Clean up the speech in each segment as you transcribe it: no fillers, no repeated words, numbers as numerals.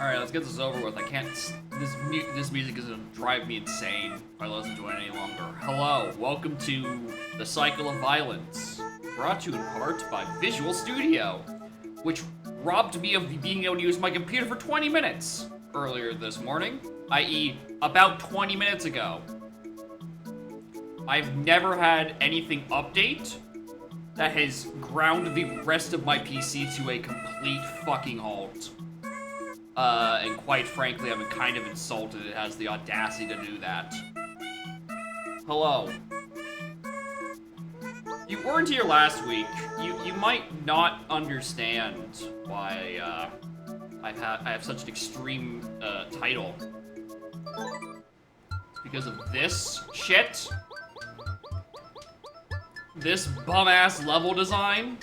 Alright, let's get this over with. I can't... This music is gonna drive me insane if I listen to it any longer. Hello, welcome to The Cycle of Violence, brought to you in part by Visual Studio, which robbed me of being able to use my computer for 20 minutes earlier this morning, i.e. about 20 minutes ago. I've never had anything update that has ground the rest of my PC to a complete fucking halt. And quite frankly, I'm kind of insulted it has the audacity to do that. Hello. You weren't here last week. You might not understand why, I have such an extreme, title. It's because of this shit. This bum-ass level design.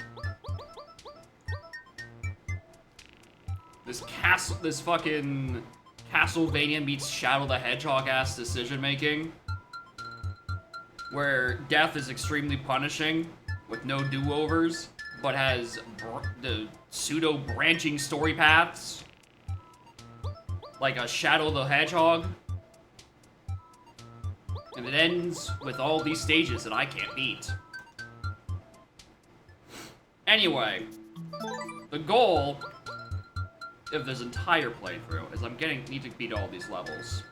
This fucking Castlevania meets Shadow the Hedgehog-ass decision-making. Where death is extremely punishing, with no do-overs, but has the pseudo-branching story paths. Like a Shadow the Hedgehog. And it ends with all these stages that I can't beat. Anyway, the goal of this entire playthrough is need to beat all these levels.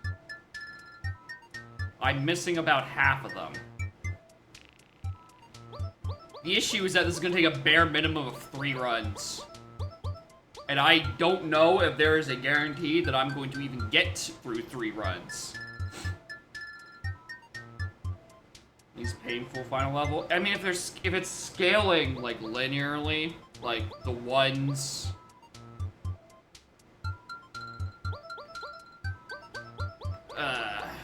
I'm missing about half of them. The issue is that this is gonna take a bare minimum of 3 runs. And I don't know if there is a guarantee that I'm going to even get through 3 runs. These painful final level. I mean, if it's scaling like linearly, like the ones.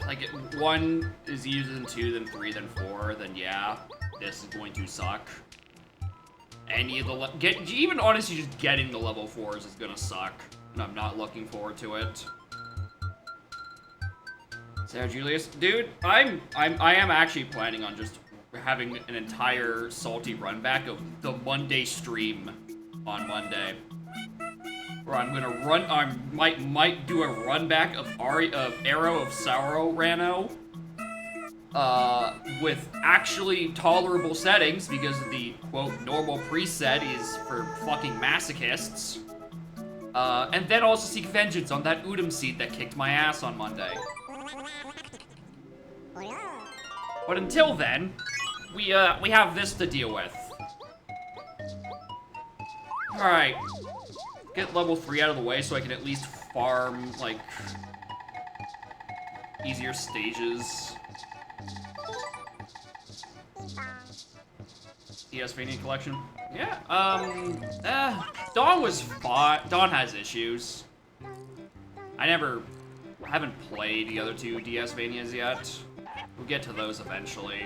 Like 1 is easier than 2, then 3, then 4, then yeah, this is going to suck. Any of the even honestly just getting the level 4s is gonna suck, and I'm not looking forward to it. Sarah Julius, dude, I am actually planning on just having an entire salty run back of the Monday stream on Monday, where I'm gonna run. I might do a run back of Arrow of Sorrow Rano, with actually tolerable settings because the quote normal preset is for fucking masochists. And then also seek vengeance on that Udom seed that kicked my ass on Monday. But until then, we have this to deal with. Alright. Get level 3 out of the way so I can at least farm, like, easier stages. Castlevania collection? Yeah, Dawn was fine. Dawn has issues. I haven't played the other 2 Castlevanias yet. We'll get to those eventually.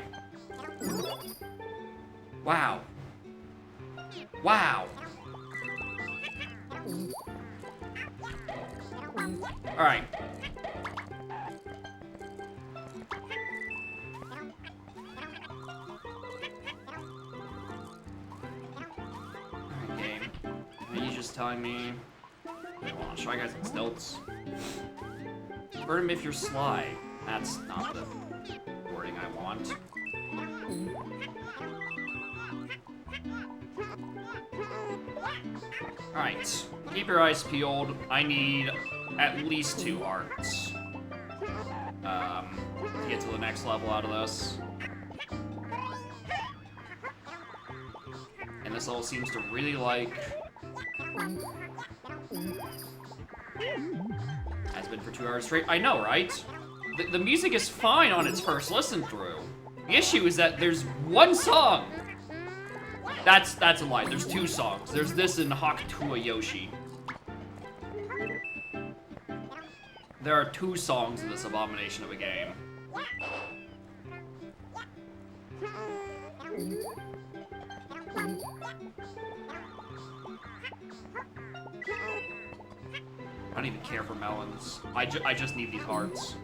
Wow. Wow. Alright. Alright, game. Are you just telling me? Hold on, Shy Guys and Stilts. Burn him if you're sly. That's not the wording I want. Alright. Keep your eyes peeled. I need at least 2 hearts. To get to the next level out of this. And this level seems to really like... Has been for 2 hours straight. I know, right? The music is fine on its first listen through. The issue is that there's 1 song. That's a lie. There's 2 songs. There's this and Hakutua Yoshi. There are 2 songs in this abomination of a game. I don't even care for melons. I just need these hearts.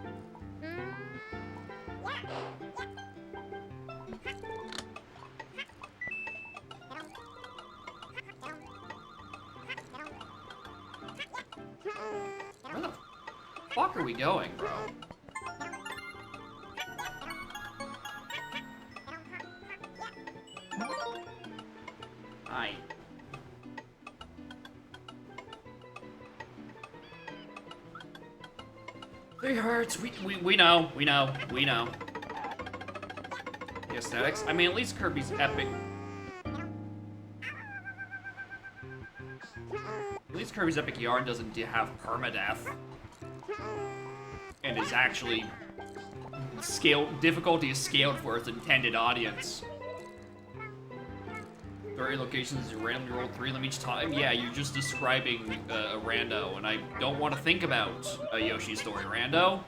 fuck are we going, bro? Hi. They hurt. We know. The aesthetics. I mean, at least Kirby's epic. At least Kirby's Epic Yarn doesn't have permadeath. And is actually difficulty is scaled for its intended audience. 30 locations, you randomly roll 3 of them each time? Yeah, you're just describing a rando, and I don't want to think about a Yoshi story rando.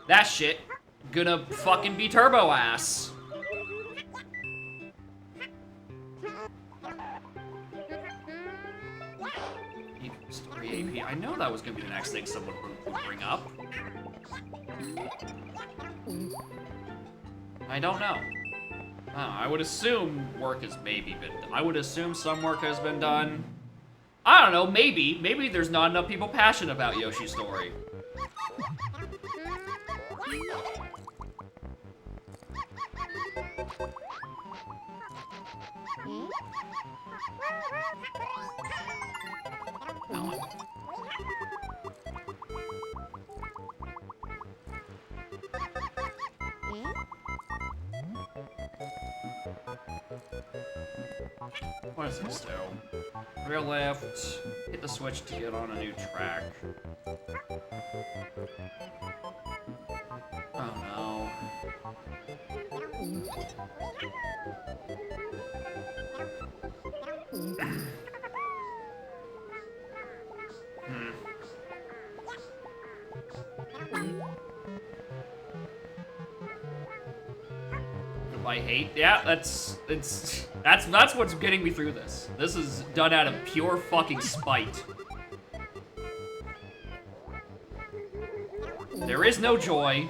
That shit gonna fucking be turbo ass. Story AP. I know that was gonna be the next thing someone would bring up. I don't know. I would assume work has maybe been done. I would assume some work has been done. I don't know, maybe. Maybe there's not enough people passionate about Yoshi's story. What does this do? Rear left, hit the switch to get on a new track. Oh no. I hate. Yeah, that's what's getting me through this. This is done out of pure fucking spite. There is no joy.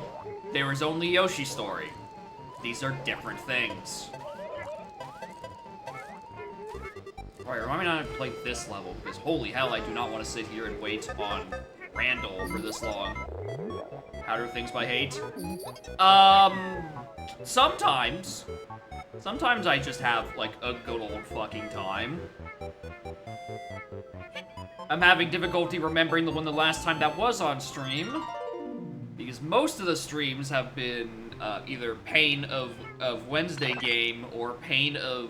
There is only Yoshi's story. These are different things. Alright, remind me not to play this level, because holy hell, I do not want to sit here and wait on Randall for this long. How do things by hate? Sometimes. Sometimes I just have, like, a good old fucking time. I'm having difficulty remembering the last time that was on stream. Because most of the streams have been either pain of Wednesday game or pain of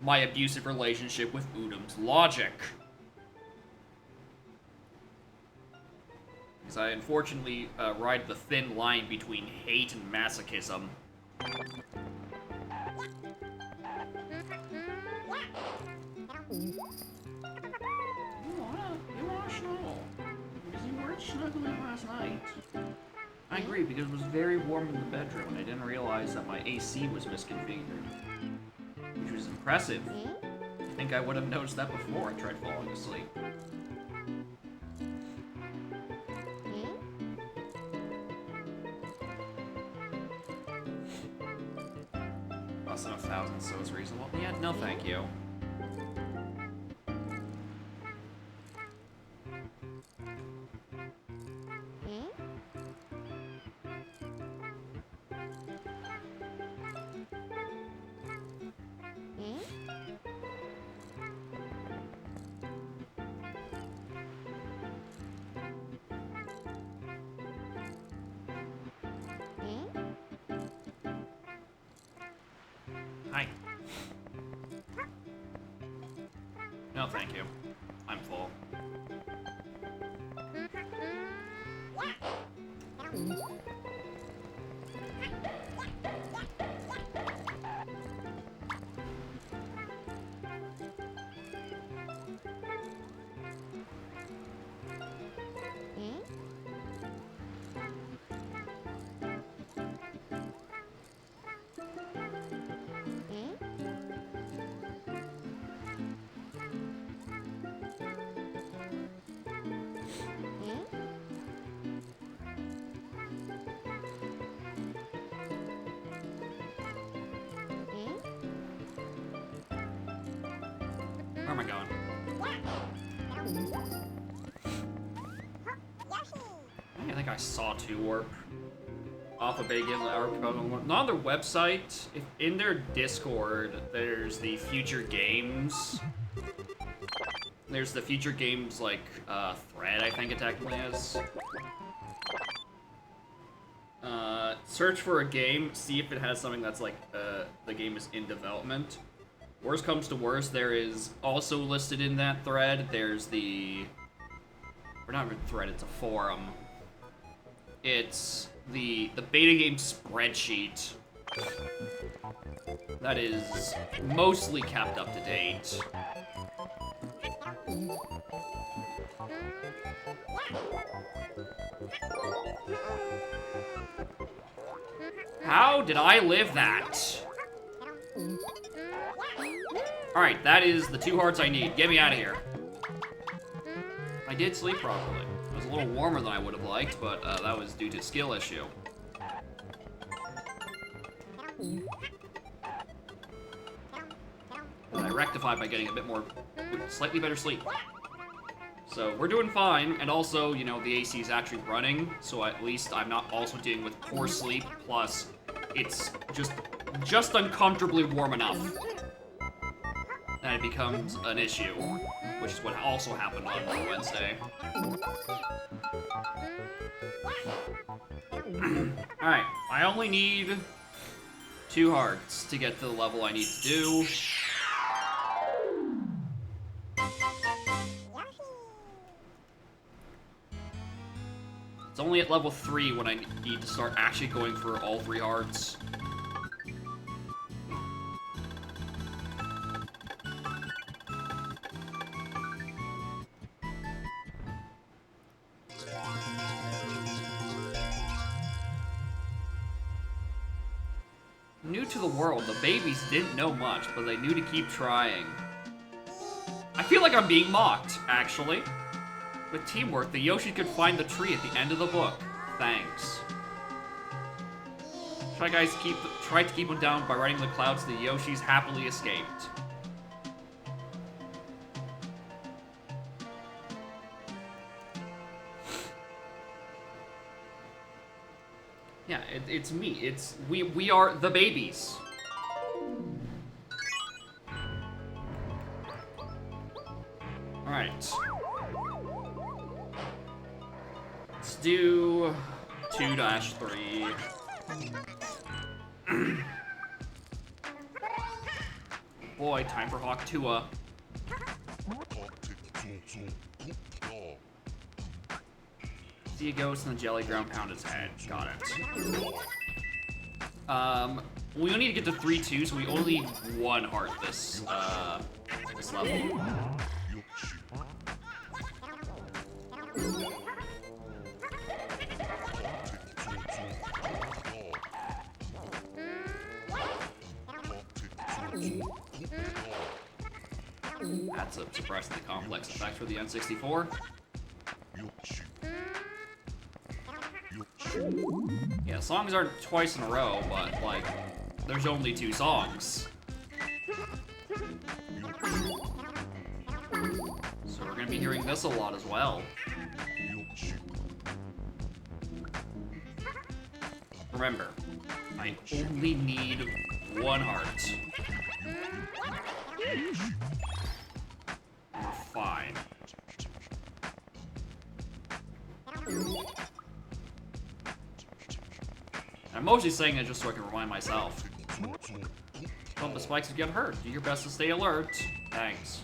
my abusive relationship with Udum's logic. Because I unfortunately ride the thin line between hate and masochism. You wanna snuggle? Because you weren't snuggling last night. I agree, because it was very warm in the bedroom and I didn't realize that my AC was misconfigured. Which was impressive. I think I would have noticed that before I tried falling asleep. Less than 1,000, so it's reasonable. Yeah, no thank you. Hi. No, thank you. I'm full. Where am I going? think I saw 2 warp off of Big Game. Not on their website. If in their Discord, there's the future games. There's the future games like thread, I think it technically is. Search for a game, see if it has something that's like the game is in development. Worst comes to worst, there is also listed in that thread. There's the, or not a thread, it's a forum. It's the beta game spreadsheet that is mostly kept up to date. How did I live that? Alright, that is the 2 hearts I need. Get me out of here. I did sleep properly. It was a little warmer than I would have liked, but that was due to skill issue. And I rectified by getting a bit more, slightly better sleep. So we're doing fine, and also, you know, the AC is actually running, so at least I'm not also dealing with poor sleep, plus it's just uncomfortably warm enough that it becomes an issue, which is what also happened on Wednesday. Alright, I only need 2 hearts to get to the level I need to do. It's only at level 3 when I need to start actually going for all 3 hearts. New to the world, the babies didn't know much, but they knew to keep trying. I feel like I'm being mocked, actually. With teamwork, the Yoshi could find the tree at the end of the book. Thanks. Try to keep them down by riding the clouds. The Yoshis happily escaped. Yeah, it's me. We are the babies. All right. Let's do 2-3. Boy, time for Hawk Tua. See a ghost in the jelly ground, pound its head. Got it. We only need to get to 3-2, so we only need 1 heart this level. That's a surprisingly complex effect for the N64. Yeah, songs aren't twice in a row, but, like, there's only 2 songs. So we're gonna be hearing this a lot as well. Remember, I only need 1 heart. We're fine. I'm mostly saying it just so I can remind myself. Don't the spikes get hurt. Do your best to stay alert. Thanks.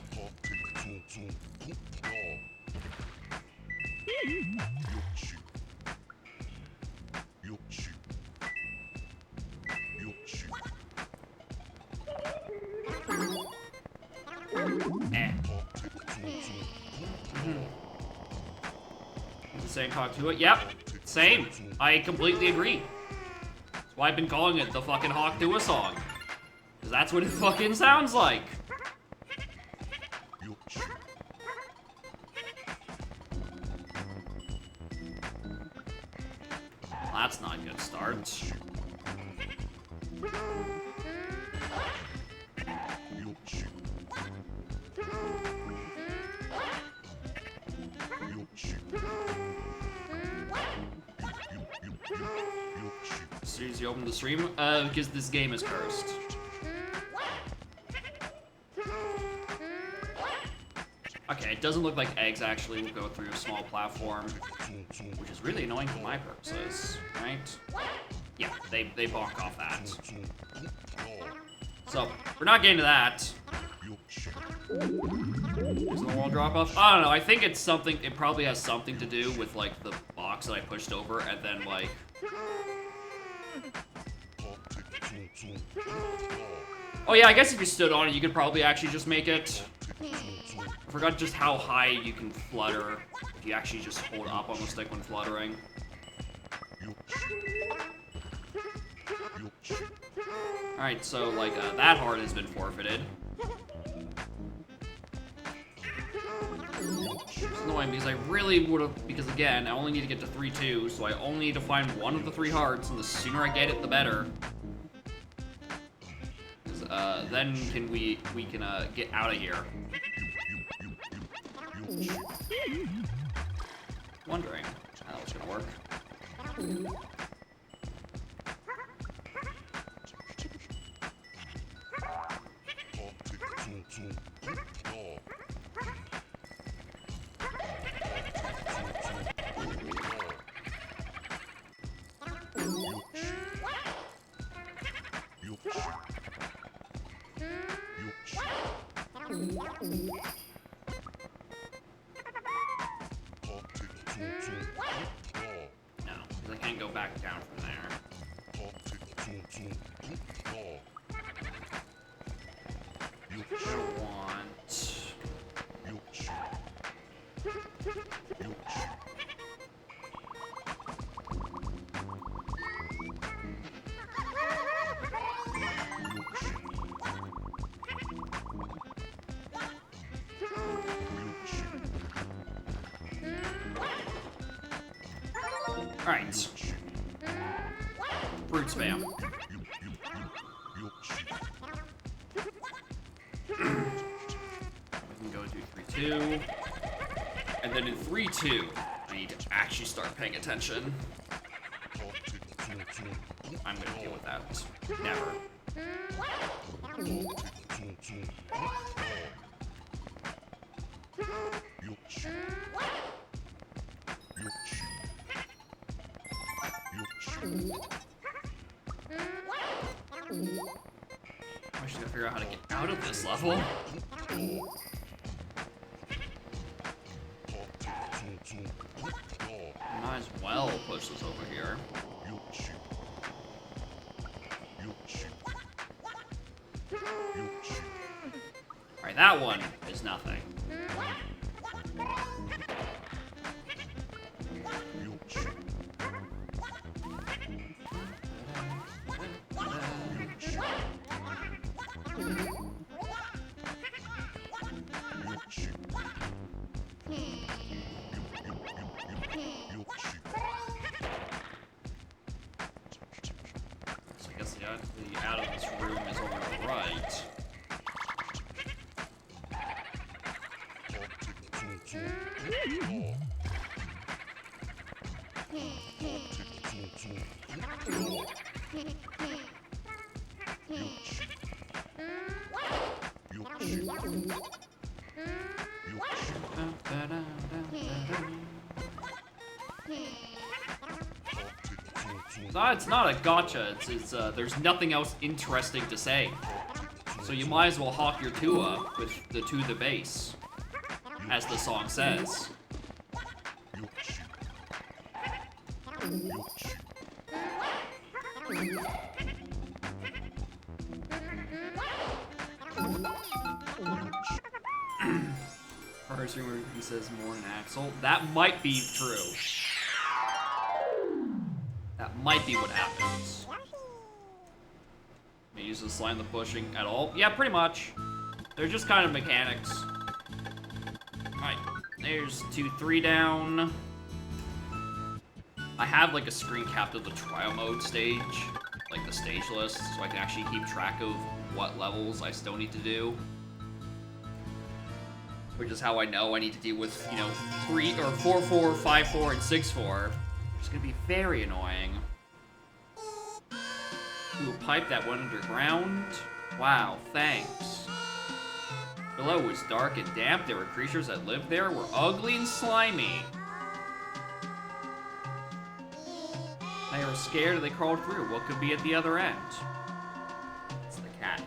Same talk to it. Yep, same. I completely agree. That's why I've been calling it the fucking Hawk Tua song. Because that's what it fucking sounds like. Well, that's not a good start. you open the stream? Because this game is cursed. Okay, it doesn't look like eggs actually will go through a small platform, which is really annoying for my purposes, right? Yeah, they bonk off that. So, we're not getting to that. Is the wall drop off? I don't know, I think it's something, it probably has something to do with, like, the box that I pushed over, and then, like... Oh yeah, I guess if you stood on it, you could probably actually just make it. I forgot just how high you can flutter if you actually just hold up on the stick when fluttering. Alright, so, like, that heart has been forfeited. It's annoying because I really would have, because again, I only need to get to 3-2, so I only need to find one of the 3 hearts, and the sooner I get it, the better. Because, then we can, get out of here. Wondering how that was gonna work. No, because I can't go back down from there. I want... Alright. Fruit spam. We can go do 3-2. And then in 3-2, I need to actually start paying attention. I'm gonna deal with that. Never. I should figure out how to get out of this level. Might as well push this over here. Alright, that one is nothing. So I guess the out of this room is over to the right. It's not a gotcha. It's there's nothing else interesting to say. So you might as well hawk your Tua with the to the base, as the song says. First rumor he says more than Axel. That might be true. That might be what happens. They use the slime the pushing at all? Yeah, pretty much. They're just kind of mechanics. Alright, there's 2-3 down. I have like a screen capped of the trial mode stage, like the stage list, so I can actually keep track of what levels I still need to do. Which is how I know I need to deal with, you know, 3 or 4-4, 5-4, and 6-4. It's gonna be very annoying. Ooh, a pipe that went underground. Wow, thanks. Below was dark and damp. There were creatures that lived there, were ugly and slimy. They were scared and they crawled through. What could be at the other end? It's the cat.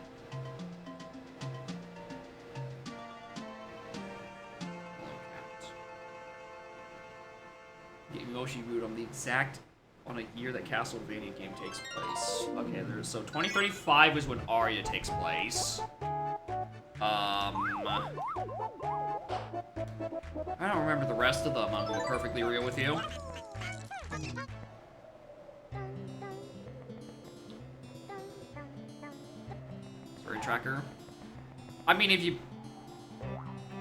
Get Yoshi root on the exact on a year that Castlevania game takes place. Okay, so 2035 is when Aria takes place. I don't remember the rest of them, I'm being perfectly real with you. Story tracker. I mean, if you're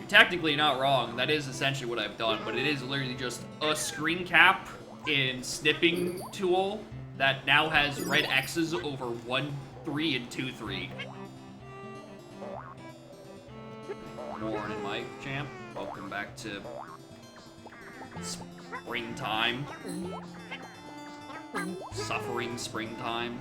technically not wrong, that is essentially what I've done, but it is literally just a screen cap in snipping tool that now has red X's over 1, 3, and 2, 3. Warren and Mike, champ. Welcome back to springtime. Suffering springtime.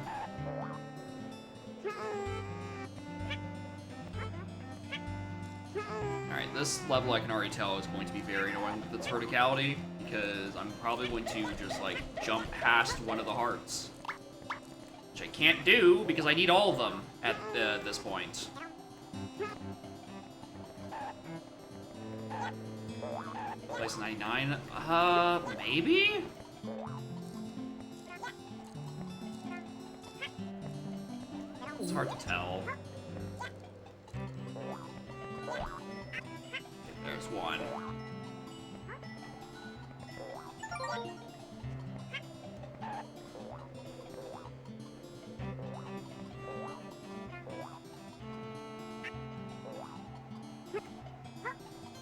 Alright, this level I can already tell is going to be very annoying with its verticality, because I'm probably going to just, like, jump past one of the hearts. Which I can't do, because I need all of them at this point. Place 99? Maybe? It's hard to tell. There's one.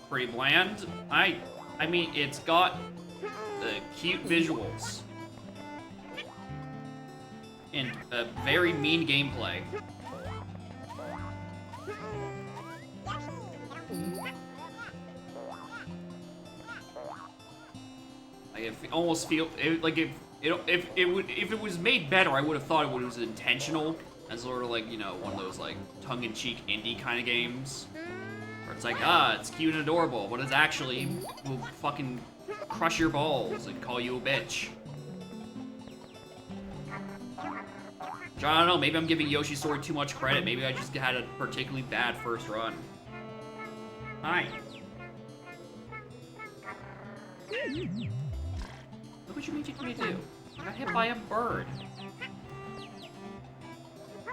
Pretty bland. I mean, it's got the cute visuals and a very mean gameplay. I almost feel like if it was made better, I would have thought it was intentional, as sort of like, you know, one of those like tongue-in-cheek indie kind of games. It's like, it's cute and adorable, but it's actually will fucking crush your balls and call you a bitch. Which, I don't know, maybe I'm giving Yoshi's Story too much credit. Maybe I just had a particularly bad first run. Hi. Look what you made me do. I got hit by a bird.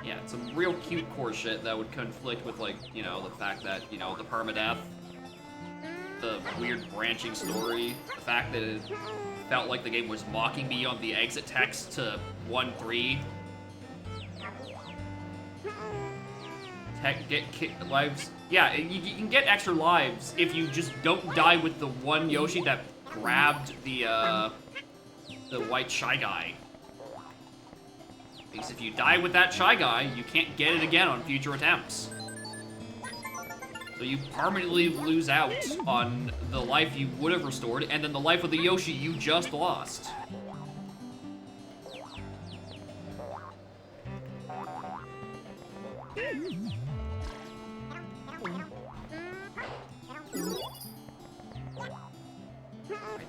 Yeah, it's some real cute core shit that would conflict with, like, you know, the fact that, you know, the permadeath, the weird branching story, the fact that it felt like the game was mocking me on the exit text to 1-3. Get lives. Yeah, you can get extra lives if you just don't die with the one Yoshi that grabbed the white Shy Guy. Because if you die with that Shy Guy, you can't get it again on future attempts. So you permanently lose out on the life you would have restored, and then the life of the Yoshi you just lost.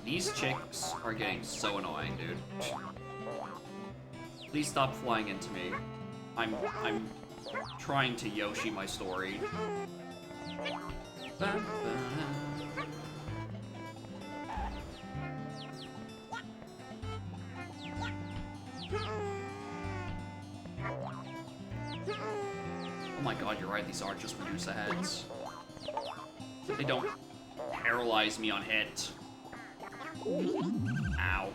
These chicks are getting so annoying, dude. Please stop flying into me. I'm trying to Yoshi my story. Oh my god, you're right, these aren't just Medusa heads. They don't paralyze me on hit. Ow.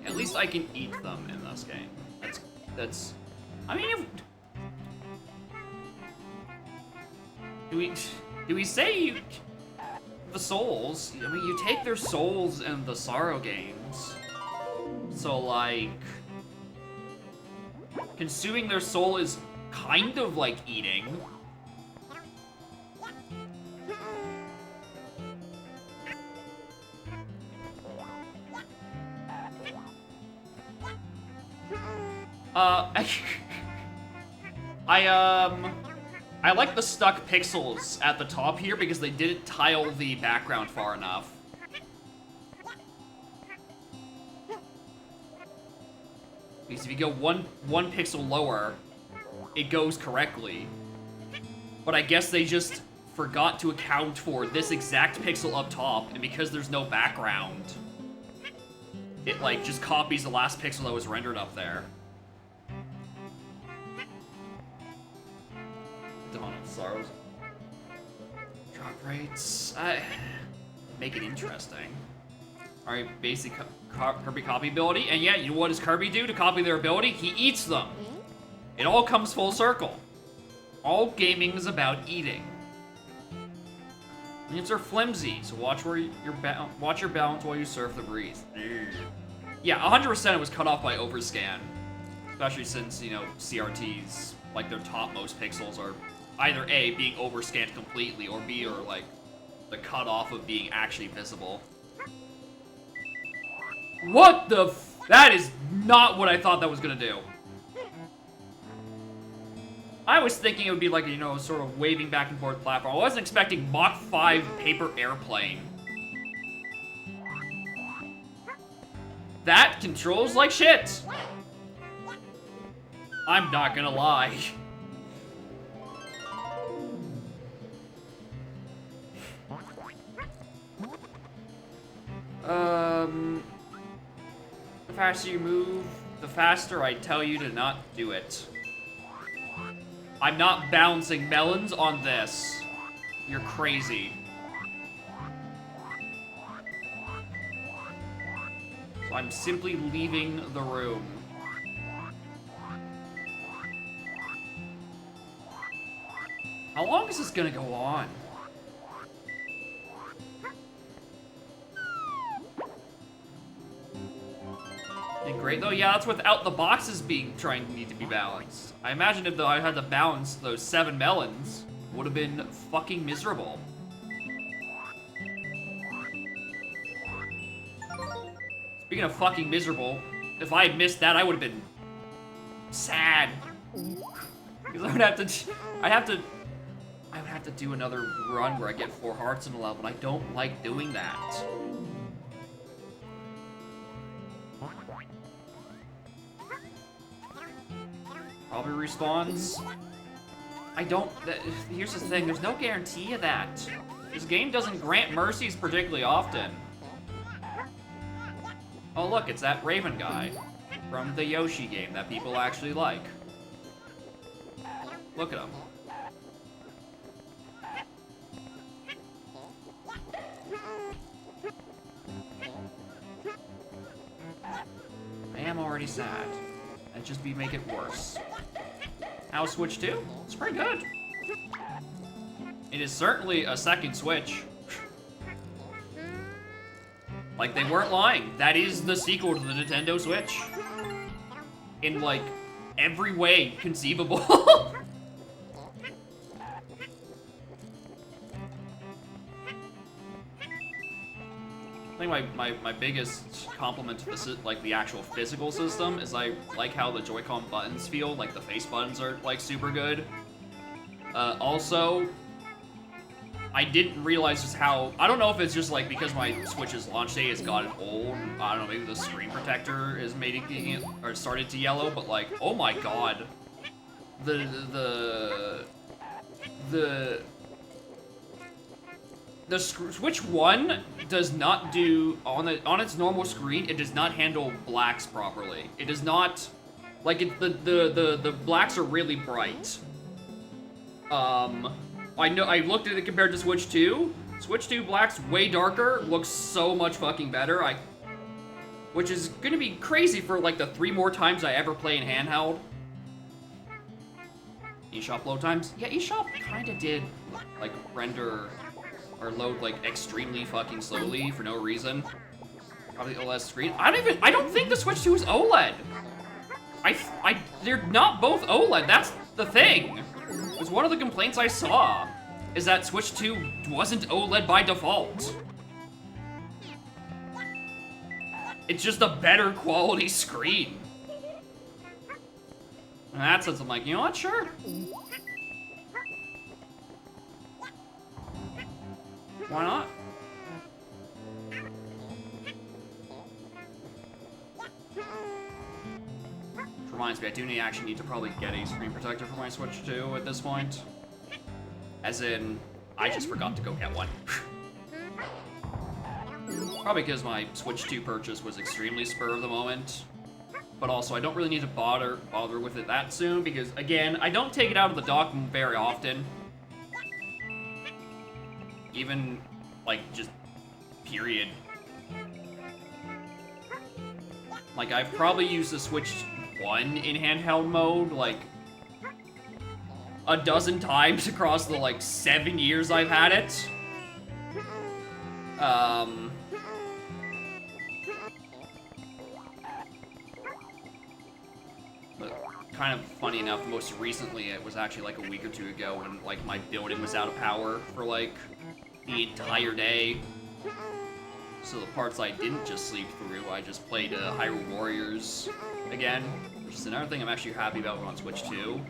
At least I can eat them in this game. That's. I mean, do we say the souls? I mean, you take their souls in the Sorrow games. So like, consuming their soul is kind of like eating. I like the stuck pixels at the top here because they didn't tile the background far enough. Because if you go one pixel lower, it goes correctly. But I guess they just forgot to account for this exact pixel up top, and because there's no background, it like just copies the last pixel that was rendered up there. Dawn of Sorrows. Drop rates. Make it interesting. Alright, basic Kirby copy ability. And yeah, you know what does Kirby do to copy their ability? He eats them. It all comes full circle. All gaming is about eating. Units are flimsy, so watch your balance while you surf the breeze. Yeah, 100% it was cut off by overscan. Especially since, you know, CRTs, like their topmost pixels are either A, being overscanned completely, or B, or like the cutoff of being actually visible. What the f- That is not what I thought that was gonna do. I was thinking it would be like, you know, sort of waving back and forth platform. I wasn't expecting Mach 5 paper airplane. That controls like shit. I'm not gonna lie. The faster you move, the faster I tell you to not do it. I'm not balancing melons on this. You're crazy. So I'm simply leaving the room. How long is this gonna go on? Great though, yeah, that's without the boxes trying to need to be balanced. I imagine if I had to balance those 7 melons, would have been fucking miserable. Speaking of fucking miserable, if I had missed that, I would have been sad. Because I would have to do another run where I get 4 hearts in a level, and I don't like doing that. Probably respawns. Here's the thing, there's no guarantee of that. This game doesn't grant mercies particularly often. Oh look, it's that Raven guy from the Yoshi game that people actually like. Look at him. I am already sad. That'd just make it worse. How's Switch 2? It's pretty good. It is certainly a second Switch. Like, they weren't lying. That is the sequel to the Nintendo Switch. In, like, every way conceivable. I think my biggest compliment to this, like, the actual physical system is I like how the Joy-Con buttons feel, like the face buttons are, like, super good. Also, I didn't realize just how, I don't know if it's just, like, because my Switch's launch date has gotten old, I don't know, maybe the screen protector is making it, or started to yellow, but, like, oh my god. The Switch 1 does not do, on its normal screen, it does not handle blacks properly. It does not, like, the blacks are really bright. I looked at it compared to Switch 2. Switch 2 blacks way darker, looks so much fucking better. Which is gonna be crazy for, like, the 3 more times I ever play in handheld. eShop load times? Yeah, eShop kinda did, like, render or load, like, extremely fucking slowly for no reason. Probably OLED screen. I don't think the Switch 2 is OLED. They're not both OLED, that's the thing. It was one of the complaints I saw, is that Switch 2 wasn't OLED by default. It's just a better quality screen. In that sense, I'm like, you know what, sure. Why not? Which reminds me, I do actually need to probably get a screen protector for my Switch too at this point. As in, I just forgot to go get one. Probably because my Switch 2 purchase was extremely spur of the moment. But also, I don't really need to bother with it that soon because, again, I don't take it out of the dock very often. Even, like, just period. Like, I've probably used the Switch 1 in handheld mode, like, a dozen times across the, like, 7 years I've had it. But kind of funny enough, most recently it was actually like a week or two ago when, like, my building was out of power for, like, the entire day. So the parts I didn't just sleep through, I just played Hyrule Warriors again, which is another thing I'm actually happy about on Switch 2.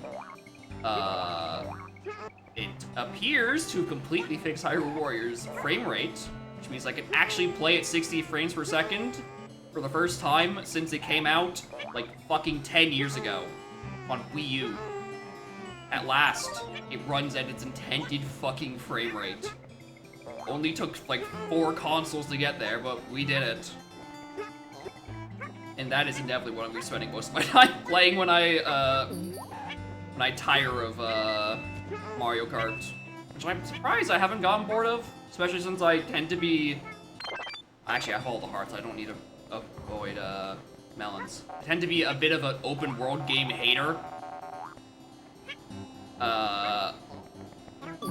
It appears to completely fix Hyrule Warriors' frame rate, which means I can actually play at 60 frames per second for the first time since it came out, like, fucking 10 years ago on Wii U. At last, it runs at its intended fucking frame rate. Only took, like, 4 consoles to get there, but we did it. And that is definitely what I'm gonna be spending most of my time playing when I tire of, Mario Kart. Which I'm surprised I haven't gotten bored of, especially since I tend to be... Actually, I have all the hearts, I don't need to avoid, melons. I tend to be a bit of an open world game hater.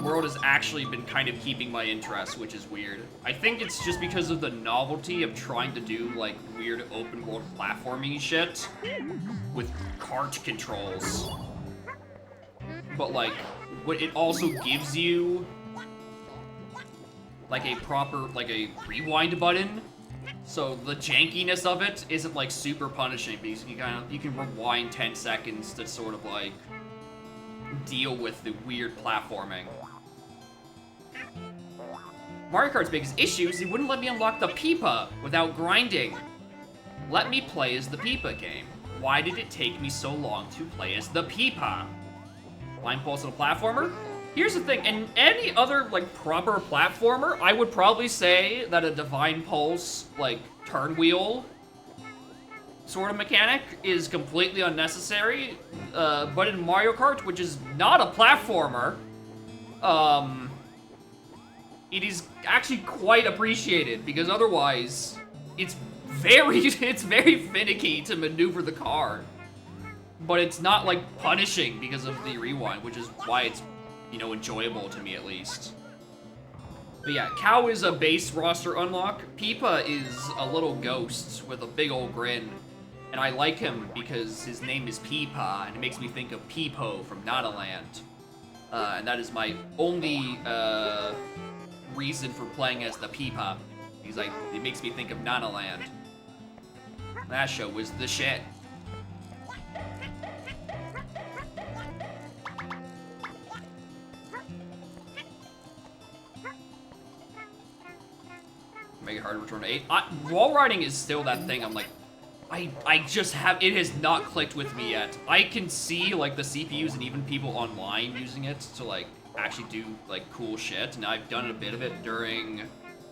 World has actually been kind of keeping my interest, which is weird. I think it's just because of the novelty of trying to do, like, weird open world platforming shit with kart controls. But, like, what it also gives you, like, a proper, like, a rewind button. So the jankiness of it isn't, like, super punishing because you can rewind 10 seconds to sort of, like, deal with the weird platforming. Mario Kart's biggest issue is it wouldn't let me unlock the Peepa without grinding. Let me play as the Peepa game. Why did it take me so long to play as the Peepa? Blind Pulse on a platformer? Here's the thing, in any other, like, proper platformer, I would probably say that a Divine Pulse, like, turn wheel sort of mechanic is completely unnecessary. But in Mario Kart, which is not a platformer, it is actually quite appreciated because otherwise it's very finicky to maneuver the car. But it's not, like, punishing because of the rewind, which is why it's, you know, enjoyable to me at least. But yeah, Cow is a base roster unlock. Peepa is a little ghost with a big old grin. And I like him because his name is Peepa, and it makes me think of Peepo from Nanaland. And that is my only reason for playing as the Peepa. Because it makes me think of Nanaland. That show was the shit. Make it hard to return to 8. Wall riding is still that thing I'm like, I just have, it has not clicked with me yet. I can see, like, the CPUs and even people online using it to, like, actually do, like, cool shit. And I've done a bit of it during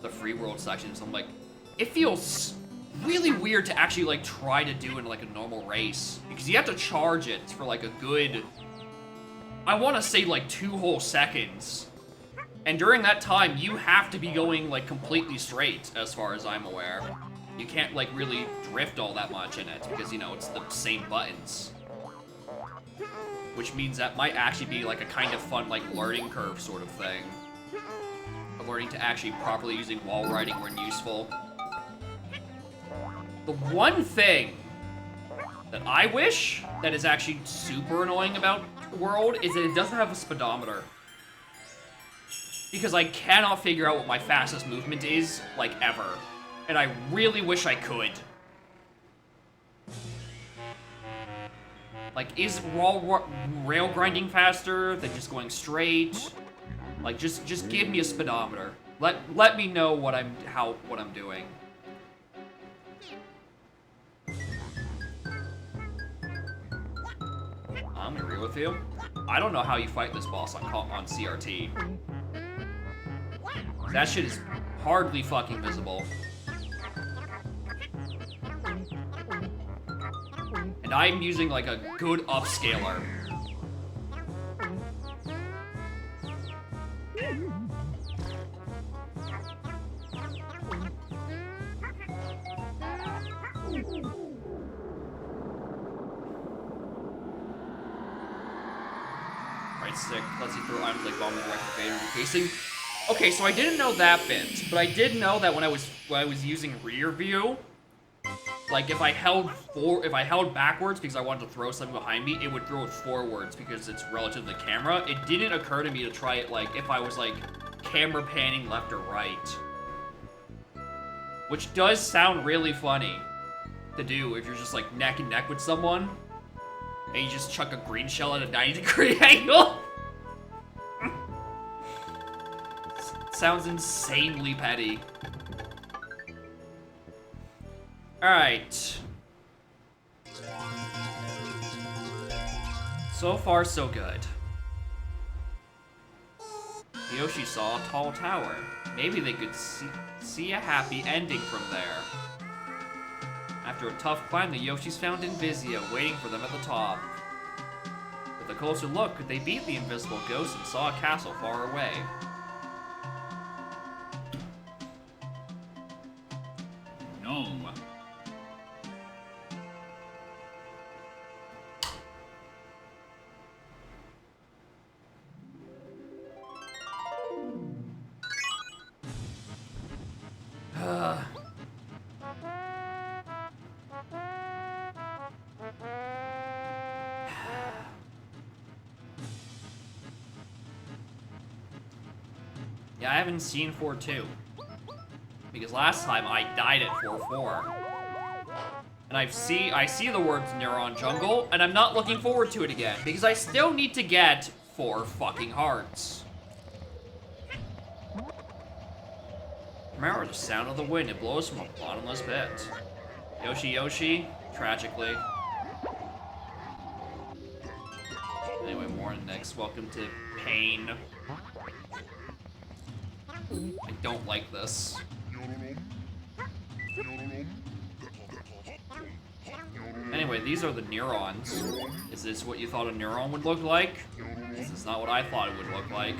the free world section, so I'm like, it feels really weird to actually, like, try to do in, like, a normal race. Because you have to charge it for, like, a good, I want to say, like, 2 whole seconds. And during that time, you have to be going, like, completely straight, as far as I'm aware. You can't, like, really drift all that much in it, because, you know, it's the same buttons. Which means that might actually be, like, a kind of fun, like, learning curve sort of thing. Of learning to actually properly using wall riding when useful. The one thing that I wish that is actually super annoying about World is that it doesn't have a speedometer. Because I cannot figure out what my fastest movement is, like, ever. And I really wish I could. Like, is rail grinding faster than just going straight? Like, just give me a speedometer. Let me know what I'm doing. I'm gonna agree with you. I don't know how you fight this boss on CRT. That shit is hardly fucking visible. And I'm using like a good upscaler. Right stick lets you throw items like bomb and direct invader casing. Okay, so I didn't know that bit, but I did know that when I was using rear view, like if I held backwards because I wanted to throw something behind me, it would throw it forwards because it's relative to the camera. It didn't occur to me to try it like if I was like camera panning left or right. Which does sound really funny to do if you're just like neck and neck with someone and you just chuck a green shell at a 90-degree angle. Sounds insanely petty. Alright. So far, so good. Yoshi saw a tall tower. Maybe they could see a happy ending from there. After a tough climb, the Yoshis found Invisia waiting for them at the top. With a closer look, they beat the invisible ghost and saw a castle far away. Gnome. Yeah, I haven't seen 4-2. Because last time I died at 4-4. And I see the words Neuron Jungle, and I'm not looking forward to it again, because I still need to get 4 fucking hearts. Remember the sound of the wind, it blows from a bottomless pit. Yoshi Yoshi, tragically. Anyway, more next. Welcome to Pain. I don't like this. Anyway, these are the neurons. Is this what you thought a neuron would look like? This is not what I thought it would look like.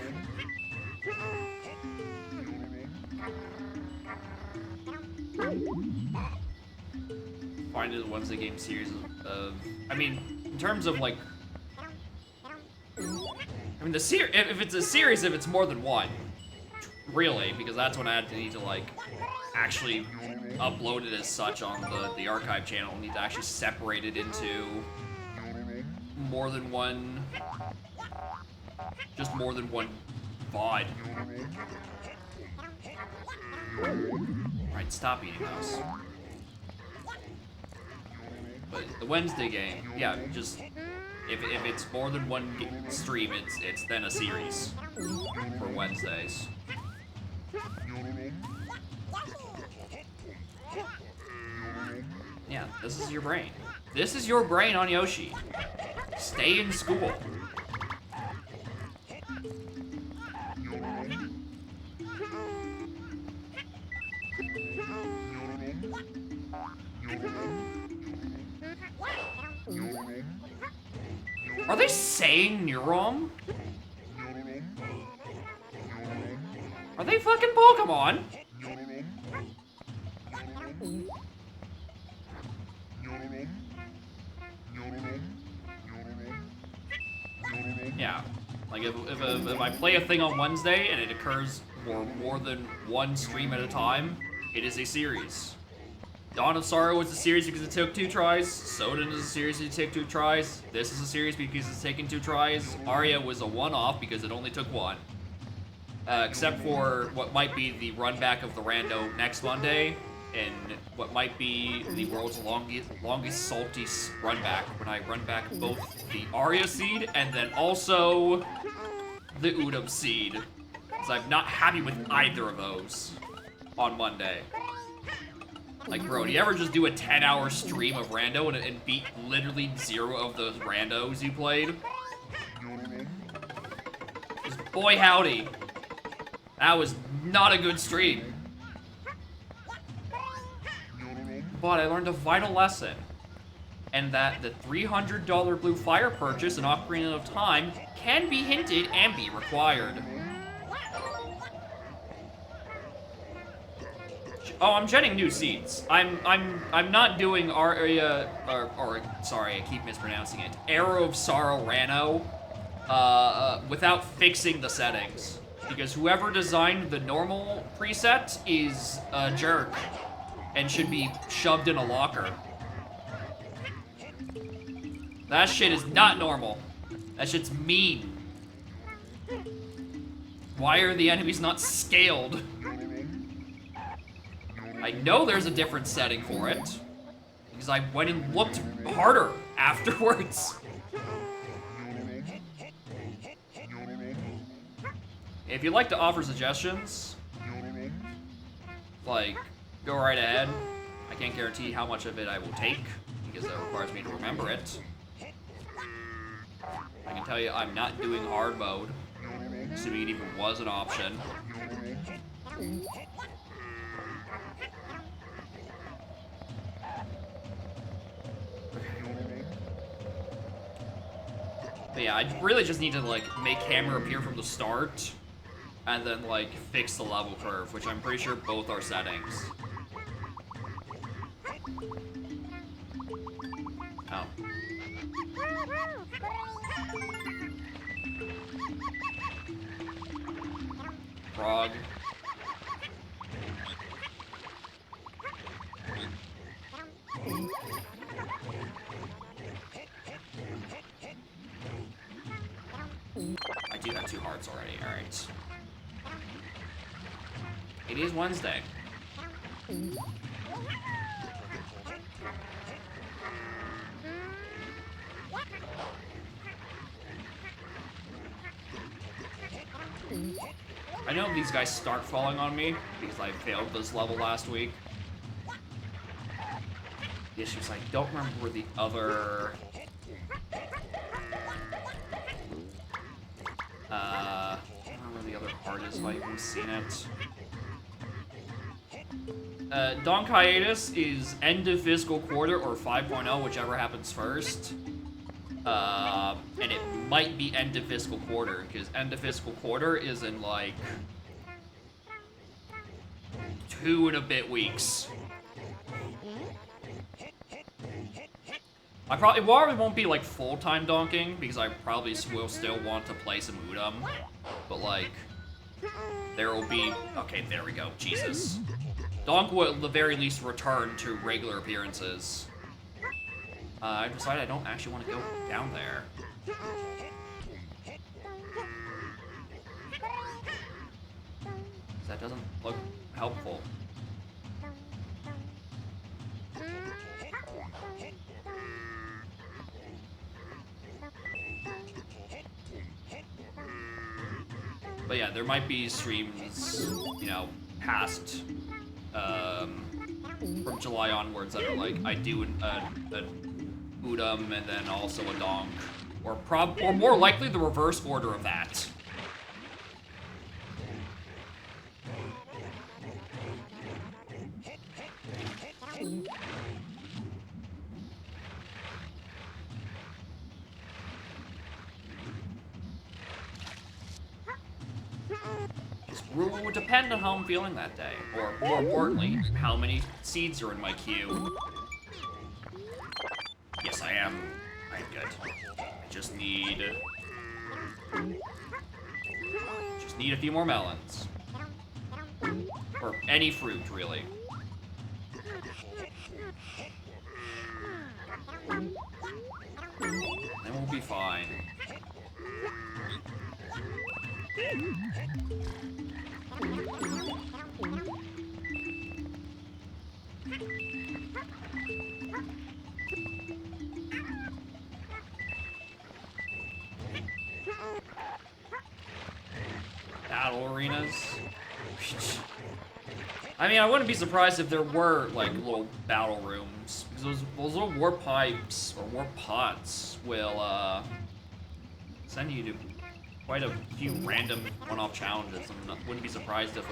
Find it a Wednesday game series of... I mean, in terms of like... I mean, if it's a series, if it's more than one. Really, because that's when I need to like actually upload it as such on the archive channel. I need to actually separate it into more than one, just more than one VOD. Alright, stop eating those. But the Wednesday game, yeah, just if it's more than one stream, it's then a series for Wednesdays. Yeah, this is your brain. This is your brain on Yoshi. Stay in school. Are they saying neuron? Are they fucking Pokemon? Yeah, like if I play a thing on Wednesday and it occurs for more than one stream at a time, it is a series. Dawn of Sorrow was a series because it took 2 tries. Soden is a series because it took 2 tries. This is a series because it's taken 2 tries. Aria was a one-off because it only took 1. Except for what might be the run back of the rando next Monday. in what might be the world's longest salty run back, when I run back both the Arya seed and then also the Udam seed. Because I'm not happy with either of those on Monday. Like, bro, do you ever just do a 10-hour stream of rando and beat literally 0 of those randos you played? Just boy howdy. That was not a good stream. But I learned a vital lesson. And that the $300 blue fire purchase in Ocarina of Time can be hinted and be required. Oh, I'm jetting new seeds. I'm not doing Arya, or sorry, I keep mispronouncing it. Arrow of Sorrow Rano, without fixing the settings. Because whoever designed the normal preset is a jerk and should be shoved in a locker. That shit is not normal. That shit's mean. Why are the enemies not scaled? I know there's a different setting for it, because I went and looked harder afterwards. If you'd like to offer suggestions, like, go right ahead. I can't guarantee how much of it I will take, because that requires me to remember it. I can tell you I'm not doing hard mode, assuming it even was an option. But yeah, I really just need to, like, make Hammer appear from the start, and then, like, fix the level curve, which I'm pretty sure both are settings. Oh. Frog. I do have 2 hearts already, alright. It is Wednesday. I know these guys start falling on me because I failed this level last week. The issue is I don't remember where the other... I don't remember where the other part is if I haven't seen it. Donk Hiatus is end of fiscal quarter or 5.0, whichever happens first. And it might be end of fiscal quarter, because end of fiscal quarter is in, like, 2 and a bit weeks. I probably won't be, like, full-time donking, because I probably will still want to play some Udam. But, like, there will be... Okay, there we go. Jesus. Donk will at the very least return to regular appearances. I decided I don't actually want to go down there. That doesn't look helpful. But yeah, there might be streams, you know, past, from July onwards that are like, I do a Udam and then also a Donk. Or more likely the reverse order of that. This rule would depend on how I'm feeling that day, or more importantly, how many seeds are in my queue. Yes, I am good. I just need a few more melons. Or any fruit, really. Then we'll be fine. I mean, I wouldn't be surprised if there were, like, little battle rooms. Because those little warp pipes, or warp pods, will, send you to quite a few random one-off challenges. I wouldn't be surprised if,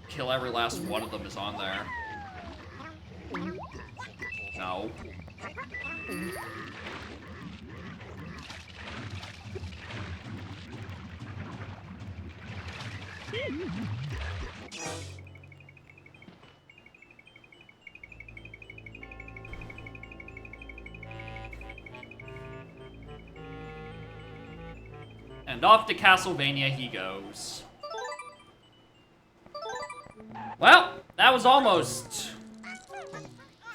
kill every last one of them is on there. No. And off to Castlevania he goes. Well, that was almost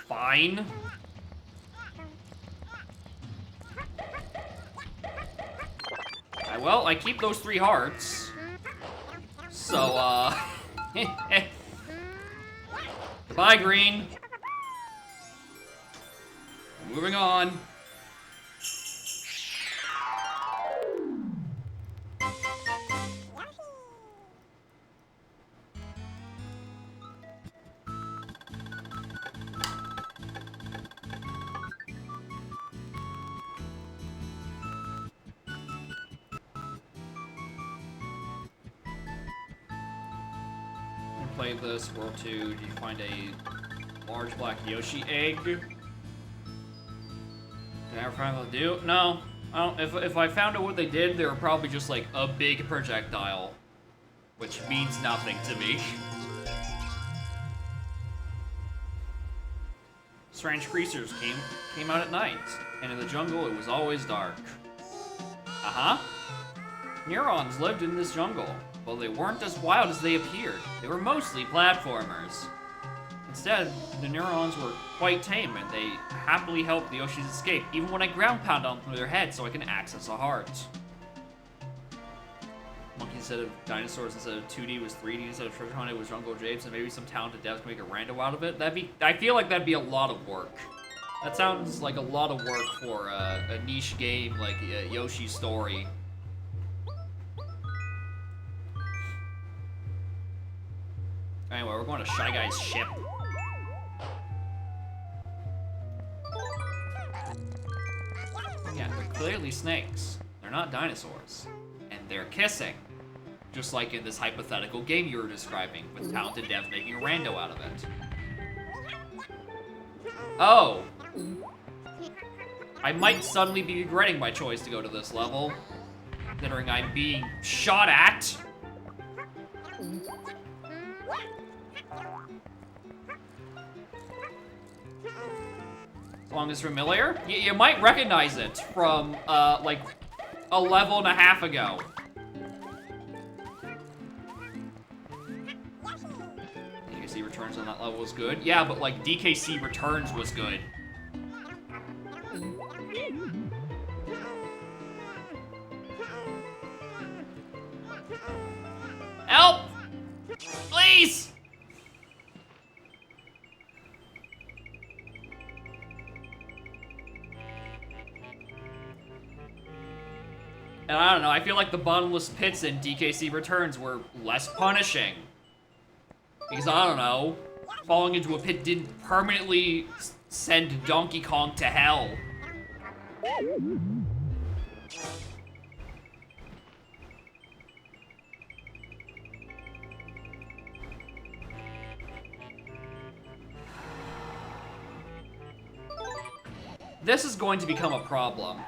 fine. Well, I keep those 3 hearts. So, goodbye, Green. Moving on. Play this World 2. Do you find a large black Yoshi egg? Did I ever find what they do? No. I don't, if I found out what they did, they were probably just like a big projectile, which means nothing to me. Strange creatures came out at night, and in the jungle it was always dark. Uh-huh. Neurons lived in this jungle. Well, they weren't as wild as they appeared. They were mostly platformers. Instead, the neurons were quite tame, and they happily helped the Yoshis escape, even when I ground pound onto their heads so I can access a heart. Monkey instead of dinosaurs, instead of 2D was 3D, instead of treasure hunt it was jungle japes, and maybe some talented devs can make a rando out of it. I feel like that'd be a lot of work. That sounds like a lot of work for a niche game like Yoshi's Story. Anyway, we're going to Shy Guy's ship. Yeah, they're clearly snakes. They're not dinosaurs. And they're kissing. Just like in this hypothetical game you were describing, with talented devs making a rando out of it. Oh! I might suddenly be regretting my choice to go to this level, considering I'm being shot at. Song is familiar. You might recognize it from, like, a level and a half ago. DKC Returns on that level was good. Yeah, but, like, DKC Returns was good. Help! Please! And I don't know, I feel like the bottomless pits in DKC Returns were less punishing. Because, I don't know, falling into a pit didn't permanently send Donkey Kong to hell. This is going to become a problem.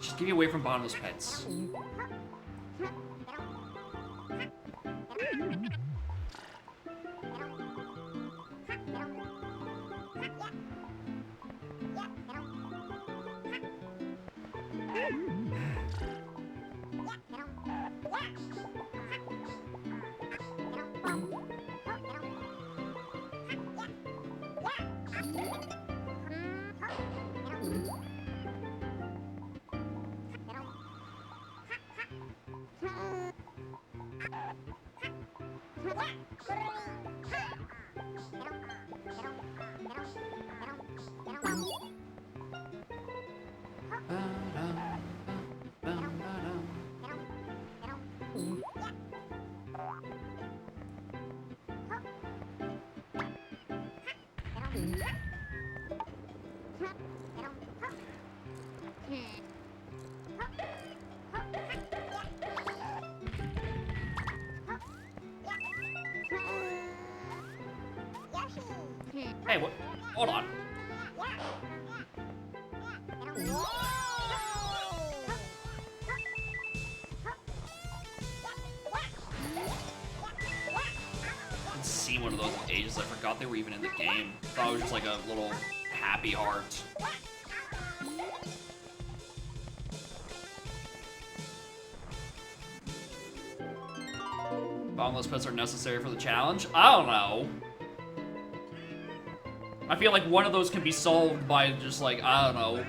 Just get me away from bottomless pits. Hey, what? Hold on. I haven't seen one of those in ages. I forgot they were even in the game. I thought it was just like a little happy heart. Boundless pets are necessary for the challenge? I don't know. I feel like one of those can be solved by just like, I don't know,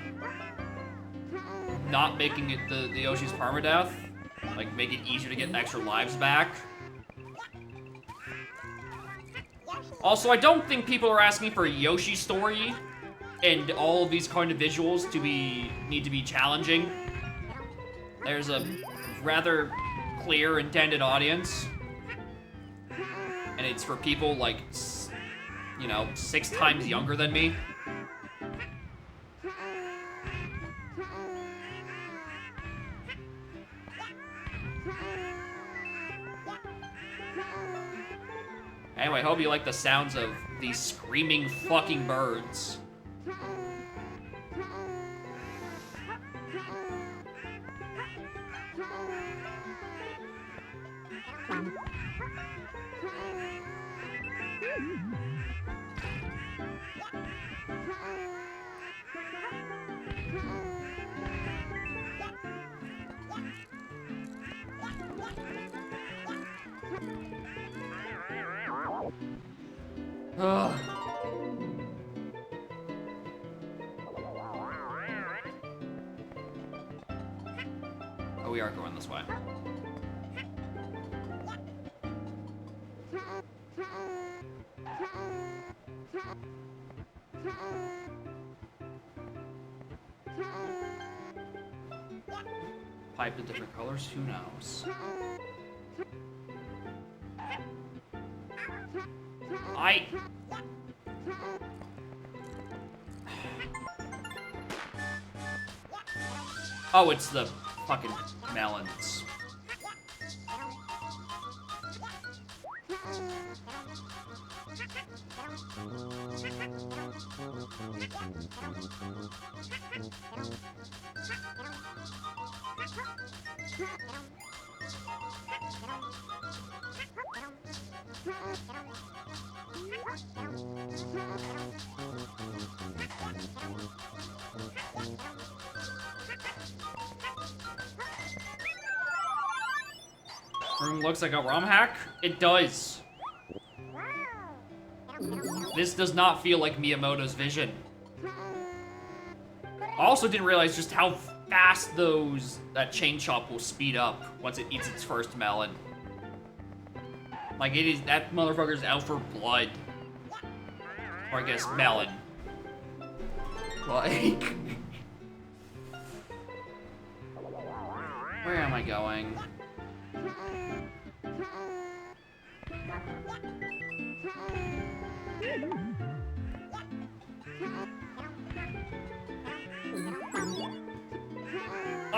not making it the Yoshi's permadeath. Like, make it easier to get extra lives back. Also, I don't think people are asking for a Yoshi story and all of these kind of visuals need to be challenging. There's a rather clear intended audience. And it's for people like, you know, 6 times younger than me. Anyway, I hope you like the sounds of these screaming fucking birds. Ugh. Oh, we are going this way. Pipe in different colors? Who knows? Oh, it's the fucking melons. Room looks like a ROM hack? It does. This does not feel like Miyamoto's vision. I also didn't realize just how fast that chain chomp will speed up once it eats its first melon. Like, that motherfucker's out for blood. Or I guess melon. Like... Where am I going?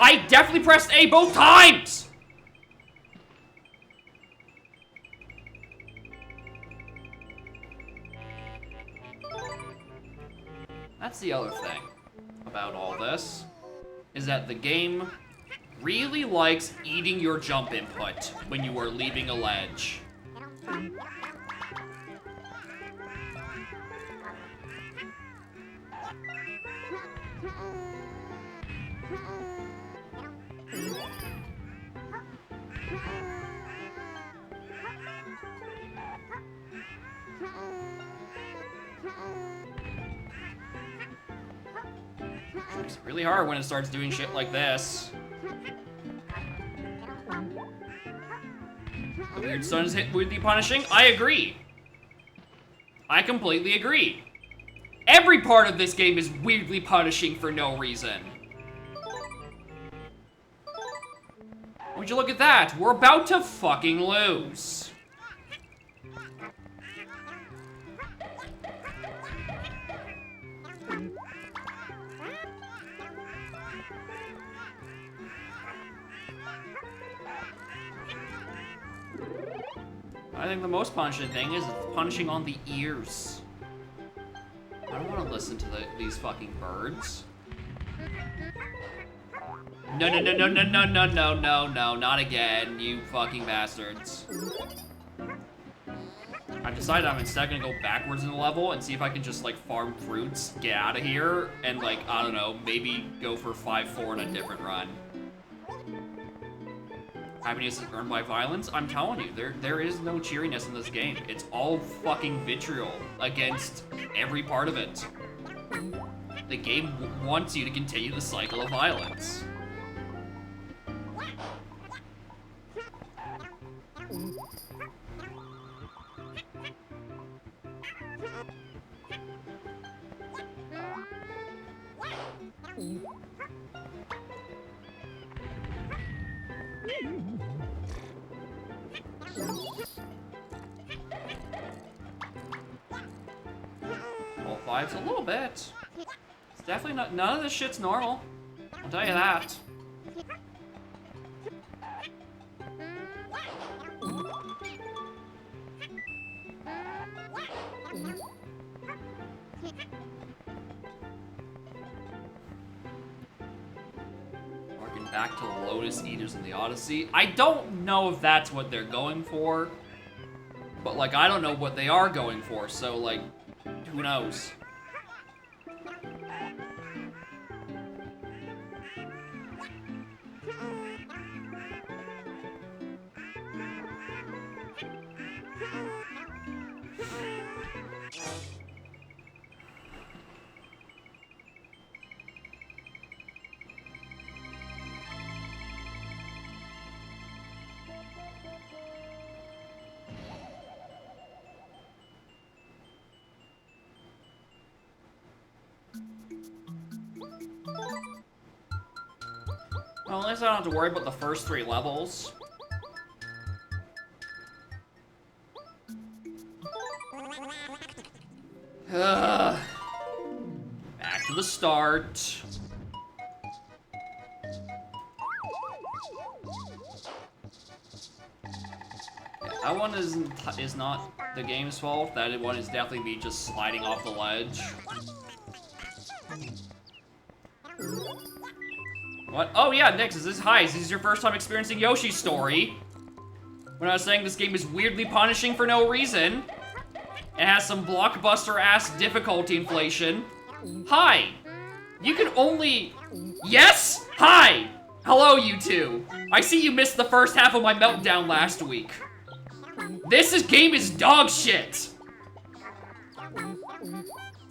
I definitely pressed A both times! That's the other thing about all this, is that the game really likes eating your jump input when you are leaving a ledge. It's really hard when it starts doing shit like this. weird stun is weirdly punishing. I agree. I completely agree. Every part of this game is weirdly punishing for no reason. Would you look at that? We're about to fucking lose. I think the most punishing thing is punishing on the ears. I don't want to listen to these fucking birds. No, no, no, no, no, no, no, no, no, no, not again, you fucking bastards. I've decided I'm instead gonna go backwards in the level and see if I can just, like, farm fruits, get out of here, and, like, I don't know, maybe go for 5-4 in a different run. Happiness is earned by violence? I'm telling you, there is no cheeriness in this game. It's all fucking vitriol against every part of it. The game wants you to continue the cycle of violence. Well, 5's a little bit. It's definitely not, none of this shit's normal. I'll tell you that. Harken back to the Lotus Eaters in the Odyssey. I don't know if that's what they're going for. But, like, I don't know what they are going for, so, like, who knows? Well, at least I don't have to worry about the first 3 levels. Back to the start. Yeah, that one is not the game's fault. That one is definitely me just sliding off the ledge. What? Oh yeah, Nix, is this hi? Is this your first time experiencing Yoshi's story? When I was saying this game is weirdly punishing for no reason. It has some blockbuster-ass difficulty inflation. Hi! You can only... Yes? Hi! Hello, you two. I see you missed the first half of my meltdown last week. This game is dog shit!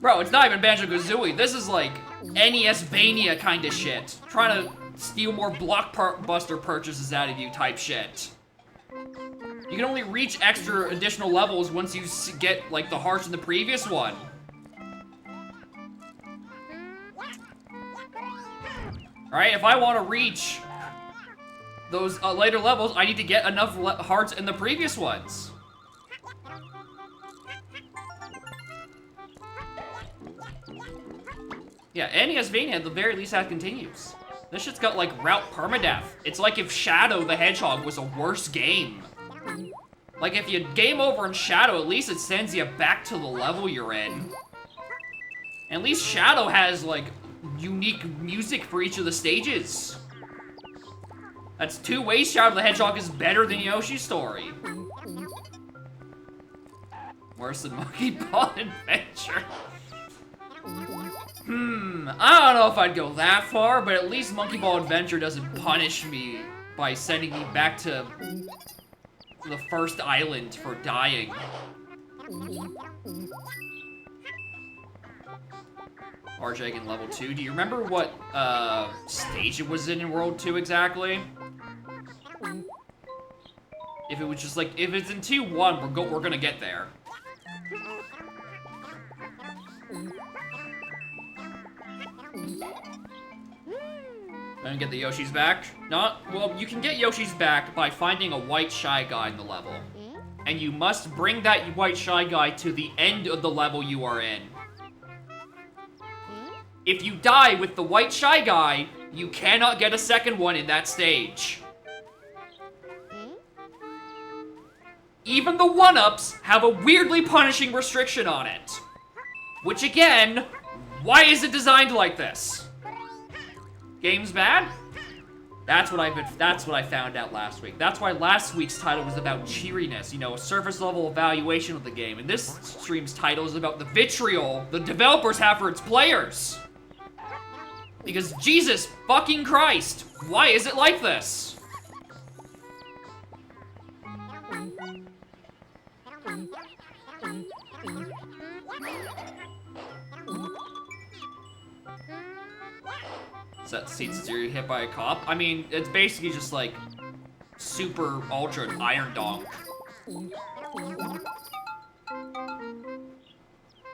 Bro, it's not even Banjo-Kazooie. This is like NES-Vania kind of shit. Trying to steal more blockbuster purchases out of you type shit. You can only reach extra additional levels once you get, like, the hearts in the previous one. Alright, if I want to reach those later levels, I need to get enough hearts in the previous ones. Yeah, NES-Vania at the very least that continues. This shit's got, like, route permadeath. It's like if Shadow the Hedgehog was a worse game. Like, if you game over in Shadow, at least it sends you back to the level you're in. At least Shadow has, like, unique music for each of the stages. That's 2 ways Shadow the Hedgehog is better than Yoshi's Story. Worse than Monkey Ball Adventure. I don't know if I'd go that far, but at least Monkey Ball Adventure doesn't punish me by sending me back to the first island for dying. RJ in level 2. Do you remember what stage it was in World 2 exactly? If it was just like, if it's in T1, we're gonna get there. And get the Yoshis back? Well, you can get Yoshis back by finding a white Shy Guy in the level. And you must bring that white Shy Guy to the end of the level you are in. If you die with the white Shy Guy, you cannot get a second one in that stage. Even the 1-ups have a weirdly punishing restriction on it. Which again, why is it designed like this? Game's bad? That's what I found out last week. That's why last week's title was about cheeriness, you know, a surface level evaluation of the game. And this stream's title is about the vitriol the developers have for its players. Because Jesus fucking Christ, why is it like this? Set the seat since you're hit by a cop. I mean, it's basically just like super ultra iron donk. You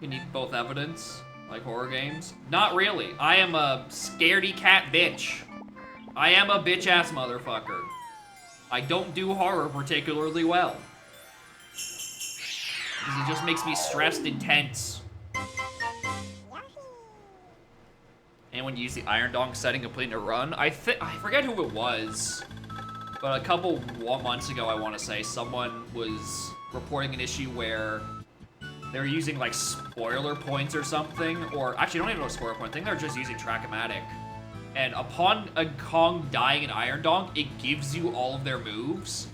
need both evidence, like horror games. Not really. I am a scaredy cat bitch. I am a bitch ass motherfucker. I don't do horror particularly well. Because it just makes me stressed and tense. Anyone use the Iron Donk setting completing a run? I forget who it was, but a couple months ago, I want to say, someone was reporting an issue where they were using like spoiler points or something, or actually, I don't even know spoiler point. I think they're just using Track-O-Matic. And upon a Kong dying in Iron Donk, it gives you all of their moves.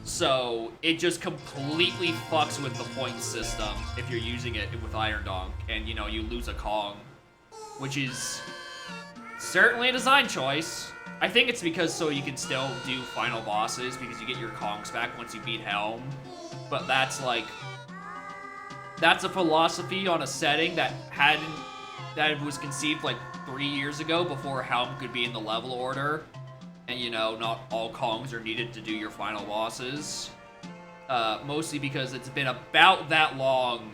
So it just completely fucks with the point system if you're using it with Iron Donk, and you know you lose a Kong. Which is certainly a design choice. I think it's because so you can still do final bosses because you get your Kongs back once you beat Helm. But that's like, that's a philosophy on a setting that was conceived like 3 years ago before Helm could be in the level order. And you know, not all Kongs are needed to do your final bosses. Mostly because it's been about that long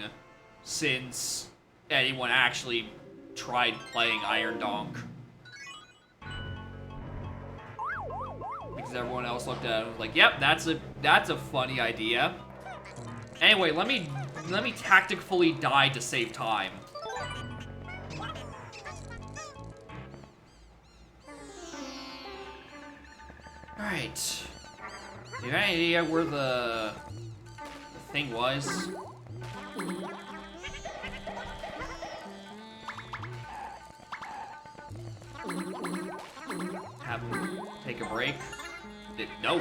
since anyone actually tried playing Iron Donk. Because everyone else looked at it and was like, yep, that's a funny idea. Anyway, let me tactically die to save time. Alright. Do you have any idea where the thing was? Have them take a break? No.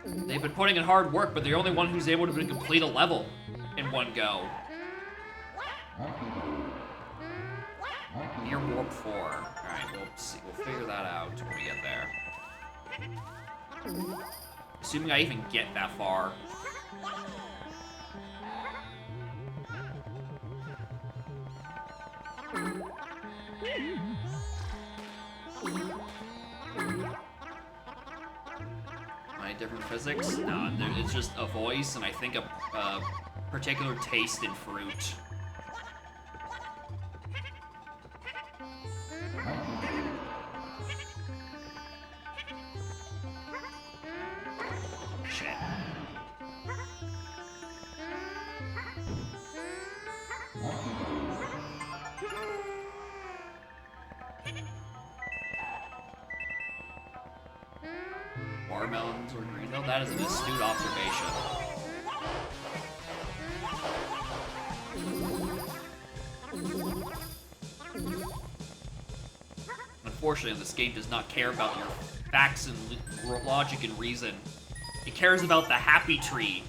They've been putting in hard work, but they're the only one who's able to complete a level in one go. Near Warp 4. Alright, we'll see. We'll figure that out when we get there. Assuming I even get that far. Different physics? No, it's just a voice and I think a particular taste in fruit. Shit. Watermelons or green though? That is an astute observation. Unfortunately, this game does not care about your facts and logic and reason. It cares about the happy tree.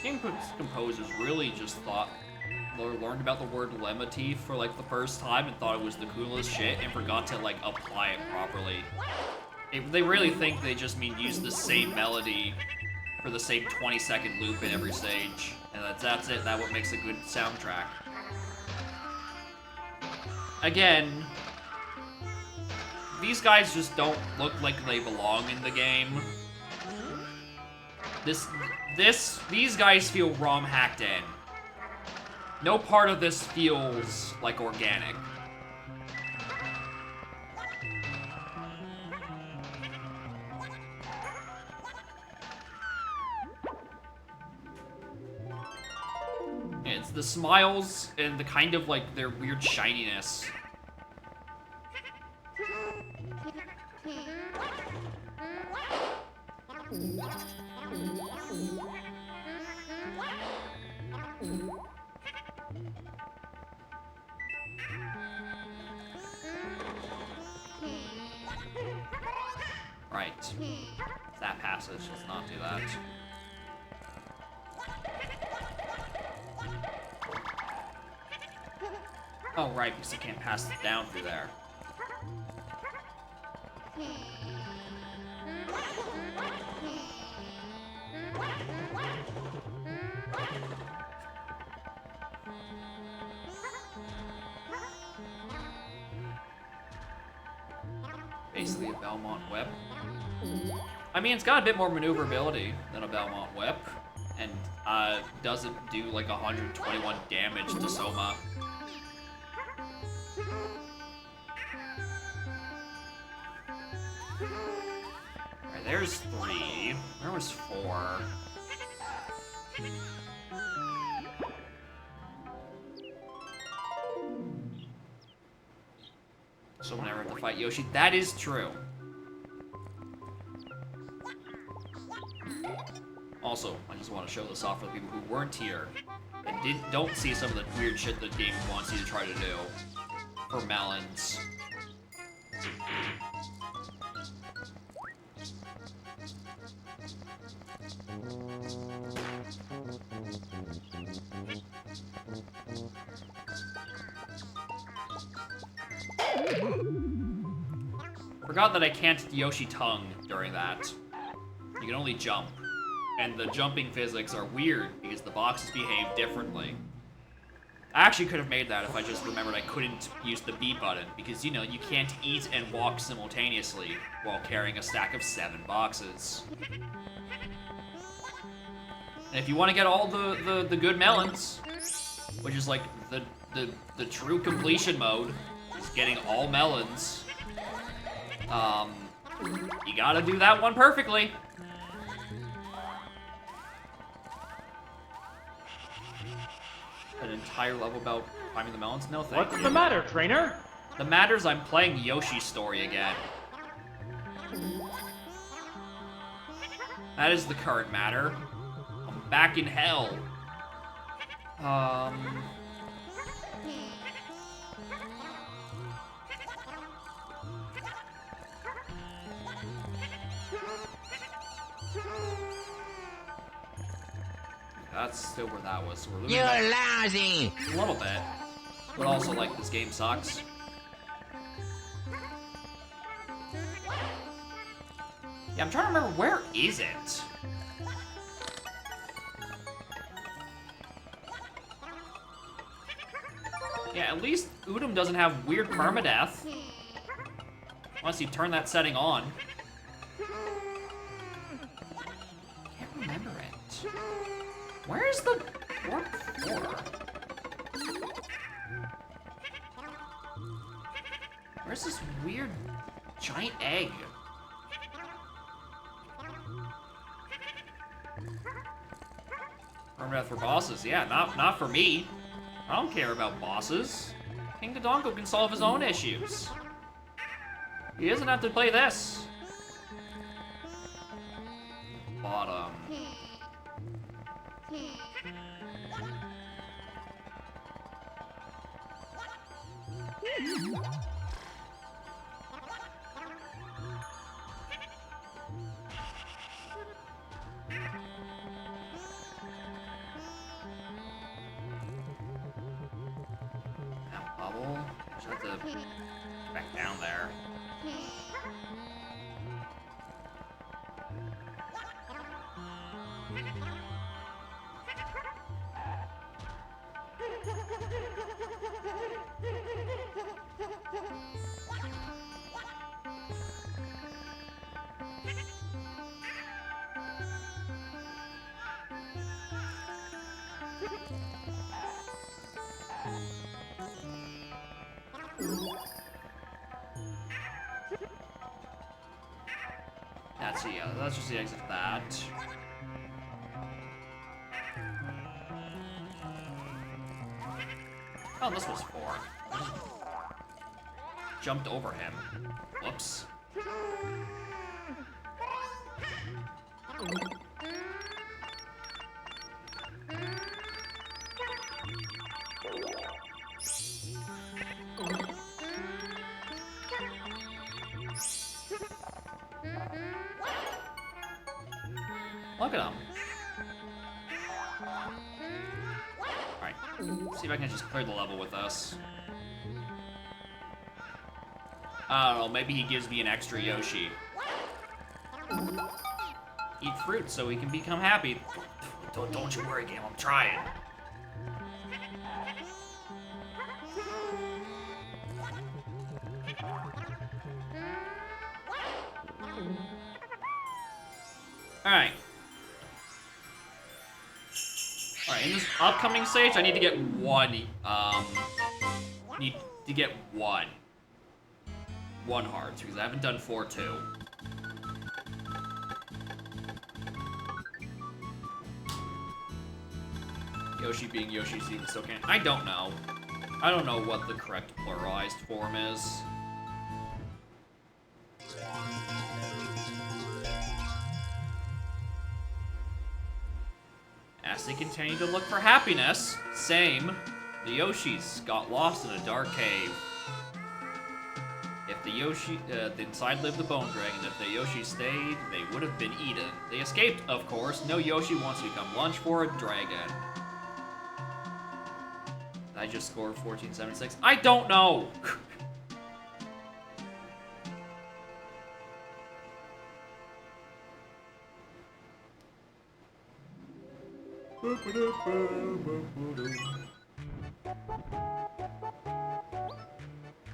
game's composers really just thought, or learned about the word leitmotif for like the first time and thought it was the coolest shit and forgot to like apply it properly. They really think they just mean use the same melody for the same 20-second loop in every stage, and that's it. That's what makes a good soundtrack. Again, these guys just don't look like they belong in the game. These guys feel ROM hacked in. No part of this feels like organic. It's the smiles and the kind of like their weird shininess. Right. That passage, let's not do that. Oh, right, because you can't pass it down through there. Basically a Belmont whip. I mean, it's got a bit more maneuverability than a Belmont whip, and doesn't do like 121 damage to Soma. Alright, there's 3. There was 4. So we'll never have to fight Yoshi. That is true. Also, I just want to show this off for the people who weren't here and don't see some of the weird shit the game wants you to try to do for melons. Forgot that I can't Yoshi tongue during that. You can only jump. And the jumping physics are weird because the boxes behave differently. I actually could have made that if I just remembered I couldn't use the B button, because, you know, you can't eat and walk simultaneously while carrying a stack of 7 boxes. And if you want to get all the good melons, which is like the true completion mode, is getting all melons, you gotta do that one perfectly. An entire level about finding the melons? No, thank you. What's the matter, trainer? The matter's I'm playing Yoshi's story again. That is the current matter. I'm back in hell. That's still where that was. So we're losing. You're lousy! A little bit. But also, like, this game sucks. Yeah, I'm trying to remember, where is it? Yeah, at least Udom doesn't have weird permadeath. Unless you turn that setting on. Can't remember it. Where's the warp 4? Where's this weird giant egg? Permadeath for bosses, yeah, not for me. I don't care about bosses. King Dodongo can solve his own issues. He doesn't have to play this. Bottom. Have to back down there. That's just the exit of that. Oh, this was 4. Jumped over him. Whoops. Look at him. Alright. See if I can just clear the level with this. I don't know, maybe he gives me an extra Yoshi. Eat fruit so he can become happy. Don't you worry, game, I'm trying. Alright. Alright, in this upcoming stage, I need to get one, one hearts, because I haven't done 4 too. Yoshi being Yoshi seems so can I don't know. I don't know what the correct pluralized form is. As they continue to look for happiness, same, the Yoshis got lost in a dark cave. If the Yoshi, inside lived the Bone Dragon. If the Yoshi stayed, they would have been eaten. They escaped, of course. No Yoshi wants to become lunch for a dragon. I just scored 1476. I don't know!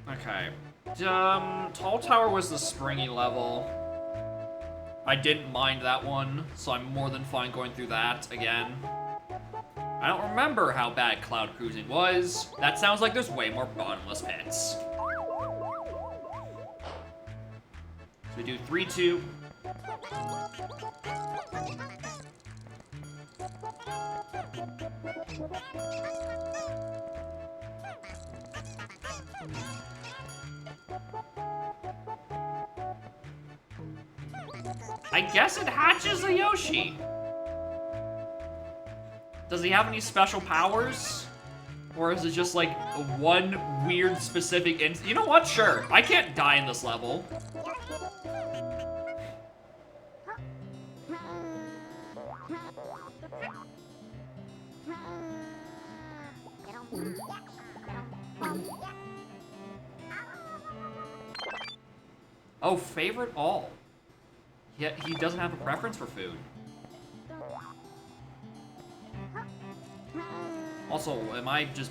Okay. Tall Tower was the springy level. I didn't mind that one, so I'm more than fine going through that again. I don't remember how bad Cloud Cruising was. That sounds like there's way more bottomless pits. So we do 3, 2. I guess it hatches a Yoshi. Does he have any special powers? Or is it just like one weird specific you know what? Sure. I can't die in this level. Oh, favorite all. Yet he doesn't have a preference for food. Also, am I just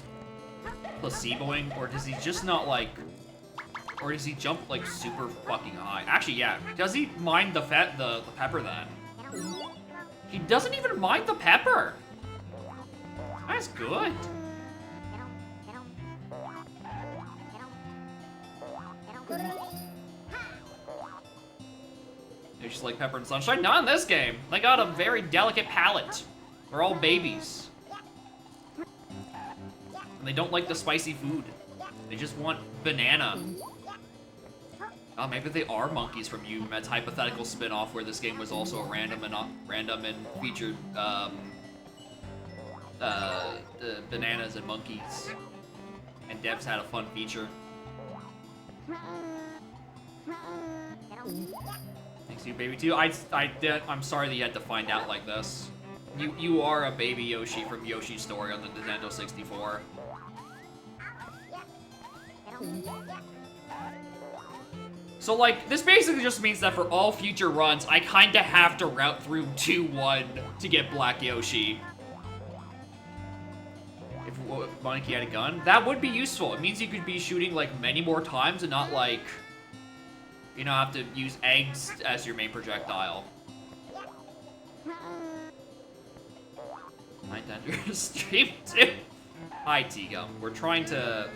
placeboing, or does he just not like, or does he jump like super fucking high? Actually, yeah. Does he mind the pepper then? He doesn't even mind the pepper. That's good. They're just like pepper and sunshine. Not in this game. They got a very delicate palate. They're all babies. And they don't like the spicy food. They just want banana. Oh, maybe they are monkeys from Umed's hypothetical spin-off where this game was also a random and featured bananas and monkeys. And devs had a fun feature. Thanks you, baby too. I'm sorry that you had to find out like this. You are a baby Yoshi from Yoshi's Story on the Nintendo 64. So, like, this basically just means that for all future runs, I kinda have to route through 2-1 to get Black Yoshi. If Monkey had a gun, that would be useful. It means you could be shooting, like, many more times and not, like, you know, have to use eggs as your main projectile. Night Ender stream too. Hi, Tigum. We're trying to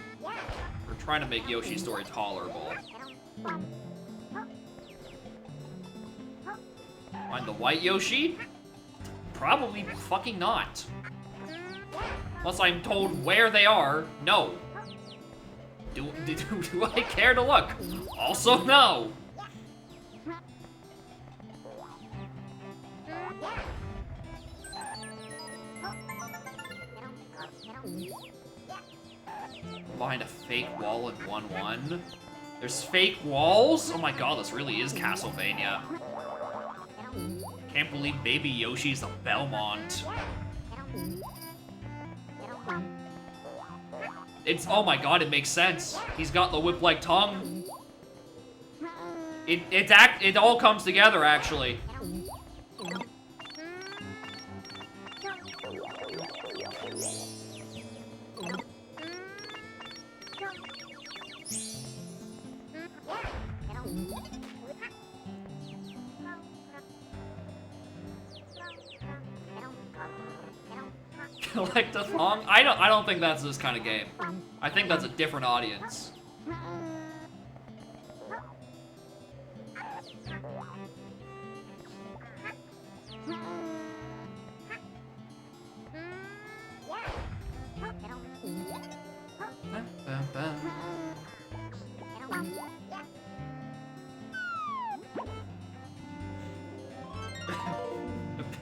make Yoshi's story tolerable. Find the white Yoshi? Probably fucking not. Unless I'm told where they are, no. Do I care to look? Also, no. Behind a fake wall in 1-1. There's fake walls? Oh my god, this really is Castlevania. Can't believe Baby Yoshi's a Belmont. It's, oh my god, it makes sense. He's got the whip-like tongue. It all comes together, actually. Collect a thong? I don't think that's this kind of game. I think that's a different audience.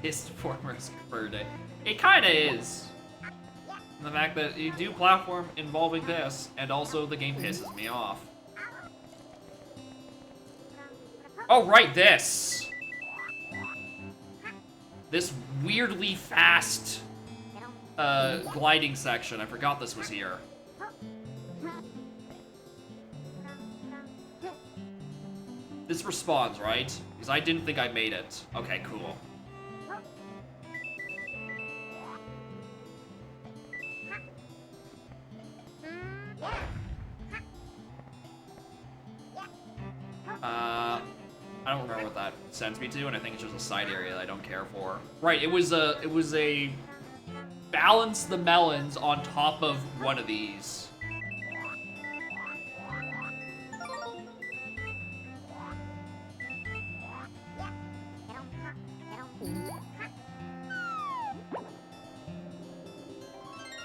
Pissed former's birthday. It kinda is. And the fact that you do platform involving this, and also the game pisses me off. Oh, right, this! This weirdly fast, gliding section. I forgot this was here. This respawns, right? Because I didn't think I made it. Okay, cool. I don't remember what that sends me to, and I think it's just a side area that I don't care for. Right, it was a balance the melons on top of one of these.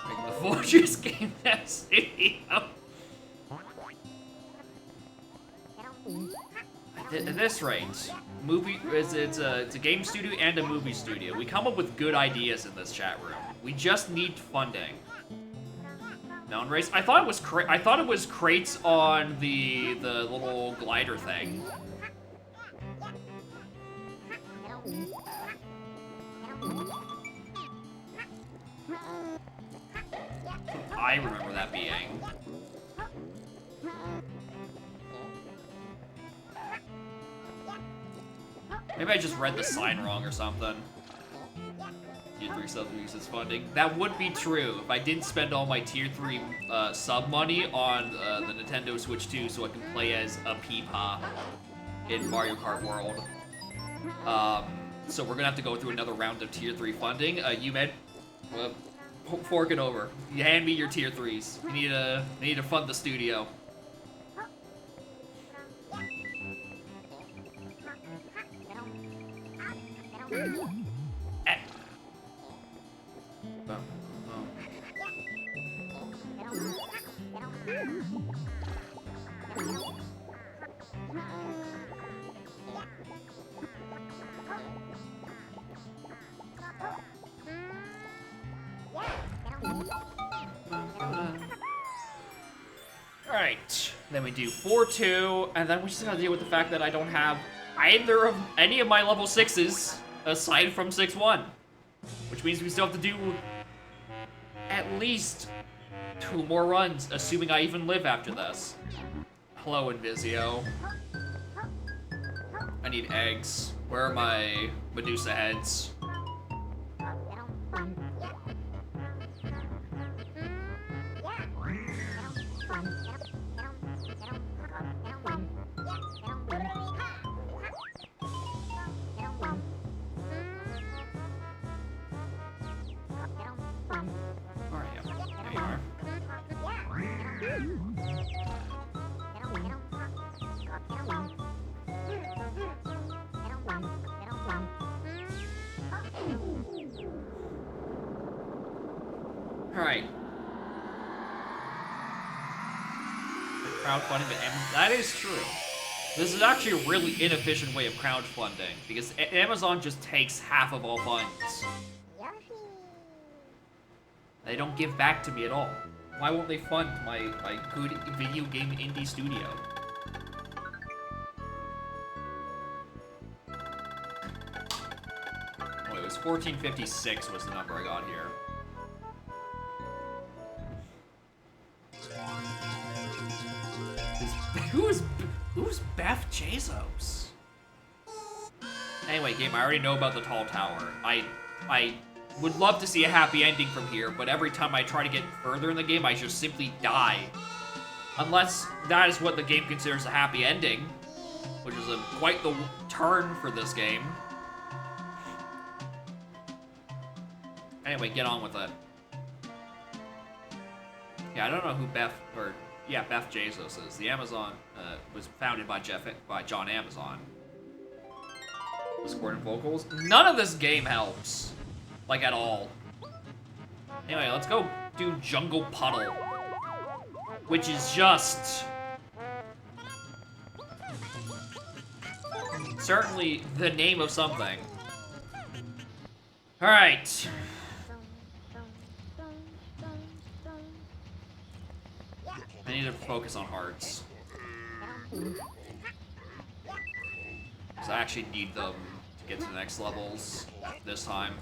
Making the Fortress Game Dev Studio. At this rate, it's a game studio and a movie studio. We come up with good ideas in this chat room. We just need funding. Mountain race. I thought it was crates on the little glider thing. I remember that being. Maybe I just read the sign wrong or something. Tier 3 sub uses funding. That would be true if I didn't spend all my Tier 3 sub money on the Nintendo Switch 2 so I can play as a Peepa in Mario Kart World. So we're gonna have to go through another round of Tier 3 funding. You fork it over. You hand me your Tier 3s. You need to fund the studio. Alright, then we do 4-2, and then we just gotta deal with the fact that I don't have either of any of my level 6s aside from 6-1. Which means we still have to do at least 2 more runs, assuming I even live after this. Hello, Invisio. I need eggs. Where are my Medusa heads? Alright. Crowdfunding, but that is true. This is actually a really inefficient way of crowdfunding, because Amazon just takes half of all funds. They don't give back to me at all. Why won't they fund my good video game indie studio? Oh, it was 1456 was the number I got here. Who's Beth Bezos? Anyway, game, I already know about the tall tower. I would love to see a happy ending from here, but every time I try to get further in the game, I just simply die. Unless that is what the game considers a happy ending, which is quite the turn for this game. Anyway, get on with it. Yeah, I don't know who Beth Bezos is. The Amazon was founded by John Amazon. Discord and vocals. None of this game helps. Like, at all. Anyway, let's go do Jungle Puddle. Which is just... certainly the name of something. Alright. I need to focus on hearts. Because I actually need them to get to the next levels this time.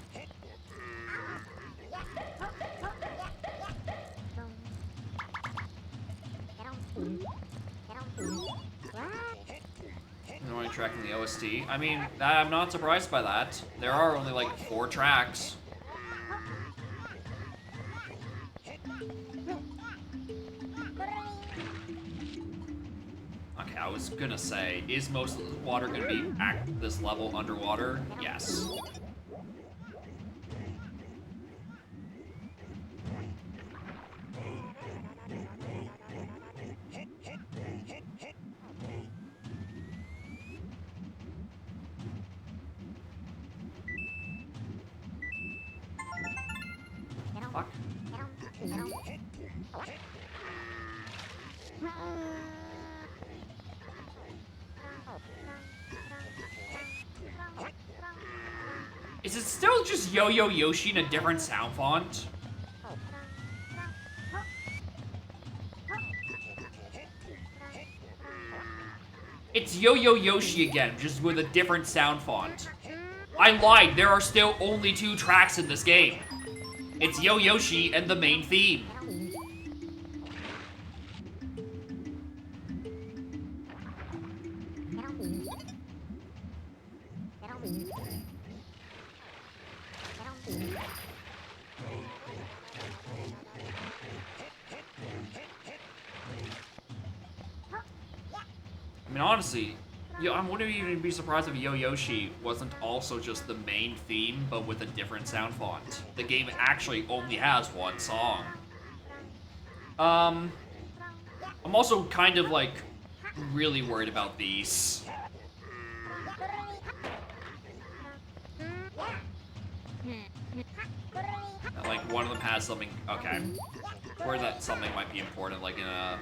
I'm only tracking the OST. I mean, I'm not surprised by that. There are only like 4 tracks. Okay, I was gonna say, is most of the water gonna be at this level underwater? Yes. Fuck. Is it still just Yo-Yo Yoshi in a different sound font? It's Yo-Yo Yoshi again, just with a different sound font. I lied, there are still only 2 tracks in this game. It's Yo Yoshi and the main theme. I mean, honestly, I wouldn't even be surprised if Yo Yoshi wasn't also just the main theme, but with a different sound font. The game actually only has 1 song. I'm also kind of, like, really worried about these. Like, one of them has something, okay. Where that something might be important, like in a...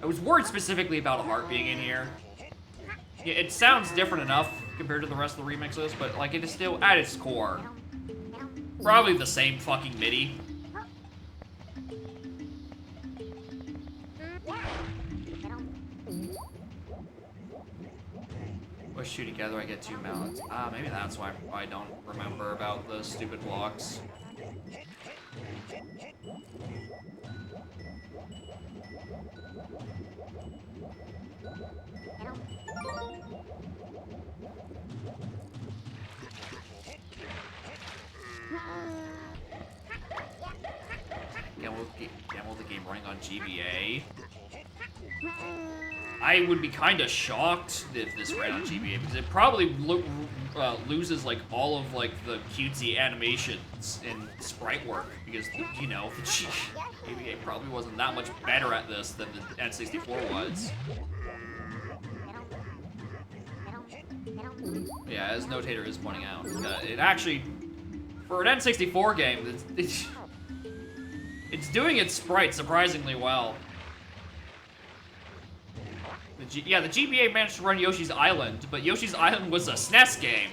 I was worried specifically about a heart being in here. Yeah, it sounds different enough compared to the rest of the remixes, but like it is still at its core probably the same fucking MIDI. Push 2 together, I get 2 mounts. Ah, maybe that's why I don't remember about the stupid blocks. Demo the game running on GBA. I would be kind of shocked if this ran on GBA because it probably loses like all of like the cutesy animations and sprite work because you know the GBA probably wasn't that much better at this than the N64 was. Yeah, as Notator is pointing out, it actually for an N64 game, it's doing its sprite surprisingly well. The GBA managed to run Yoshi's Island, but Yoshi's Island was a SNES game.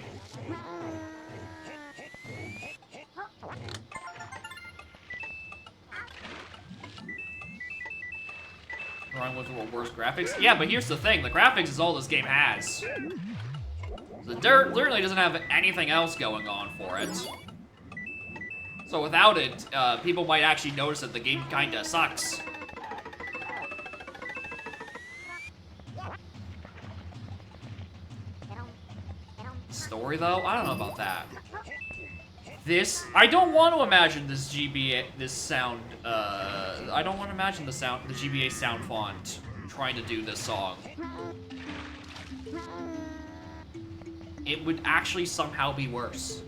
Run with the worst graphics? Yeah, but here's the thing, the graphics is all this game has. The dirt literally doesn't have anything else going on for it. So without it, people might actually notice that the game kinda sucks. Story though? I don't know about that. I don't want to imagine this sound, I don't want to imagine the GBA sound font trying to do this song. It would actually somehow be worse.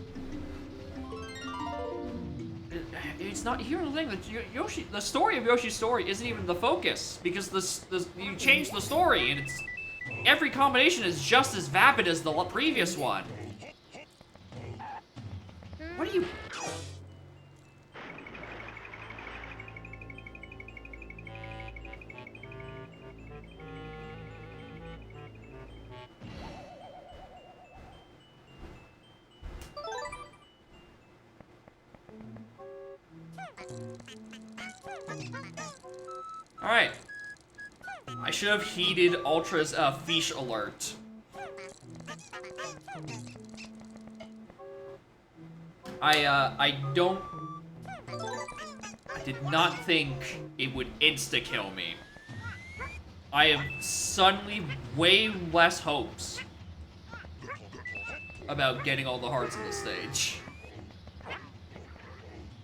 It's not, here's the thing, the story of Yoshi's Story isn't even the focus, because you change the story, and every combination is just as vapid as the previous one. What are you... Alright. I should have heeded Ultra's fish alert. I did not think it would insta-kill me. I have suddenly way less hopes about getting all the hearts on the stage.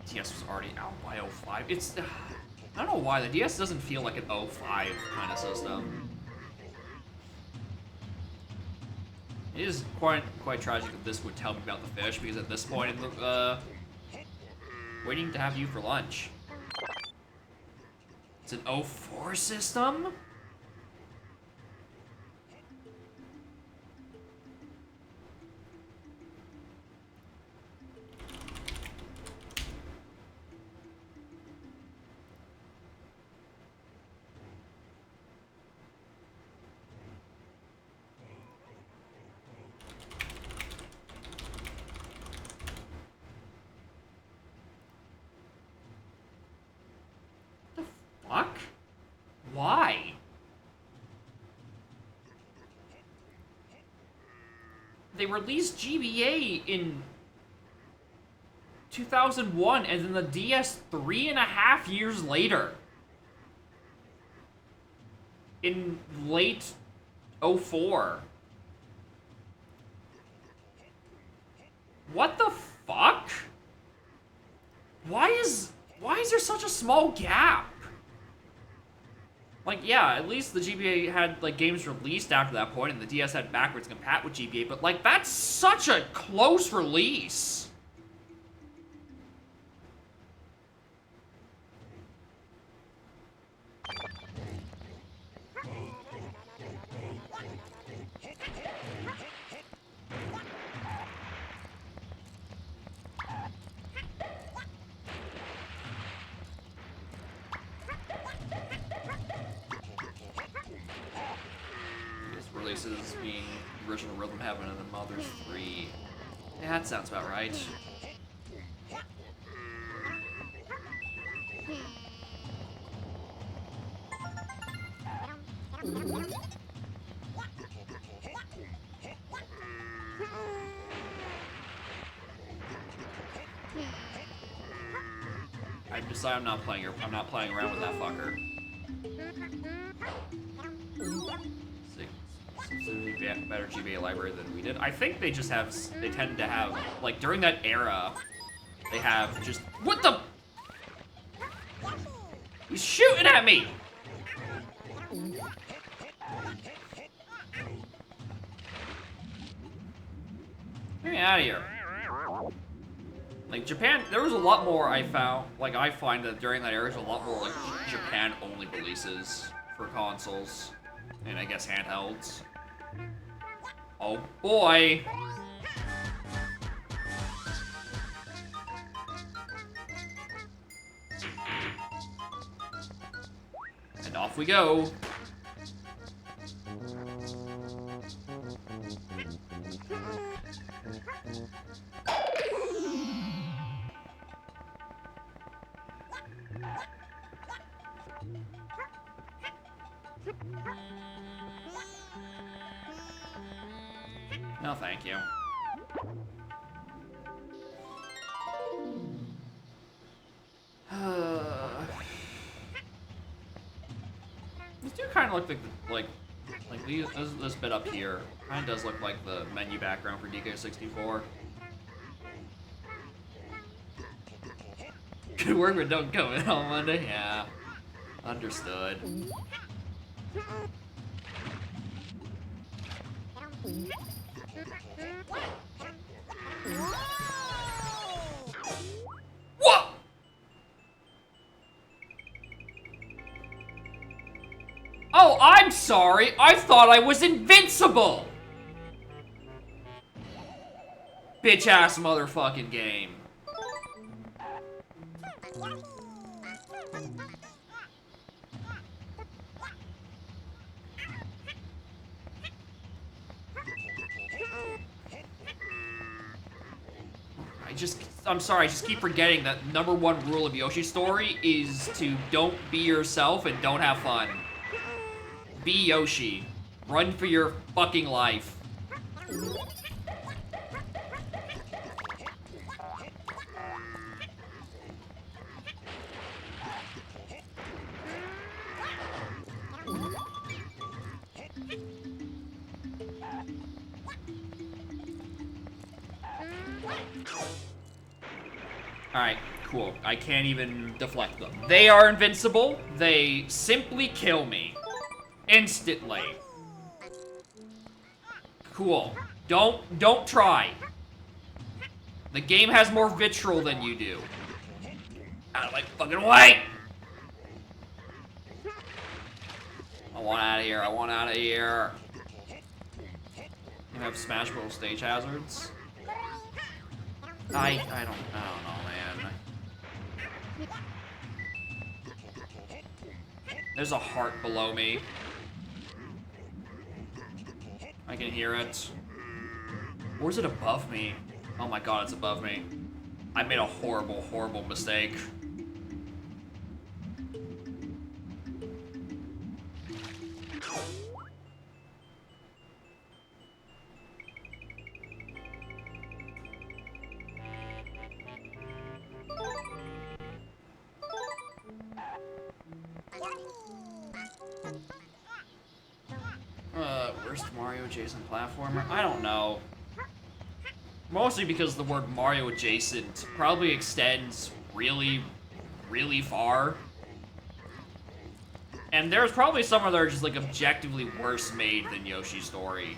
DS was already out by 05. I don't know why, the DS doesn't feel like an 05 kind of system. It is quite tragic that this would tell me about the fish, because at this point in the, waiting to have you for lunch. It's an 04 system? Fuck? Why? They released GBA in 2001 and then the DS 3.5 years later. In late 04. What the fuck? Why is there such a small gap? Like, yeah, at least the GBA had, like, games released after that point, and the DS had backwards compat with GBA, but, like, that's such a close release. Releases being original Rhythm Heaven and then Mother's 3. Yeah, that sounds about right. I decided I'm not playing around with that fucker. Better GBA library than we did. I think they tend to have, like, during that era, they have just... What the... He's shooting at me! Get me out of here. Like, Japan, there was a lot more I found, like, I find that during that era, there's a lot more, like, Japan-only releases for consoles. And I guess handhelds. Oh, boy! And off we go. No, thank you. These do kind of look like this bit up here kind of does look like the menu background for DK64. Good work, but don't come in on Monday. Yeah, understood. What? Oh, I'm sorry. I thought I was invincible. Bitch ass motherfucking game. I'm sorry, I just keep forgetting that #1 rule of Yoshi's Story is to don't be yourself and don't have fun. Be Yoshi. Run for your fucking life. Alright, cool. I can't even deflect them. They are invincible. They simply kill me. Instantly. Cool. Don't try. The game has more vitriol than you do. Out of my fucking way! I want out of here. I want out of here. You have Smash Bros. Stage hazards? I don't know, man. There's a heart below me. I can hear it. Or is it above me? Oh my god, it's above me. I made a horrible, horrible mistake. Worst Mario adjacent platformer? I don't know. Mostly because the word Mario adjacent probably extends really, really far. And there's probably some that are just like objectively worse made than Yoshi's Story.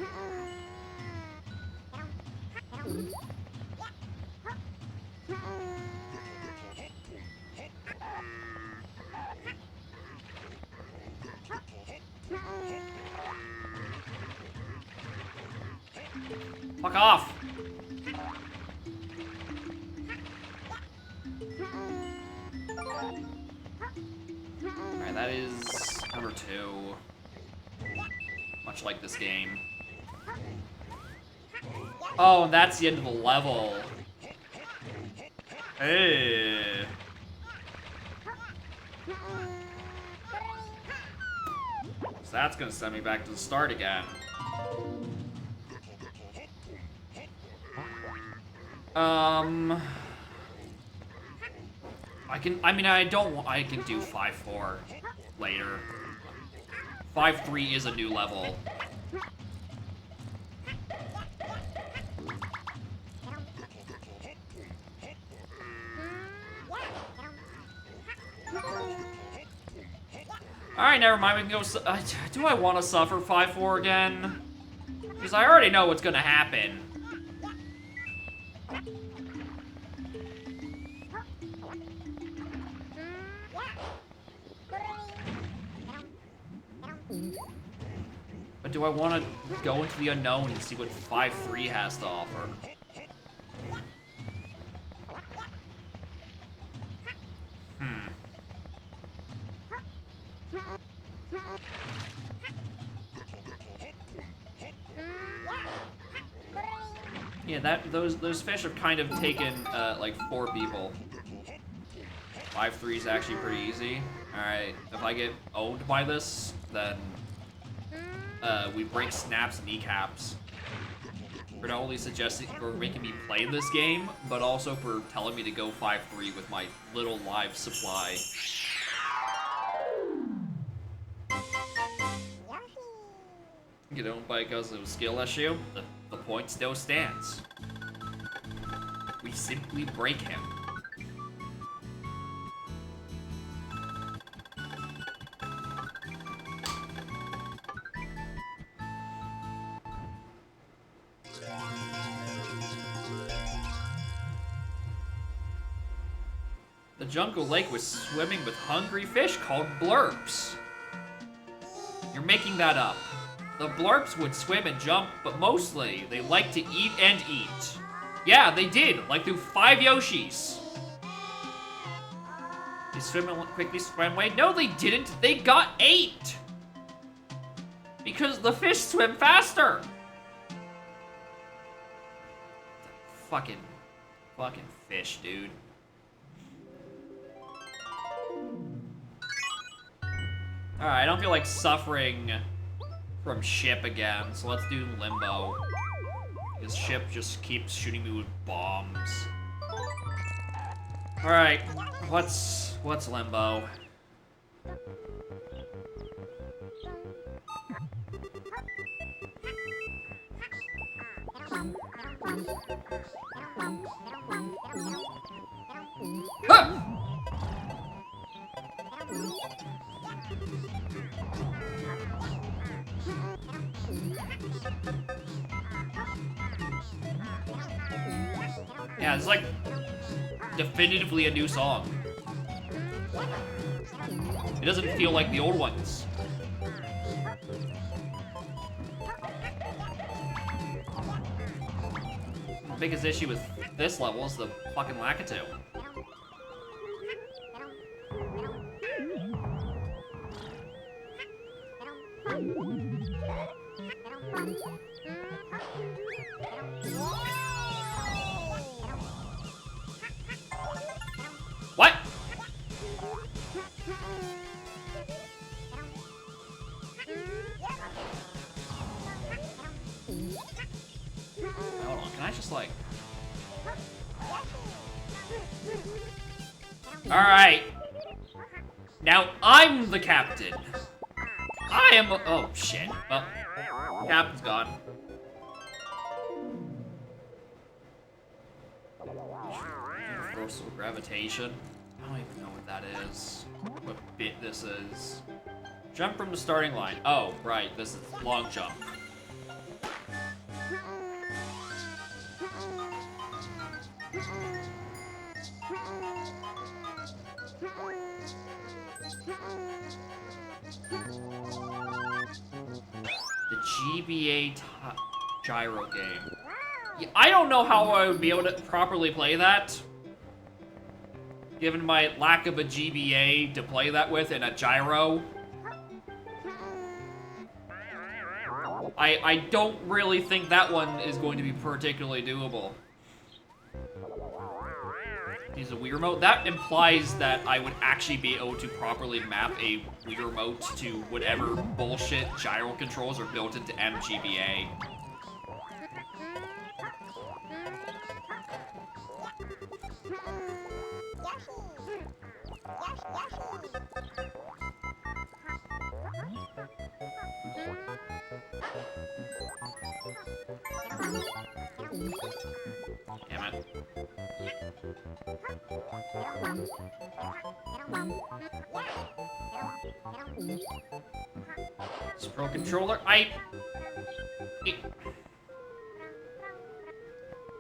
Fuck off! Alright, that is number 2. Much like this game. Oh, and that's the end of the level. Hey. So that's gonna send me back to the start again. I can do 5-4 later. 5-3 is a new level. Alright, never mind, we can go... do I want to suffer 5-4 again? Because I already know what's gonna happen. But do I want to go into the unknown and see what 5-3 has to offer? Yeah, those fish have kind of taken, like, 4 people. 5-3 is actually pretty easy. Alright, if I get owned by this, then, we break Snap's kneecaps. For not only suggesting, for making me play this game, but also for telling me to go 5-3 with my little live supply. Get owned by because of a skill issue? The point still stands. We simply break him. The jungle lake was swimming with hungry fish called blurps. You're making that up. The blurps would swim and jump, but mostly they like to eat and eat. Yeah, they did, like through 5 Yoshis. They quickly swam away. No, they didn't. They got 8. Because the fish swim faster. Fucking fish, dude. Alright, I don't feel like suffering from ship again, so let's do limbo. This ship just keeps shooting me with bombs. Alright, what's limbo? Huh! Yeah, it's like definitively a new song. It doesn't feel like the old ones. The biggest issue with this level is the fucking Lakitu. What? Hold on, can I just like... Alright. Now I'm the captain. I am... Oh, shit. Well, captain's gone. Universal gravitation. I don't even know what that is. What bit this is. Jump from the starting line. Oh, right. This is long jump. The GBA gyro game. Yeah, I don't know how I would be able to properly play that, given my lack of a GBA to play that with and a gyro. I don't really think that one is going to be particularly doable. Use a Wii Remote. That implies that I would actually be able to properly map a Wii Remote to whatever bullshit gyro controls are built into MGBA. Damn it. This Pro Controller,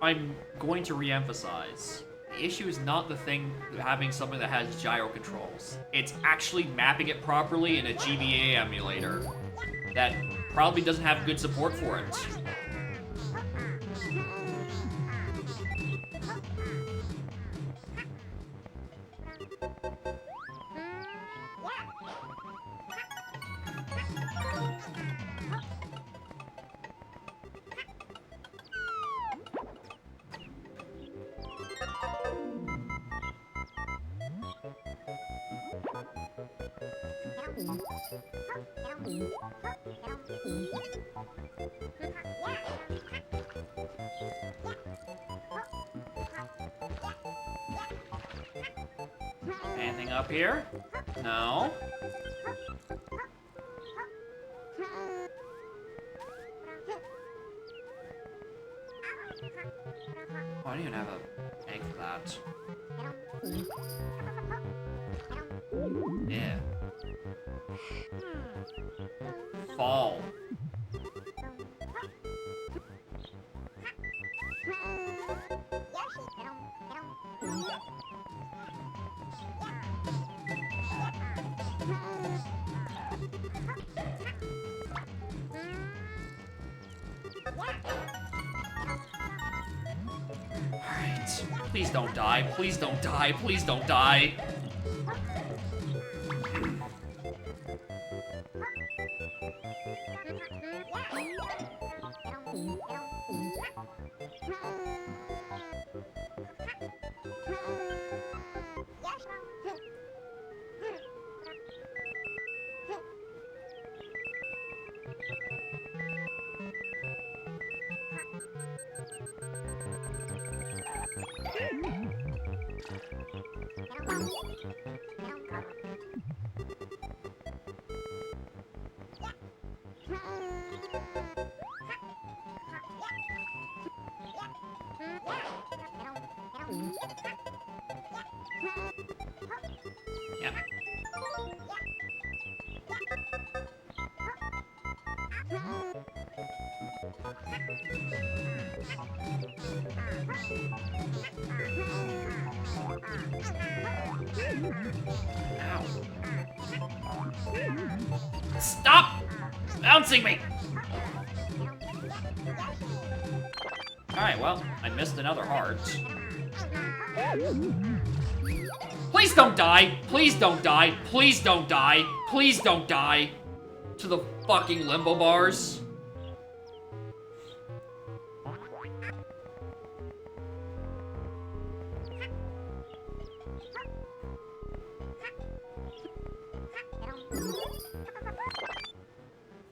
I'm going to re-emphasize. The issue is not the thing having something that has gyro controls. It's actually mapping it properly in a GBA emulator that probably doesn't have good support for it. Anything up here? No. Oh, I didn't even have an egg for that. Yeah. Fall. Alright. Please don't die. Please don't die. Please don't die. Yep. Ow. Stop bouncing me! Alright, well, I missed another heart. Please don't die! Please don't die! Please don't die! Please don't die! To the fucking limbo bars.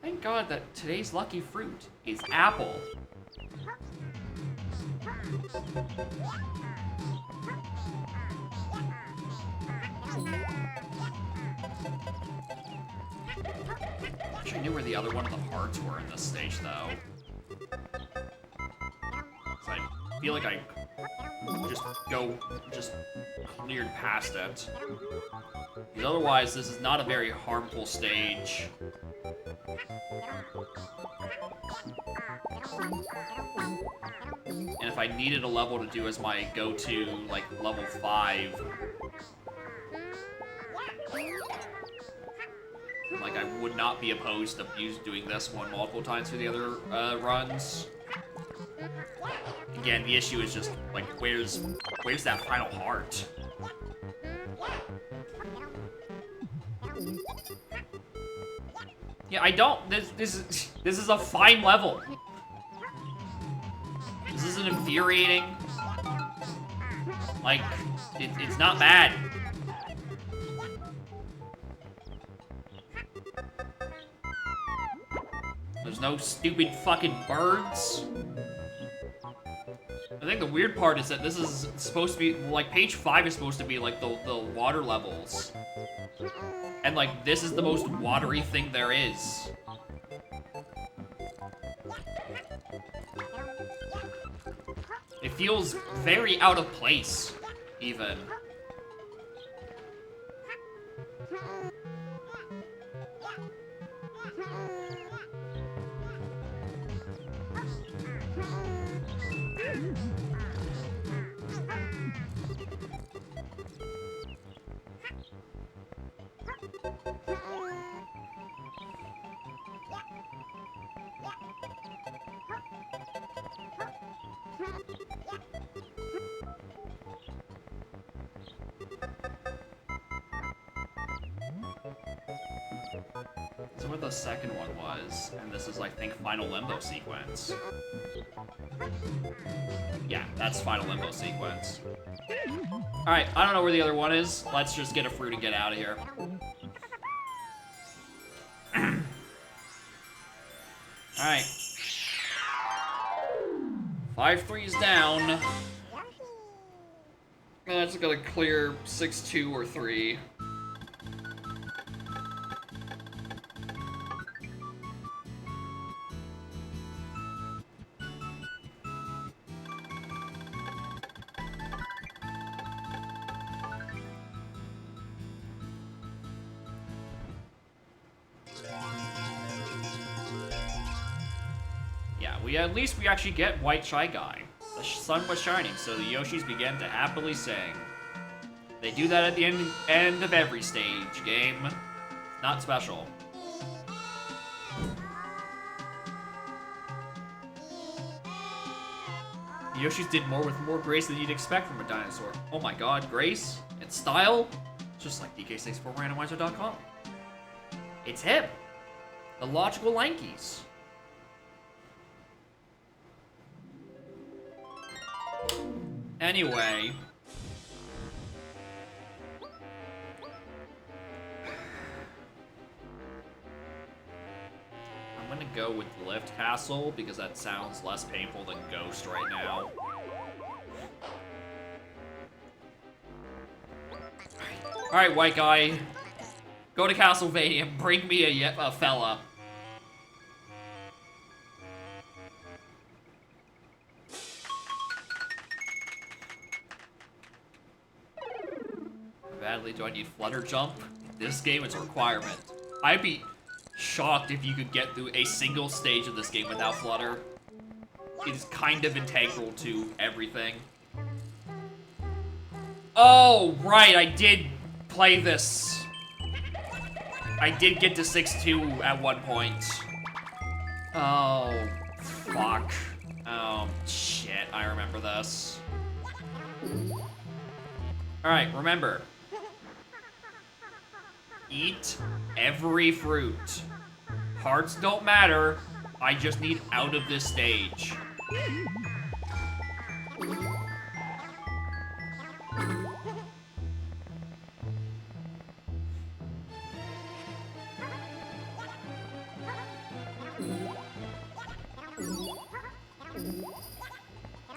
Thank God that today's lucky fruit is apple. I wish I knew where the other one of the hearts were in this stage, though. 'Cause I feel like I just cleared past it. Because otherwise, this is not a very harmful stage. And if I needed a level to do as my go-to, like, level 5, like, I would not be opposed to doing this one multiple times for the other runs. Again, the issue is just, like, where's that final heart? Yeah, I don't. This is a fine level. This isn't infuriating. Like, it's not bad. There's no stupid fucking birds. I think the weird part is that this is supposed to be, like, page 5 is supposed to be, like, the water levels. And, like, this is the most watery thing there is. It feels very out of place, even. This is what the second one was, and this is, I think, Final Limbo Sequence. Yeah, that's Final Limbo Sequence. Alright, I don't know where the other one is. Let's just get a fruit and get out of here. Alright. 5-3's down. I just gotta clear 6-2 or 3. Yeah, at least we actually get White Shy Guy. The sun was shining, so the Yoshis began to happily sing. They do that at the end of every stage game. Not special. The Yoshis did more with more grace than you'd expect from a dinosaur. Oh my god, grace and style? Just like DK64Randomizer.com. It's him. The logical Lankies. Anyway. I'm gonna go with Lift Castle because that sounds less painful than Ghost right now. Alright, white guy. Go to Castlevania and bring me a fella. Badly do I need Flutter Jump? In this game, it's a requirement. I'd be shocked if you could get through a single stage of this game without Flutter. It is kind of integral to everything. Oh, right, I did play this. I did get to 6-2 at one point. Oh, fuck. Oh, shit, I remember this. Alright, remember. Eat every fruit. Hearts don't matter. I just need out of this stage.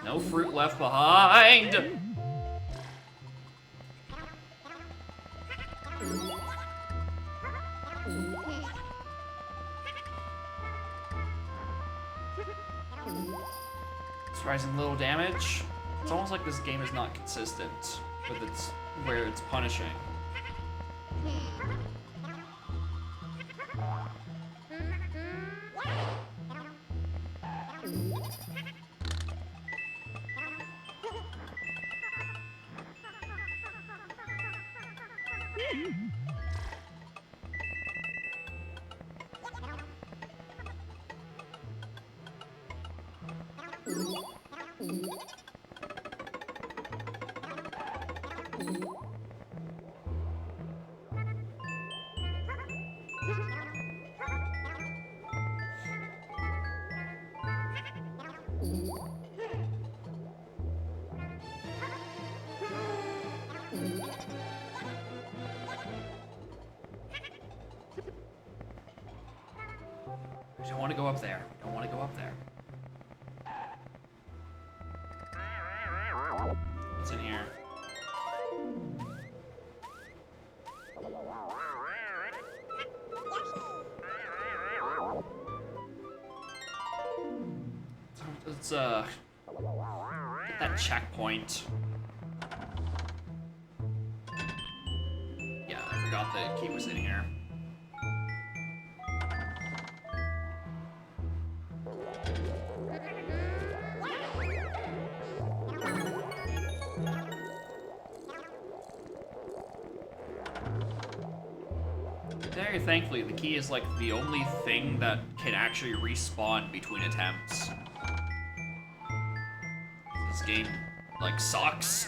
No fruit left behind. Surprising little damage. It's almost like this game is not consistent with its where it's punishing. I don't want to go up there. I don't want to go up there. What's in here? It's That checkpoint. Yeah, I forgot the key was in here. Very thankfully, the key is like the only thing that can actually respawn between attempts. This game, like, sucks.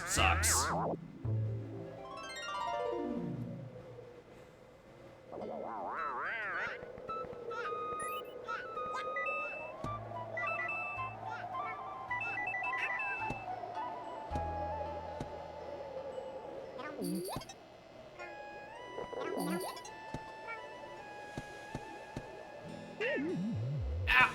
Ah!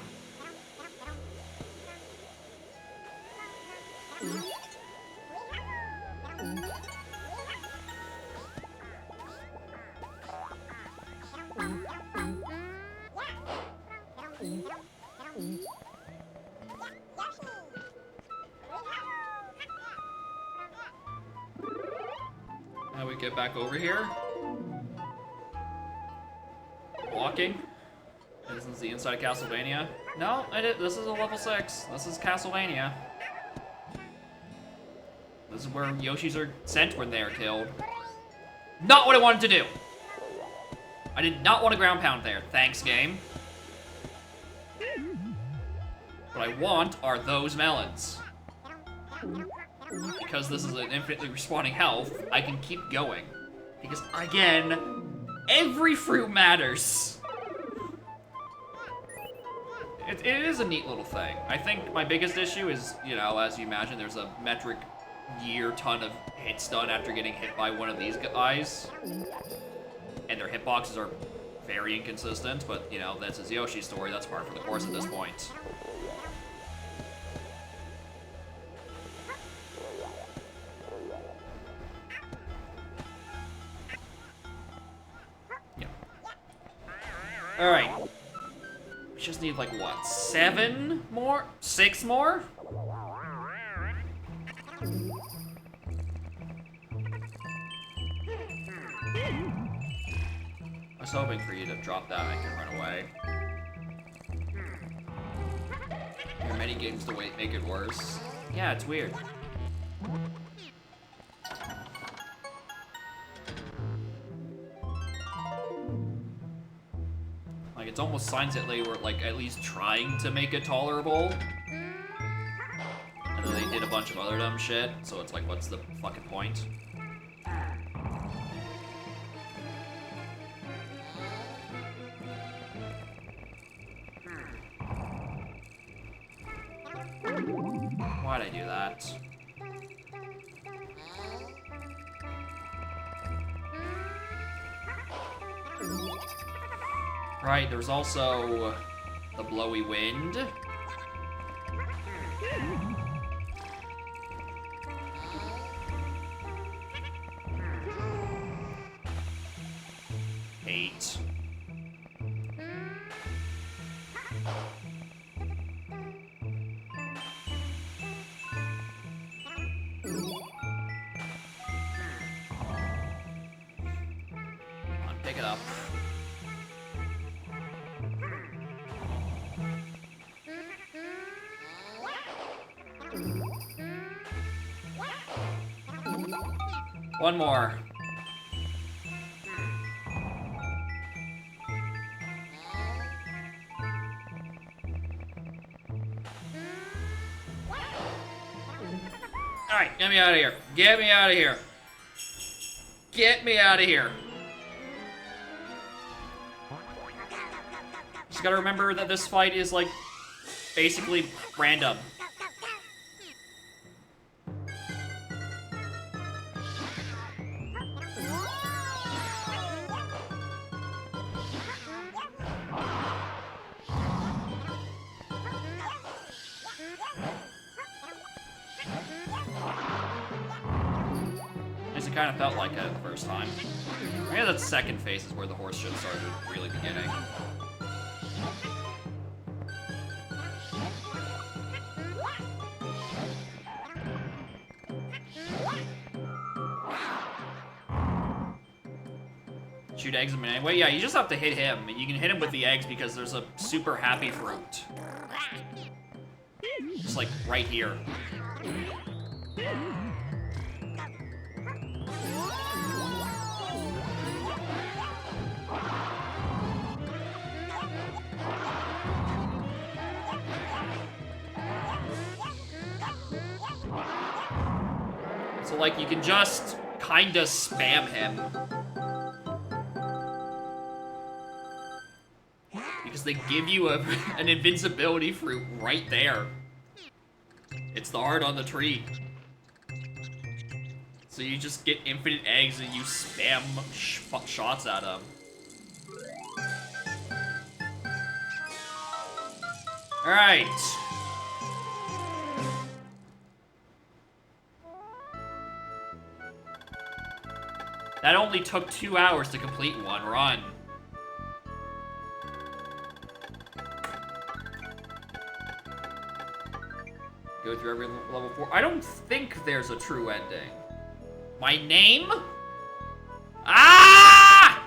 Now we get back over here. Walking. This is the inside of Castlevania. No, I did. This is a level 6. This is Castlevania. This is where Yoshis are sent when they are killed. Not what I wanted to do. I did not want to ground pound there. Thanks, game. What I want are those melons. Because this is an infinitely respawning health, I can keep going. Because, again, every fruit matters. It is a neat little thing. I think my biggest issue is, you know, as you imagine, there's a metric year ton of hits done after getting hit by one of these guys. And their hitboxes are very inconsistent, but, you know, that's his Yoshi story. That's par for the course at this point. Yeah. Alright. We just need, like, what, 7 more? 6 more? I was hoping for you to drop that and I can run away. There are many games to make it worse. Yeah, it's weird. Like, it's almost signs that they were, like, at least trying to make it tolerable. And then they did a bunch of other dumb shit, so it's like, what's the fucking point? Why'd I do that? Right, there's also the blowy wind. Hate. Come on, pick it up. One more. Alright, get me out of here. Get me out of here. Get me out of here. Just gotta remember that this fight is, like, basically random. It kind of felt like it the first time. Maybe that second phase is where the horse shit started really beginning. shoot eggs at him anyway. Yeah, you just have to hit him. You can hit him with the eggs because there's a super happy fruit. Just like right here. So like you can just kinda spam him. Because they give you an invincibility fruit right there. It's the heart on the tree. So you just get infinite eggs and you spam shots at them. Alright. That only took 2 hours to complete one run. Go through every level 4. I don't think there's a true ending. My name? Ah!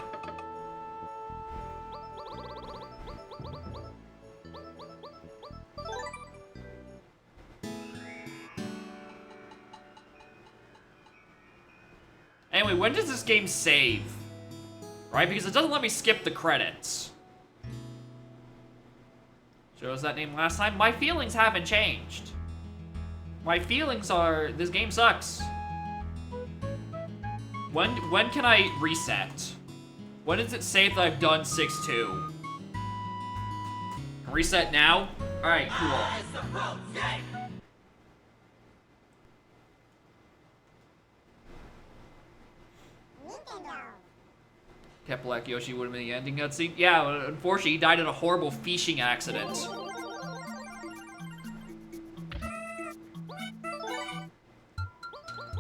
Anyway, when does this game save? Right, because it doesn't let me skip the credits. Shows that name last time. My feelings haven't changed. My feelings are, this game sucks. When can I reset? When does it say that I've done 6-2? Reset now? Alright, cool. Kept Black Yoshi would have been the ending cutscene. Yeah, unfortunately, he died in a horrible fishing accident.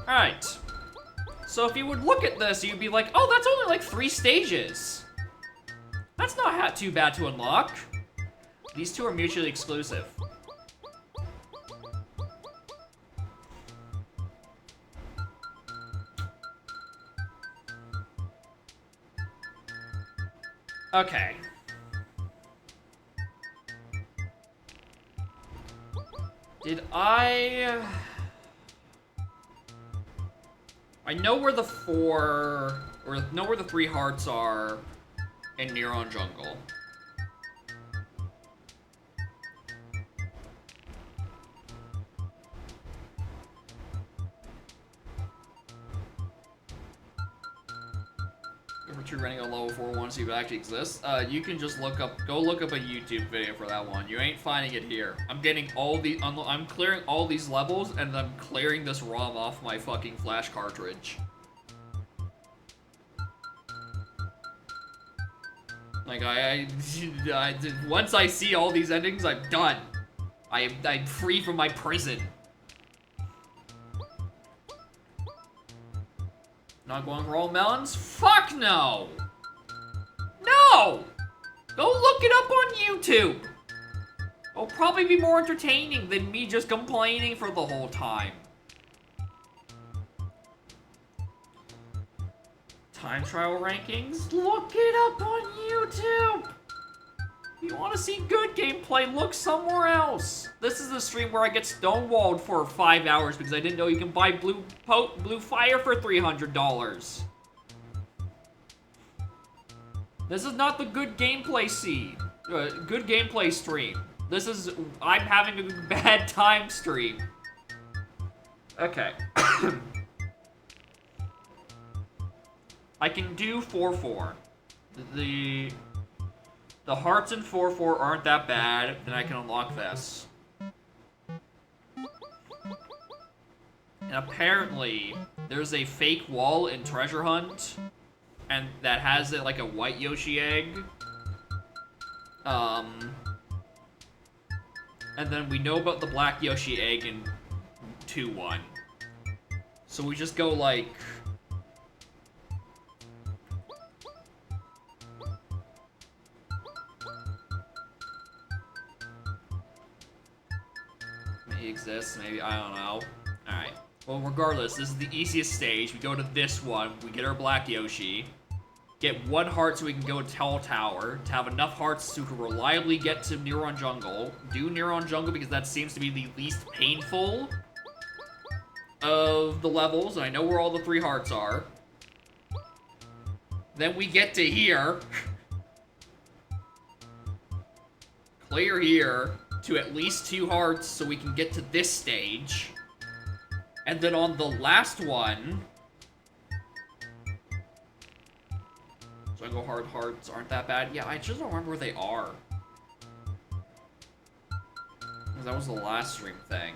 Alright. So if you would look at this, you'd be like, oh, that's only like 3 stages. That's not too bad to unlock. These two are mutually exclusive. Okay. Did I know where the 3 hearts are in Neuron Jungle. If you're running a level 4 one, see if it actually exists. You can just go look up a YouTube video for that one. You ain't finding it here. I'm clearing all these levels, and I'm clearing this ROM off my fucking flash cartridge. Like, once I see all these endings, I'm done. I'm free from my prison. Not going for all melons? Fuck no! No! Go look it up on YouTube! It'll probably be more entertaining than me just complaining for the whole time. Time trial rankings? Look it up on YouTube! If you want to see good gameplay, look somewhere else. This is the stream where I get stonewalled for 5 hours because I didn't know you can buy blue fire for $300. This is not the good gameplay good gameplay stream. This is I'm having a bad time stream. Okay. I can do 4-4. The hearts in 4-4 aren't that bad, then I can unlock this. And apparently, there's a fake wall in Treasure Hunt, and that has it like a white Yoshi egg. And then we know about the black Yoshi egg in 2-1. So we just go like... exists, maybe, I don't know. Alright. Well, regardless, this is the easiest stage. We go to this one, we get our black Yoshi. get 1 heart so we can go to Tall Tower, to have enough hearts so we can reliably get to Neuron Jungle, do Neuron Jungle because that seems to be the least painful of the levels, and I know where all the 3 hearts are. Then we get to here. Clear here to at least 2 hearts so we can get to this stage. And then on the last one... Jungle hard hearts aren't that bad. Yeah, I just don't remember where they are. Because that was the last stream thing.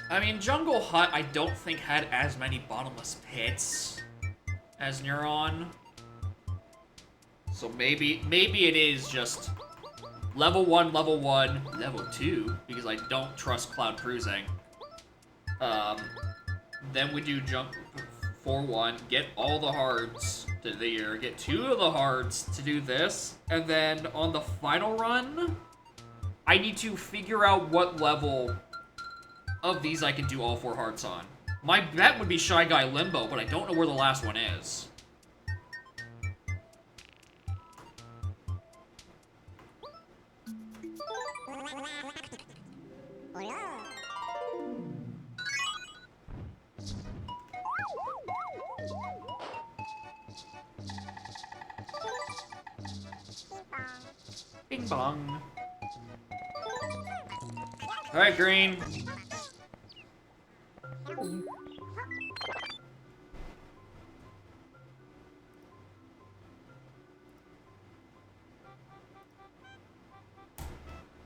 I mean, Jungle Hut, I don't think had as many bottomless pits as Neuron. So maybe it is just level 1, level 2, because I don't trust cloud cruising. Then we do jump 4-1, get all the hearts to there, get 2 of the hearts to do this, and then on the final run, I need to figure out what level of these I can do all 4 hearts on. My bet would be Shy Guy Limbo, but I don't know where the last one is. Bing bong. Alright, Green.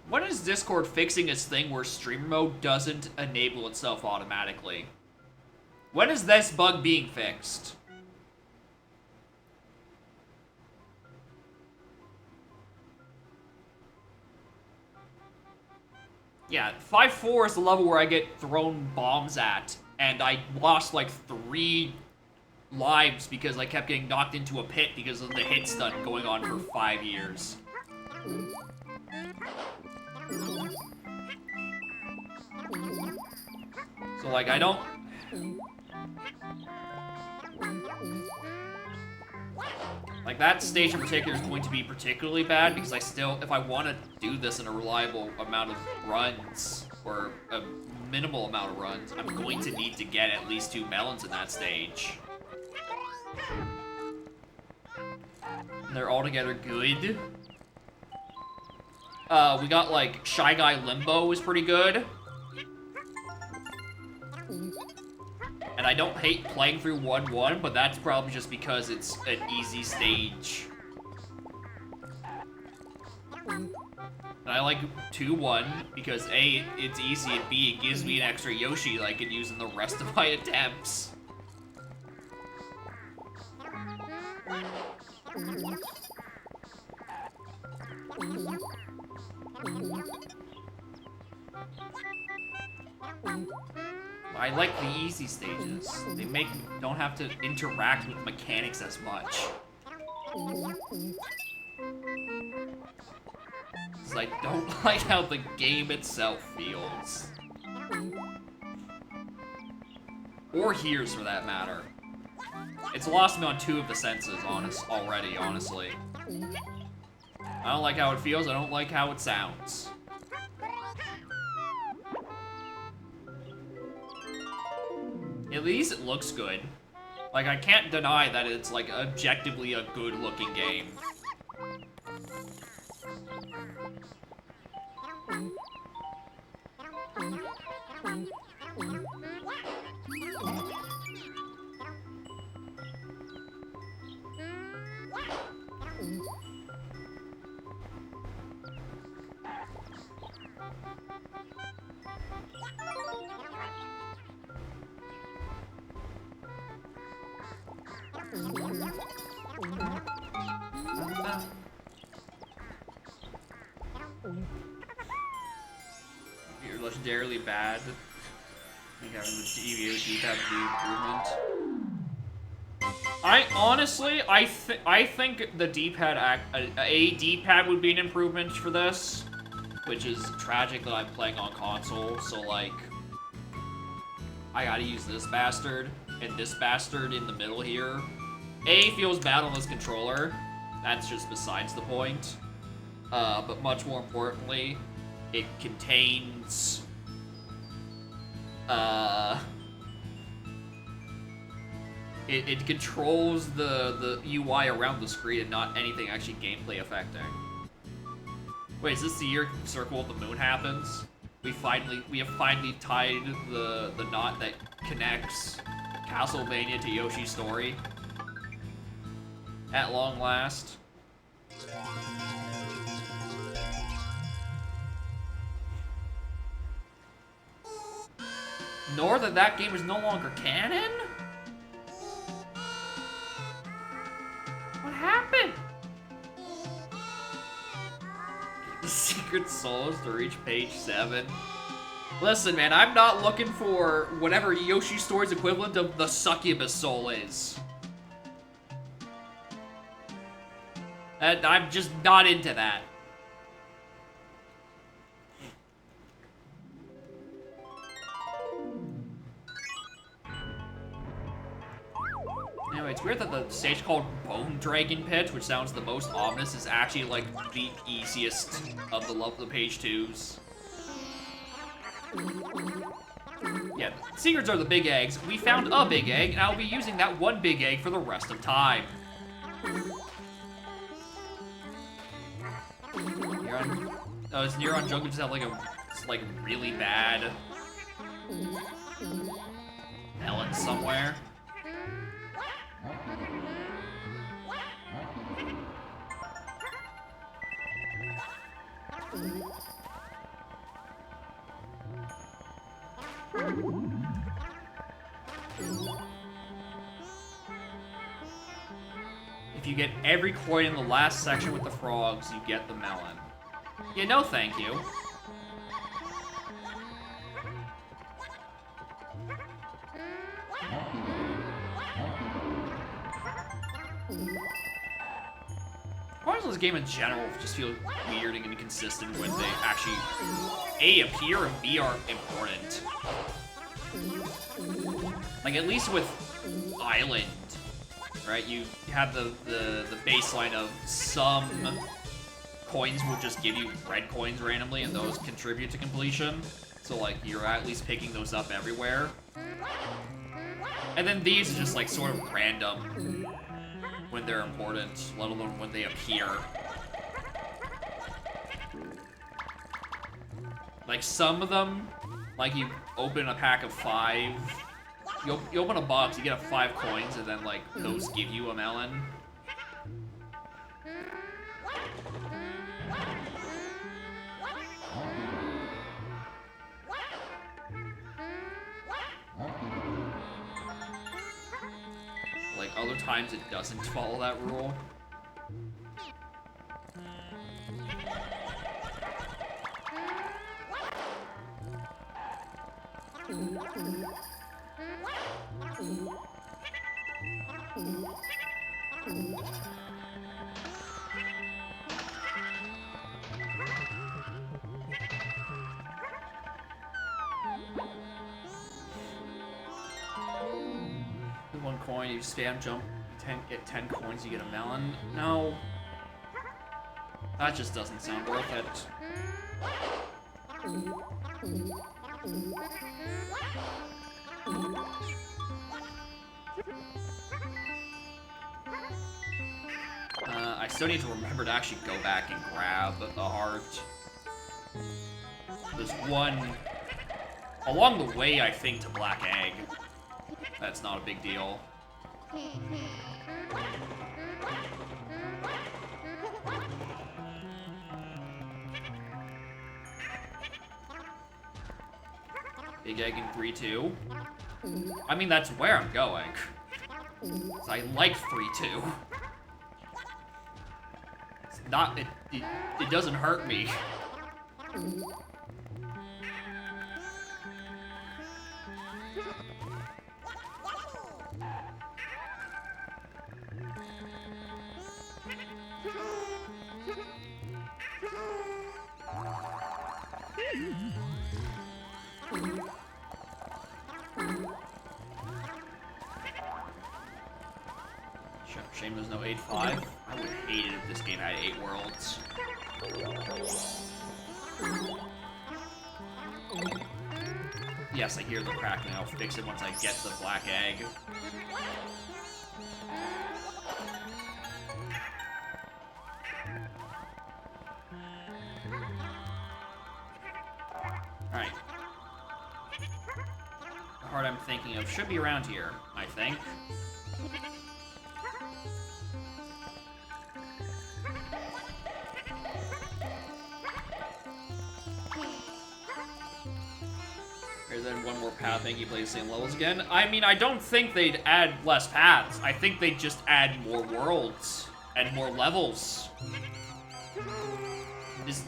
When is Discord fixing its thing where streamer mode doesn't enable itself automatically? When is this bug being fixed? Yeah, 5-4 is the level where I get thrown bombs at, and I lost like 3 lives because I kept getting knocked into a pit because of the hit stun going on for 5 years. So like, I don't... Like, that stage in particular is going to be particularly bad because I still, if I want to do this in a reliable amount of runs, or a minimal amount of runs, I'm going to need to get at least 2 melons in that stage. And they're all together good. We got, like, Shy Guy Limbo is pretty good. And I don't hate playing through 1-1, but that's probably just because it's an easy stage. And I like 2-1 because A, it's easy, and B, it gives me an extra Yoshi that I can use in the rest of my attempts. I like the easy stages. They don't have to interact with mechanics as much. Because I don't like how the game itself feels. Or hears, for that matter. It's lost me on 2 of the senses, honestly. I don't like how it feels, I don't like how it sounds. At least it looks good. Like, I can't deny that it's, like, objectively a good-looking game. You're legendarily bad. I think having the D-pad improvement. I honestly, I think the D-pad a D-pad would be an improvement for this, which is tragic that I'm playing on console. So like, I gotta use this bastard and this bastard in the middle here. A, feels bad on this controller. That's just besides the point. But much more importantly, it contains... It controls the UI around the screen and not anything actually gameplay affecting. Wait, is this the year Circle of the Moon happens? We have finally tied the knot that connects Castlevania to Yoshi's story. At long last. Nor that game is no longer canon? What happened? The secret souls to reach page 7. Listen, man, I'm not looking for whatever Yoshi's story's equivalent of the succubus soul is. And I'm just not into that. Anyway, it's weird that the stage called Bone Dragon Pit, which sounds the most ominous, is actually like the easiest of the page 2s. Yeah, secrets are the big eggs. We found a big egg, and I'll be using that one big egg for the rest of time. Does Neuron Jungle just have like a really bad melon somewhere? If you get every coin in the last section with the frogs, you get the melon. Yeah, no thank you. Coins in this game in general just feel weird and inconsistent when they actually A, appear, and B, are important. Like, at least with Island, right, you have the baseline of some coins will just give you red coins randomly, and those contribute to completion. So, like, you're at least picking those up everywhere. And then these are just, like, sort of random when they're important, let alone when they appear. Like, some of them, like, you open a pack of 5, you open a box, you get 5 coins, and then, like, those give you a melon. Like, other times it doesn't follow that rule. One coin, you spam jump, get 10 coins, you get a melon. No. That just doesn't sound worth it. I still need to remember to actually go back and grab the heart. There's one along the way, I think, to Black Egg. That's not a big deal. Big Egg in 3-2. I mean, that's where I'm going. I like 3-2. It's not, it doesn't hurt me. Shame there's no 8-5. I would hate it if this game had 8 worlds. Yes, I hear the cracking. I'll fix it once I get the black egg. Alright. The heart I'm thinking of should be around here, I think. Then one more path, making you play the same levels again. I mean, I don't think they'd add less paths. I think they'd just add more worlds and more levels.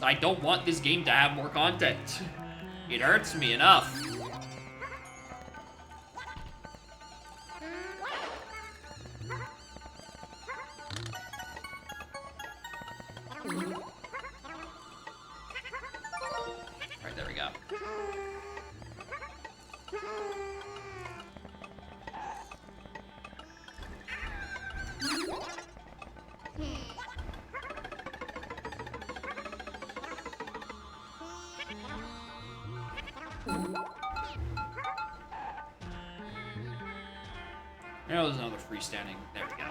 I don't want this game to have more content. It hurts me enough. Alright, there we go. Oh, there's another freestanding. There we go.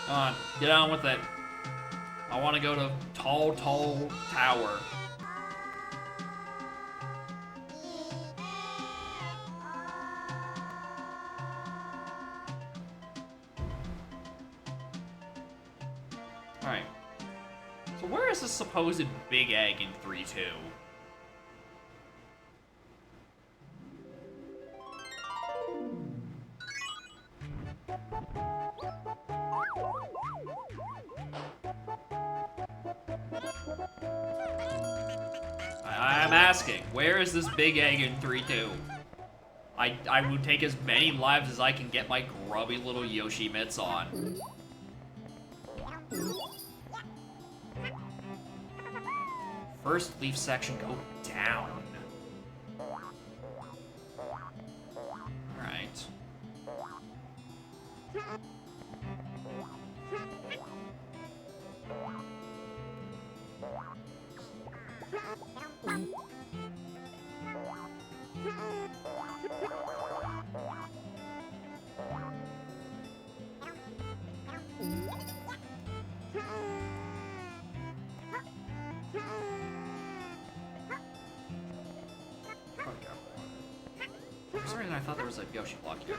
Come on, get on with it. I want to go to Tall Tower. Alright. So where is this supposed big egg in 3-2? I'm asking, where is this big egg in 3-2? I would take as many lives as I can get my grubby little Yoshi mitts on. First leaf section, go down. Alright. For some reason I thought there was a Yoshi block here.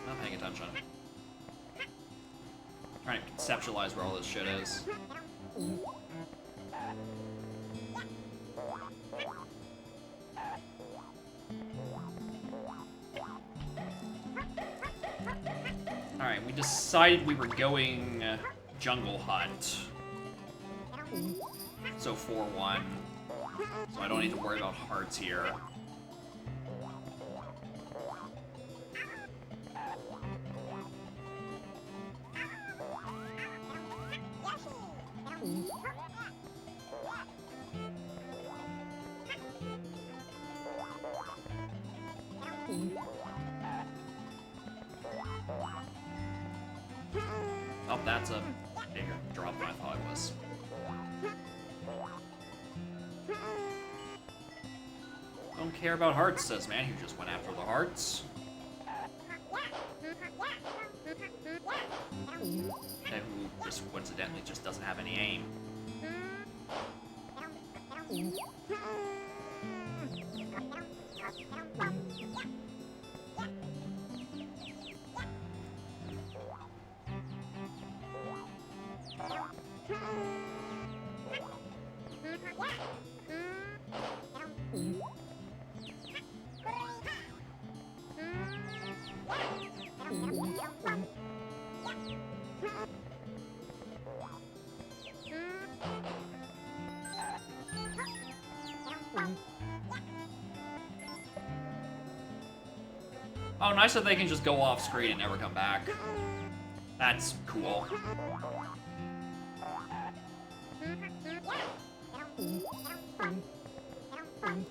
Not paying attention. Trying to conceptualize where all this shit is. Alright, we decided we were going Jungle Hunt. So 4-1. So I don't need to worry about hearts here. Oh, that's a bigger drop than I thought it was. Don't care about hearts, says man who just went after the hearts. And who just coincidentally just doesn't have any aim. Oh, nice that they can just go off screen and never come back. That's cool.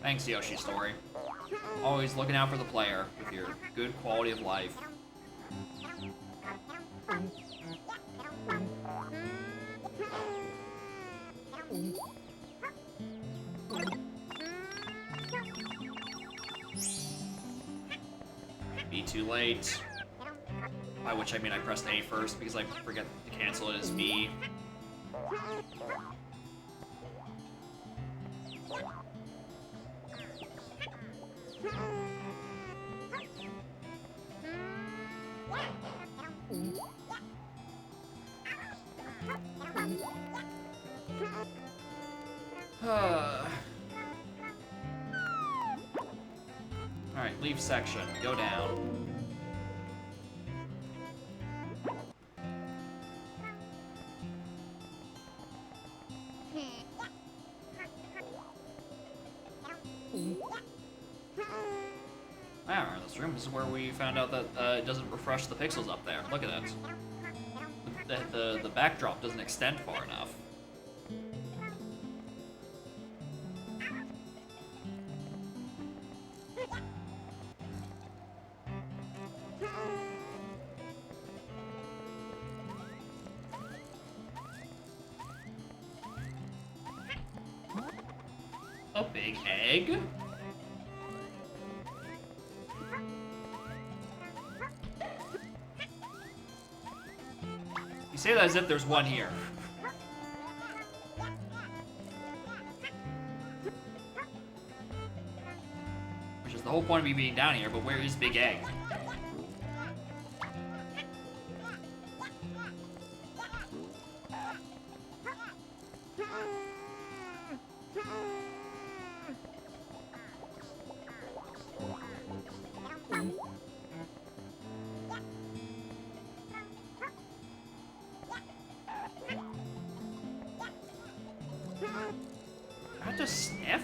Thanks, Yoshi Story. Always looking out for the player with your good quality of life. Be too late. By which I mean I pressed A first because I forget to cancel it as B. Alright, leave section. Go down. This room is where we found out that it doesn't refresh the pixels up there. Look at that. The backdrop doesn't extend far enough. A big egg? You say that as if there's one here. Which is the whole point of me being down here, but where is Big Egg? I have to sniff?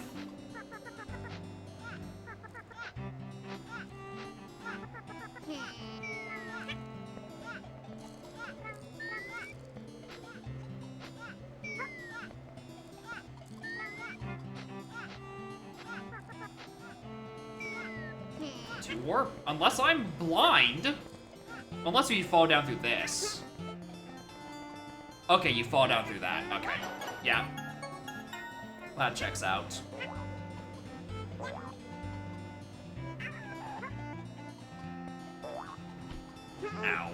To warp, unless I'm blind. Unless you fall down through this. Okay, you fall down through that. Okay, yeah. That checks out. Ow.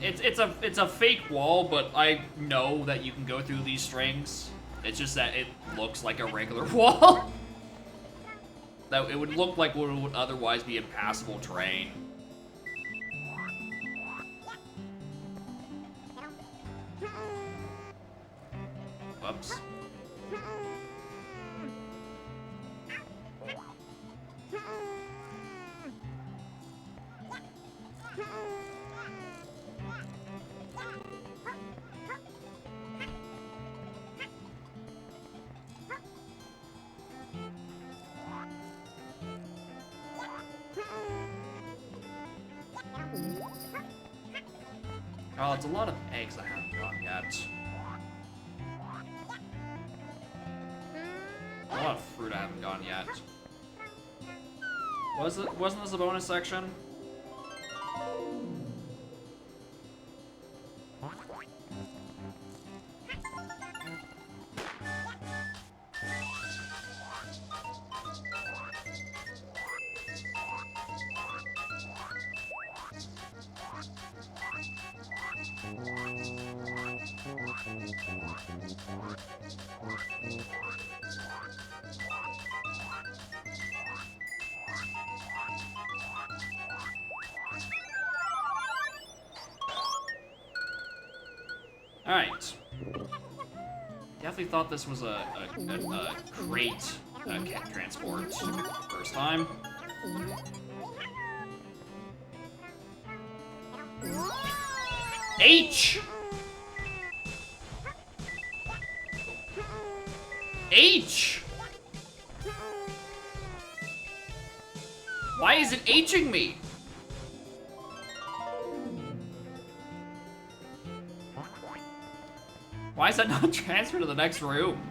It's a fake wall, but I know that you can go through these strings. It's just that it looks like a regular wall. That it would look like what would otherwise be impassable terrain. Whoops. Oh, it's a lot of eggs I haven't gotten yet. A lot of fruit I haven't gotten yet. Wasn't this a bonus section? Alright. Definitely thought this was a crate transport first time. H! H! Why is it H'ing me? Why is that not transferred to the next room?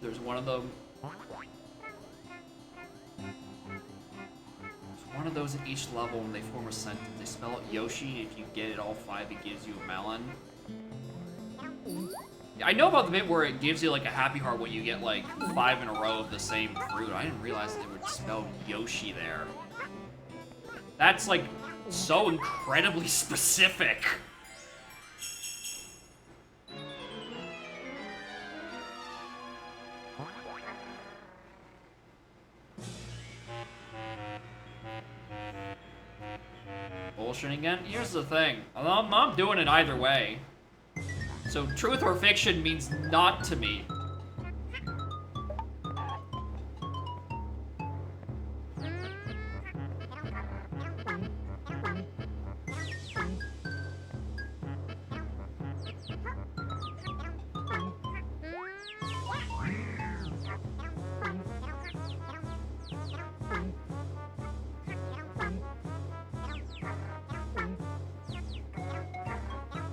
There's one of them. There's one of those at each level when they form a sentence. They spell out Yoshi. If you get it all 5, it gives you a melon. I know about the bit where it gives you like a happy heart when you get like 5 in a row of the same fruit. I didn't realize they would spell Yoshi there. That's like so incredibly specific. Bullshitting again? Here's the thing. I'm doing it either way. So truth or fiction means not to me.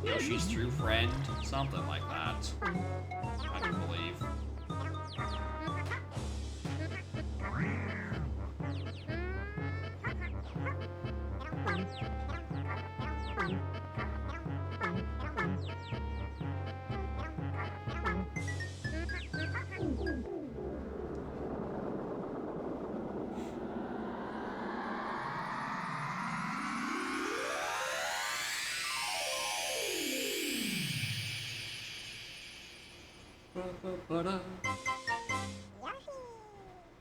Yoshi's true friend, something like that. I can believe.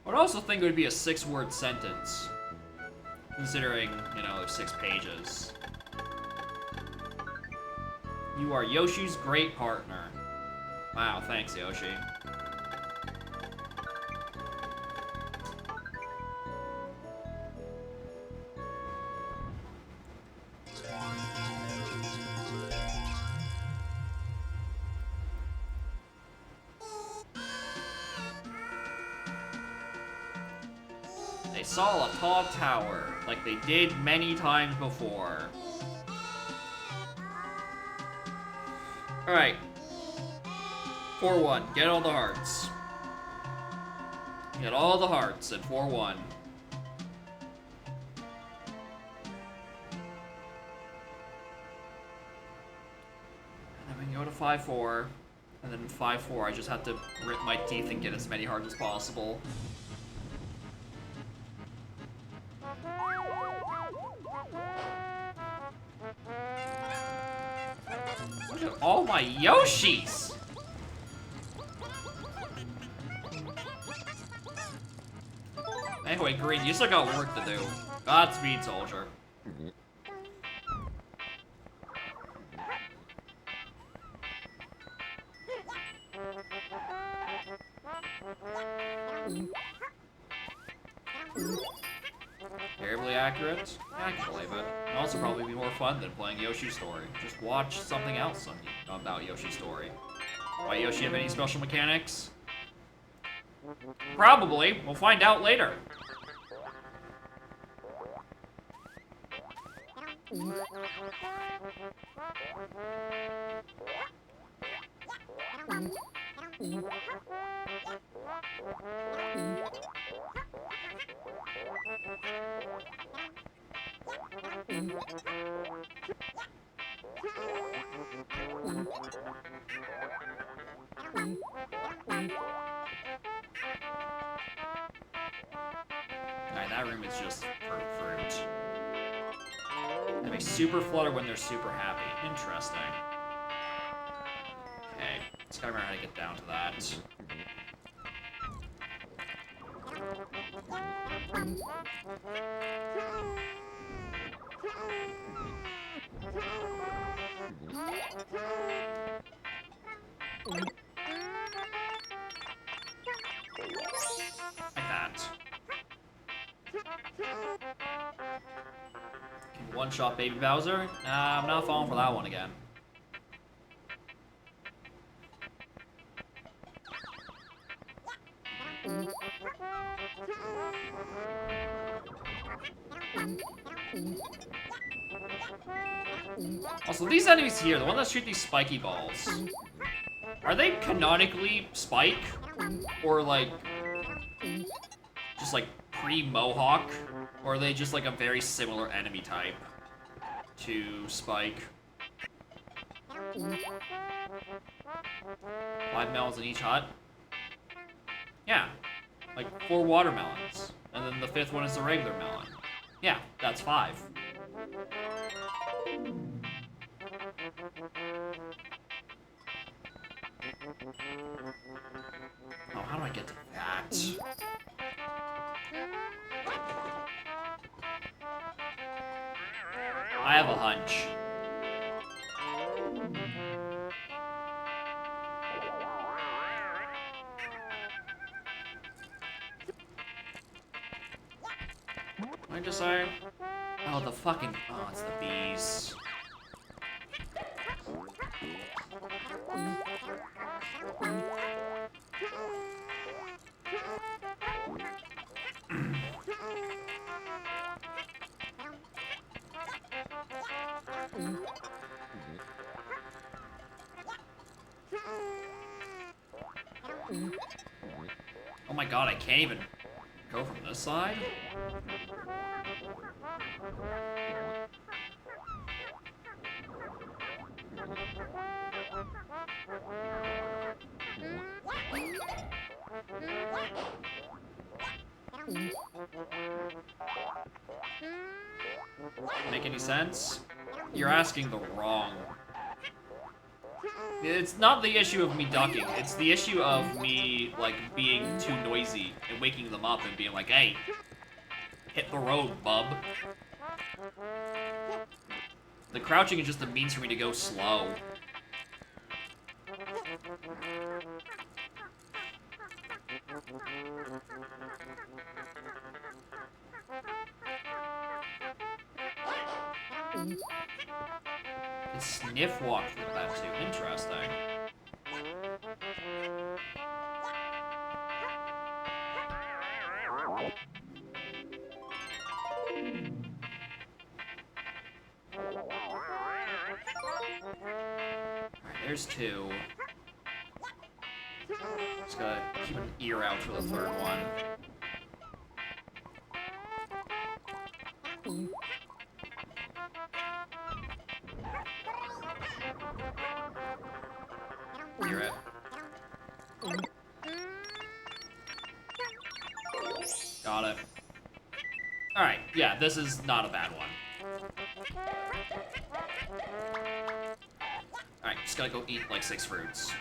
I would also think it would be a 6-word sentence, considering, you know, there's 6 pages. You are Yoshi's great partner. Wow, thanks, Yoshi. They saw a tall tower, like they did many times before. Alright. 4-1. Get all the hearts. Get all the hearts at 4-1. And then we can go to 5-4. And then 5-4, I just have to grit my teeth and get as many hearts as possible. Look at all my Yoshis! Anyway, Green, you still got work to do. Godspeed, soldier. Terribly accurate? Yeah, I can believe it. It'll also probably be more fun than playing Yoshi's Story. Just watch something else about Yoshi's Story. Why Yoshi have any special mechanics? Probably. We'll find out later. Alright, that room is just for fruit. They make super flutter when they're super happy. Interesting. Okay, let's gotta remember how to get down to that. Like that. Can one-shot Baby Bowser? I'm not falling for that one again. Also, these enemies here, the ones that shoot these spiky balls, are they canonically Spike? Or like, just like pre-Mohawk? Or are they just like a very similar enemy type to Spike? 5 melons in each hut? Yeah, like 4 watermelons. And then the 5th one is the regular melon. Yeah, that's 5. Oh, how do I get to that? I have a hunch. I decide. Oh, the fucking. Oh, it's the bees. Oh my god, I can't even go from this side? Make any sense? You're asking the wrong. It's not the issue of me ducking, it's the issue of me, like, being too noisy and waking them up and being like, hey, hit the road, bub. The crouching is just a means for me to go slow. And sniff walk through that too. Interesting. Alright, there's 2. Just gotta keep an ear out for the 3rd one. Hear it. Got it. Alright, yeah, this is not a bad one. Alright, just gotta go eat like 6 fruits.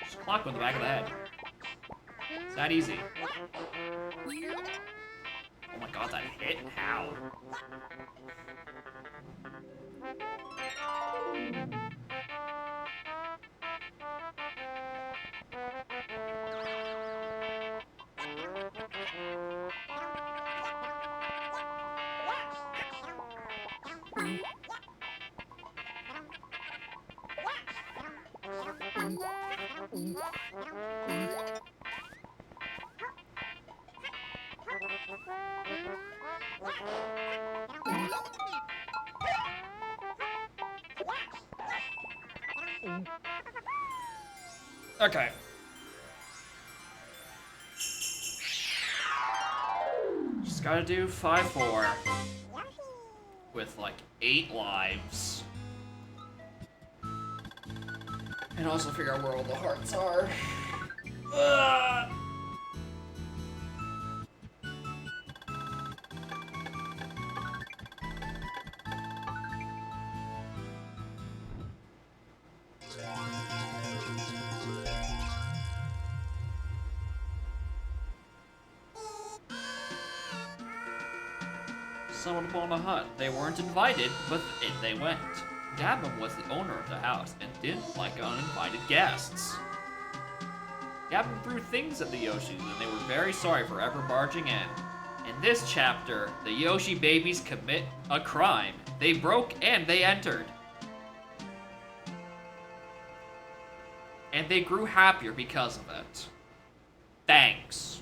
Just clock with the back of the head. It's that easy. Oh my god, that hit? How? Okay. Just gotta do 5-4 with like 8 lives. And also figure out where all the hearts are. Ugh. Someone upon a hut. They weren't invited, but in they went. Gabum was the owner of the house and didn't like uninvited guests. Gabum threw things at the Yoshis, and they were very sorry for ever barging in. In this chapter, the Yoshi babies commit a crime. They broke and they entered. And they grew happier because of it. Thanks.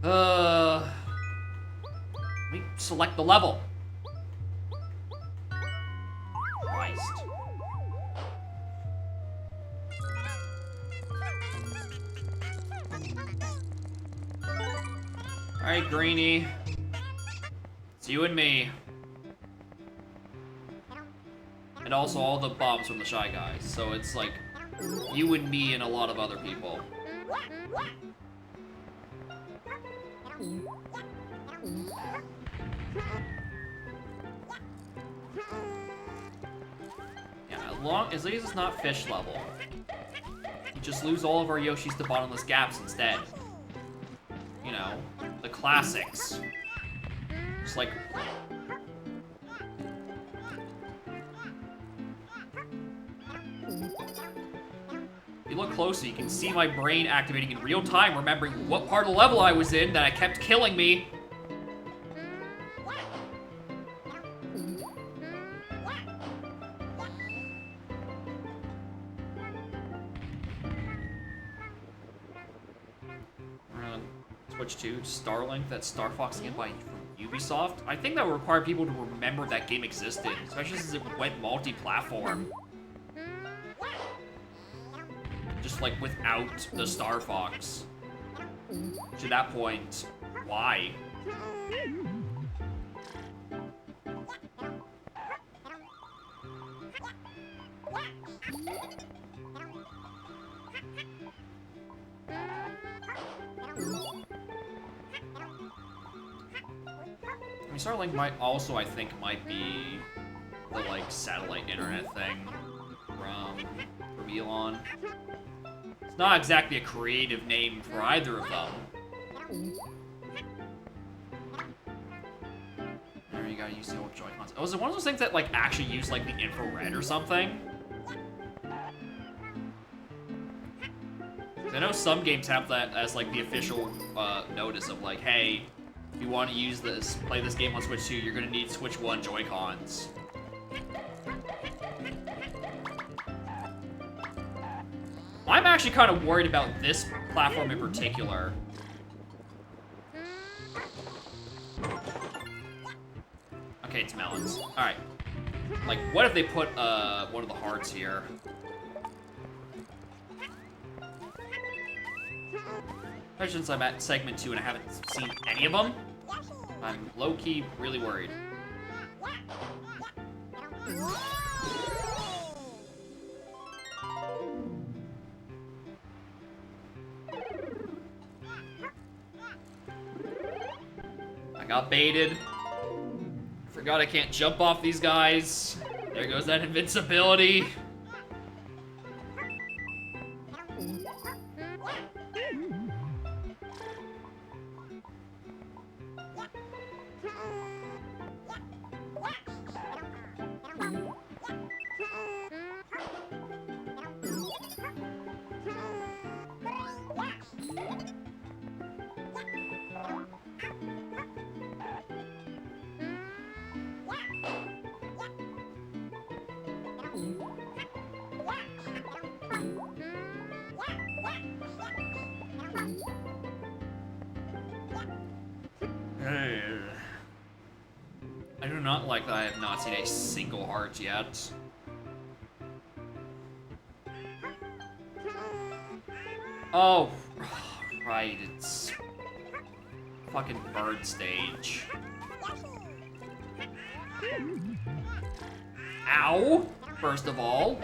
Let me select the level. Christ. Alright, Greenie. It's you and me. And also all the bombs from the Shy Guys. So it's like you and me and a lot of other people. Yeah, as long as it's not fish level. You just lose all of our Yoshis to bottomless gaps instead. You know, the classics. Just like... If you look closely, you can see my brain activating in real time, remembering what part of the level I was in that kept killing me. Switch to Starlink, that's Star Fox game by Ubisoft. I think that would require people to remember that game existed, especially since it went multi-platform. Just like without the Star Fox. To that point, why? I mean, Starlink might also, I think, might be the, like, satellite internet thing from Elon. It's not exactly a creative name for either of them. There, you gotta use the old Joy-Cons. Oh, is it one of those things that, like, actually use, like, the infrared or something? I know some games have that as, like, the official notice of, like, hey, if you want to use this, play this game on Switch 2, you're gonna need Switch 1 Joy-Cons. I'm actually kind of worried about this platform in particular. Okay, it's melons. Alright. Like, what if they put, one of the hearts here? Especially since I'm at segment 2 and I haven't seen any of them. I'm low-key really worried. I got baited. Forgot I can't jump off these guys. There goes that invincibility. I do not like that I have not seen a single heart yet. Oh, right, it's fucking bird stage. Ow! First of all.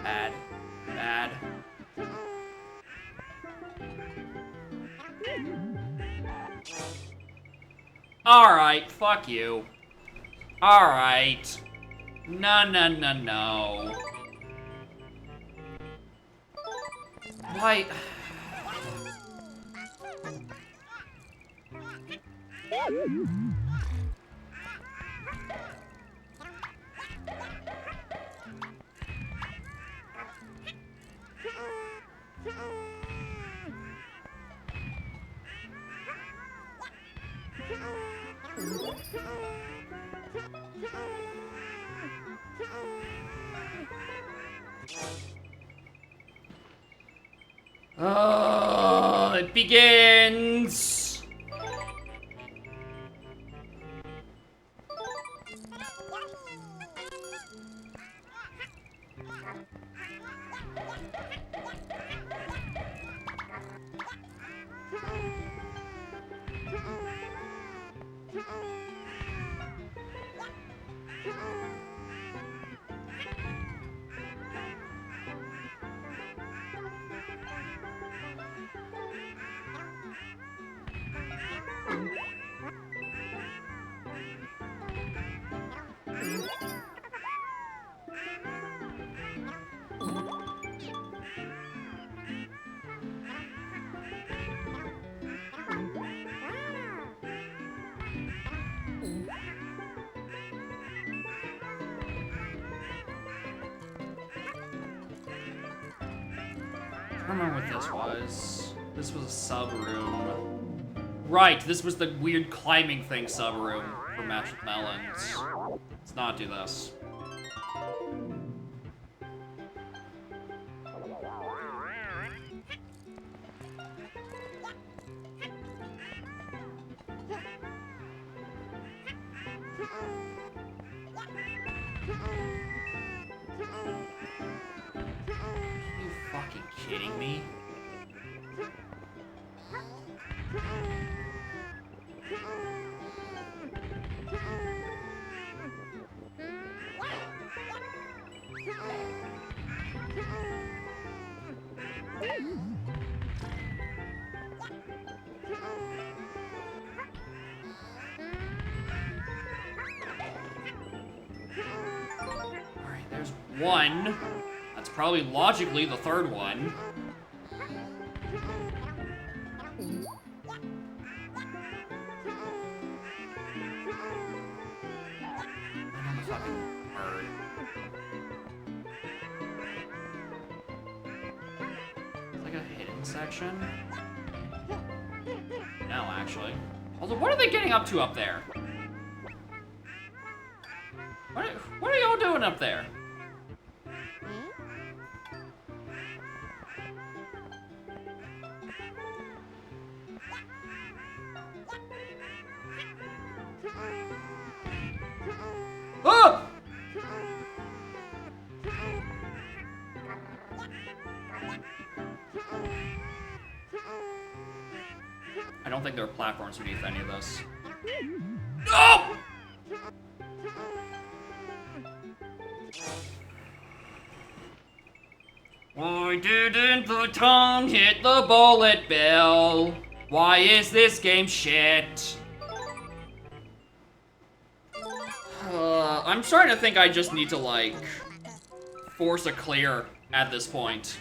Bad. Bad. Alright, fuck you. Alright. No, no, no, no. Why? Oh, it begins! I don't remember what this was. This was a sub room. Right, this was the weird climbing thing sub room for Match with Melons. Let's not do this. Are you fucking kidding me? Alright, there's one. That's probably logically the third one. I'm a fucking bird. It's like a hidden section. No, actually. Although, what are they getting up to up there? What are y'all doing up there? Ah! I don't think there are platforms beneath any of this. No! Why didn't the tongue hit the bullet bill? Why is this game shit? I'm starting to think I just need to, like, force a clear at this point.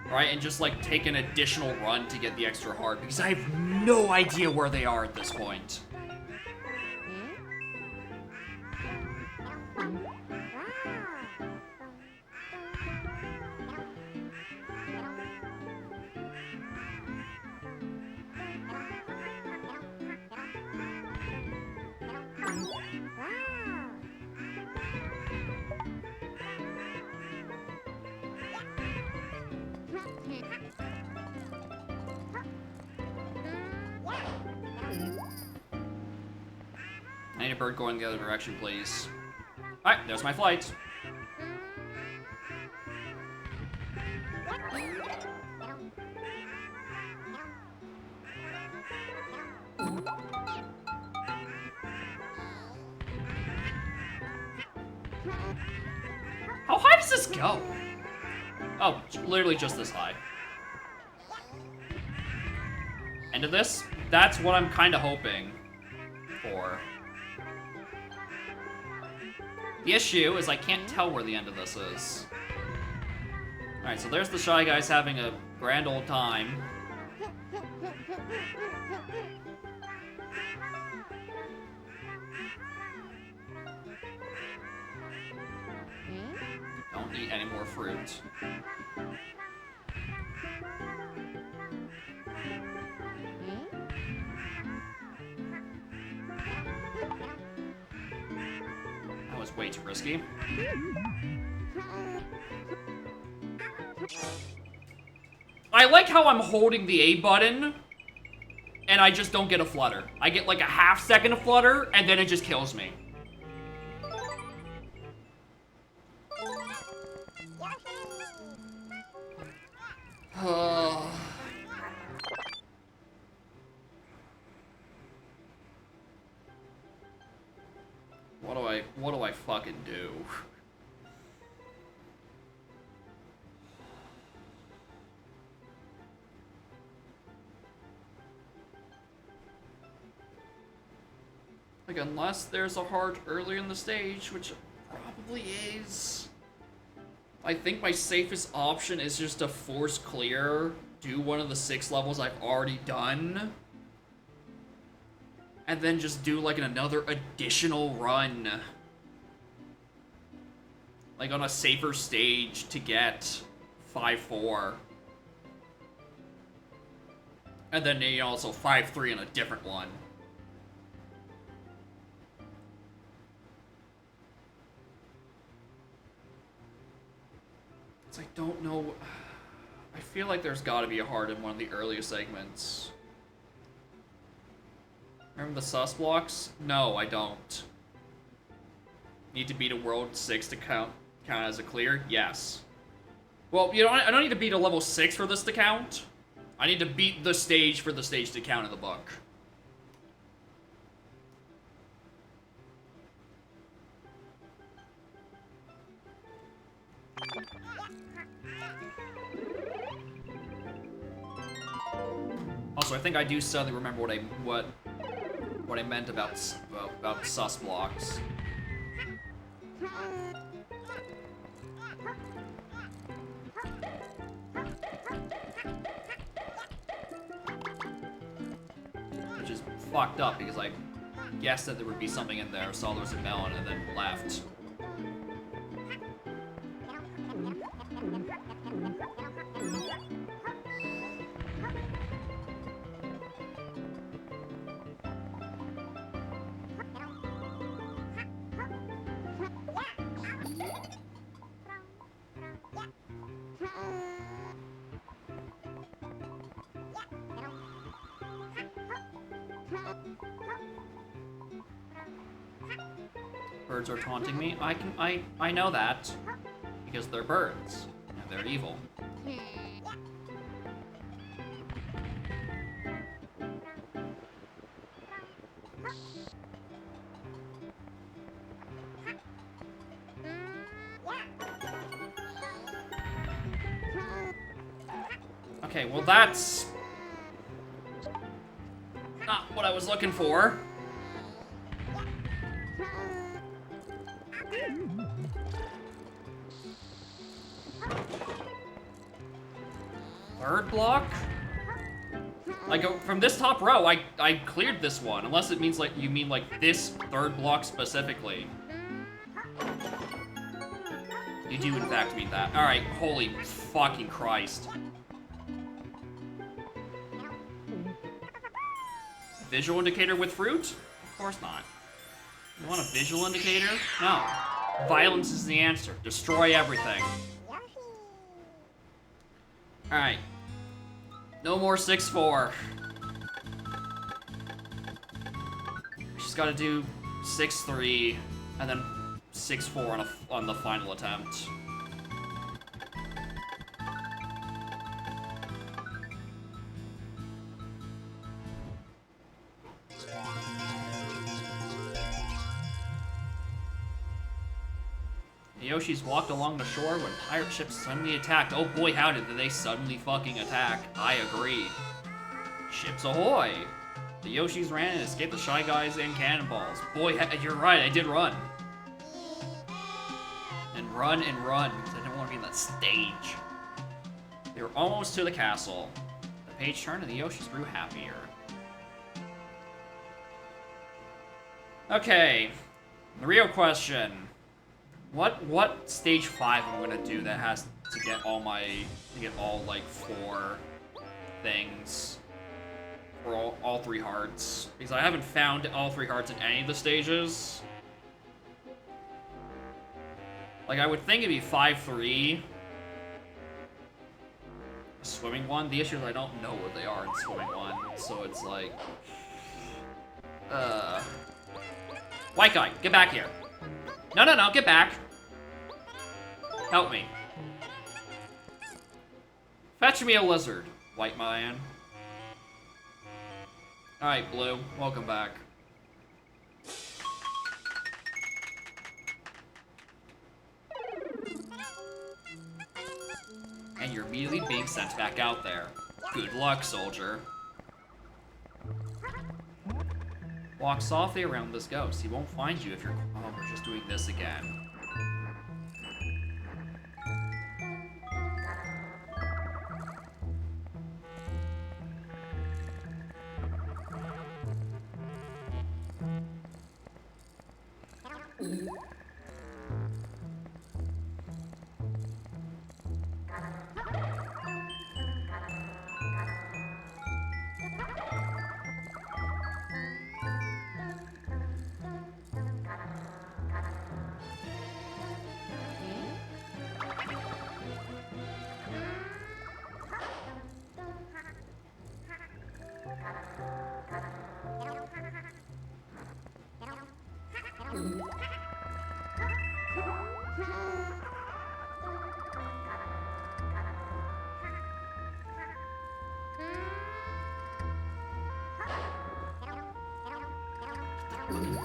Right, and just like take an additional run to get the extra heart, because I have no idea where they are at this point. I need a bird going the other direction, please. Alright, there's my flight. How high does this go? Oh, literally just this high. End of this? That's what I'm kind of hoping for. The issue is I can't tell where the end of this is. Alright, so there's the Shy Guys having a grand old time. Don't eat any more fruit. That was way too risky. I like how I'm holding the A button, and I just don't get a flutter. I get like a half second of flutter, and then it just kills me. What do I fucking do? Like, unless there's a heart earlier in the stage, which probably is. I think my safest option is just to force clear, do one of the 6 levels I've already done, and then just do like another additional run. Like on a safer stage to get 5-4. And then, you know, also 5-3 on a different one. I don't know. I feel like there's got to be a heart in one of the earlier segments. Remember the sus blocks? No, I don't. Need to beat a world 6 to count as a clear? Yes. Well, you know, I don't need to beat a level 6 for this to count. I need to beat the stage for the stage to count in the book. Also, I think I do suddenly remember what I meant about sus blocks. Which is fucked up because I guessed that there would be something in there, saw there was a melon, and then left. Birds are taunting me. I know that because they're birds and they're evil. Okay, well that's not what I was looking for. Third block? Like, from this top row, I cleared this one. Unless it means, like, you mean, like, this third block specifically. You do, in fact, mean that. Alright, holy fucking Christ. Visual indicator with fruit? Of course not. You want a visual indicator? No. Violence is the answer. Destroy everything. Alright. No more 6-4. Just gotta do 6-3, and then 6-4 on the final attempt. The Yoshis walked along the shore when pirate ships suddenly attacked. Oh boy, how did they suddenly fucking attack? I agree. Ships ahoy! The Yoshis ran and escaped the Shy Guys and cannonballs. Boy, you're right, I did run. And run, because I didn't want to be in that stage. They were almost to the castle. The page turned and the Yoshis grew happier. Okay, the real question. What stage 5 am I gonna do that has to get all like 4 things? For all 3 hearts. Because I haven't found all 3 hearts in any of the stages. Like, I would think it'd be 5-3. The swimming one. The issue is I don't know what they are in swimming one. So it's like... White guy, get back here. No, get back. Help me. Fetch me a lizard, white man. Alright, Blue, welcome back. And you're immediately being sent back out there. Good luck, soldier. Walk softly around this ghost. He won't find you if you're... Oh, we're just doing this again.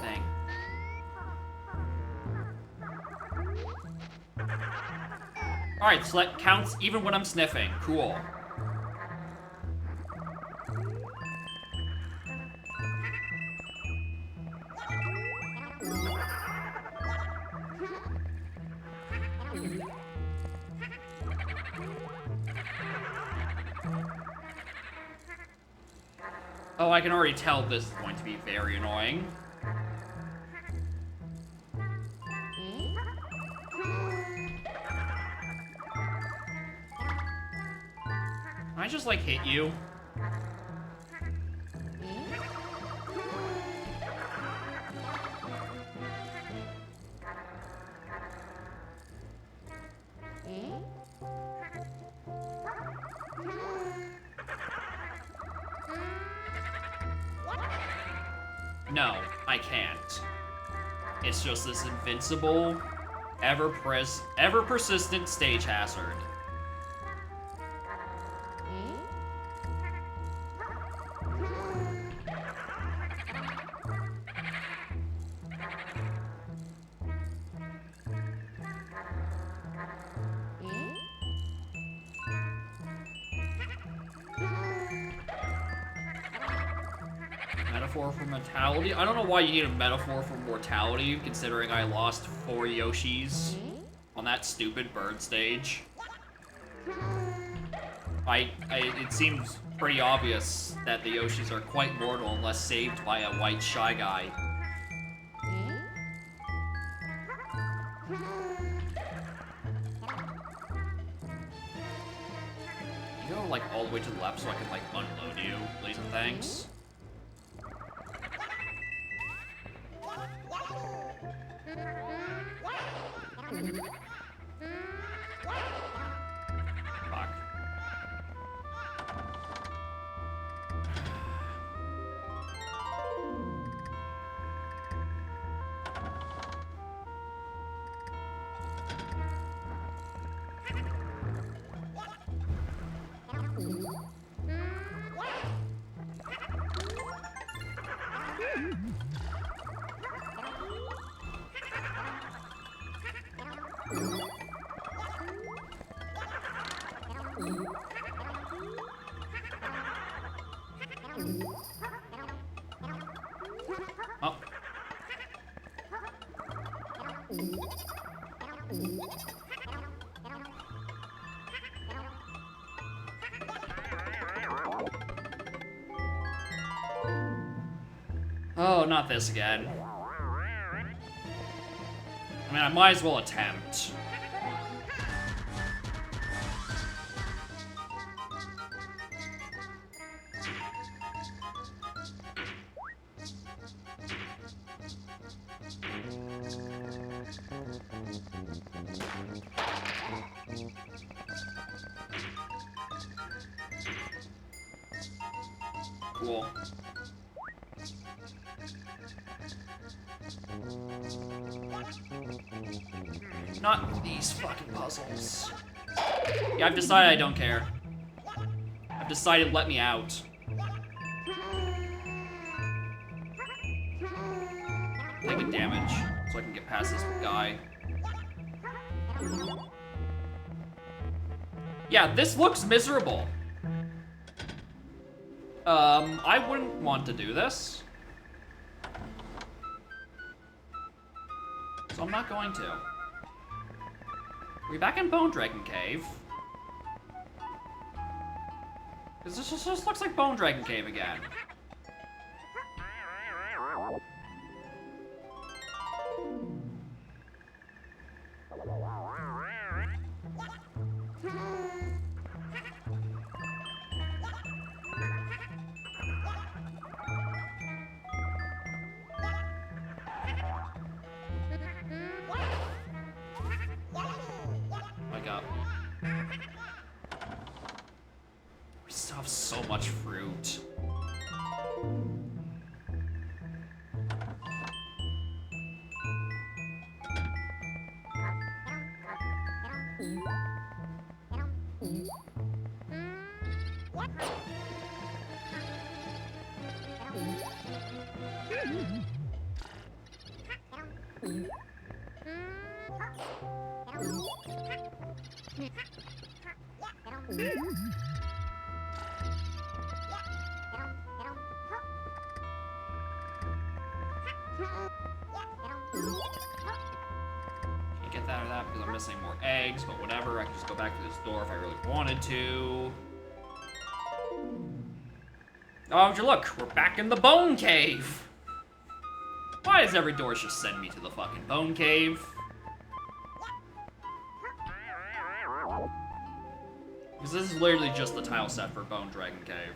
Thing. Alright, so that counts even when I'm sniffing. Cool. Oh, I can already tell this is going to be very annoying. Can I just, like, hit you? No, I can't. It's just this invincible, ever-persistent stage hazard. Metaphor for mortality? I don't know why you need a metaphor for mortality, considering I lost 4 Yoshis on that stupid bird stage. It seems pretty obvious that the Yoshis are quite mortal unless saved by a white Shy Guy. You go, like, all the way to the left so I can, like, unload you, please and thanks. Fuck. Oh, not this again. I mean, I might as well attempt. Cool. Not these fucking puzzles. Yeah, I've decided I don't care. I've decided let me out. Take a damage so I can get past this guy. Yeah, this looks miserable. I wouldn't want to do this. So I'm not going to. Are we back in Bone Dragon Cave? Because this just looks like Bone Dragon Cave again. We still have so much fruit. Can't get that or that because I'm missing more eggs, but whatever. I can just go back to this door if I really wanted to. Oh, would you look? We're back in the Bone Cave. Why does every door just send me to the fucking Bone Cave? Because this is literally just the tile set for Bone Dragon Cave.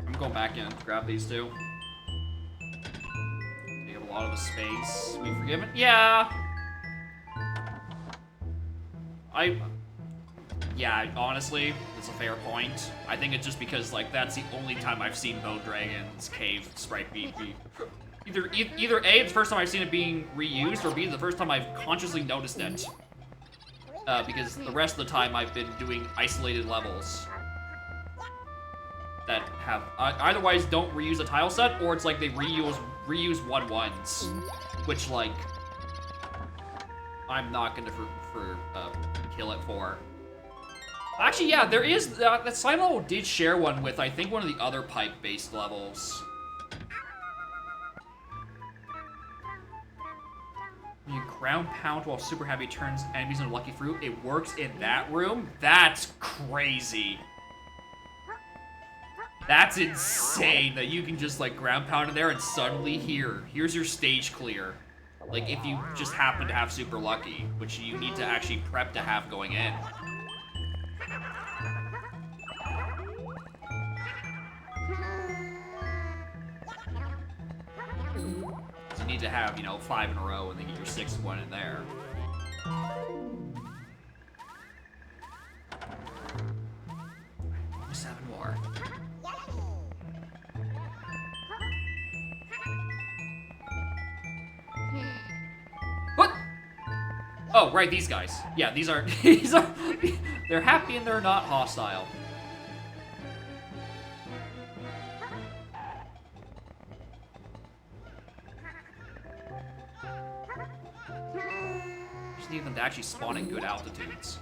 I'm going back in to grab these two. Take up a lot of the space. We forgiven? Yeah. Yeah, honestly, it's a fair point. I think it's just because, like, that's the only time I've seen Bone Dragon's Cave sprite be either A, it's the first time I've seen it being reused, or B, the first time I've consciously noticed it. Because the rest of the time I've been doing isolated levels that have eitherwise don't reuse a tile set, or it's like they reuse 1-1s, which, like, I'm not gonna kill it for. Actually, yeah, there is that side level did share one with, I think, one of the other pipe-based levels. You ground pound while super heavy turns enemies into lucky fruit. It works in that room? That's crazy. That's insane that you can just, like, ground pound in there and suddenly here's your stage clear. Like, if you just happen to have super lucky, which you need to actually prep to have going in. So you need to have, 5 in a row and then get your 6th one in there. Only 7 more. What? Oh, right, these guys. Yeah, these are they're happy and they're not hostile. Just need them to actually spawn at good altitudes.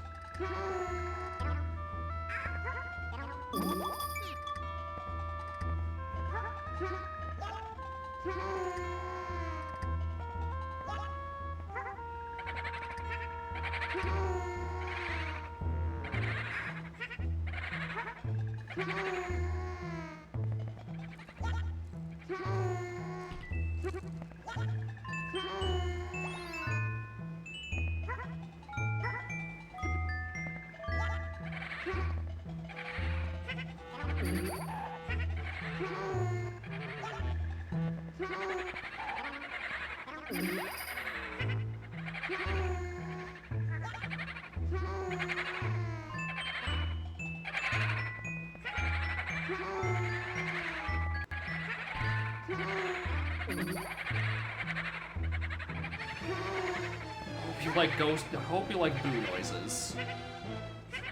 I hope you like boo noises.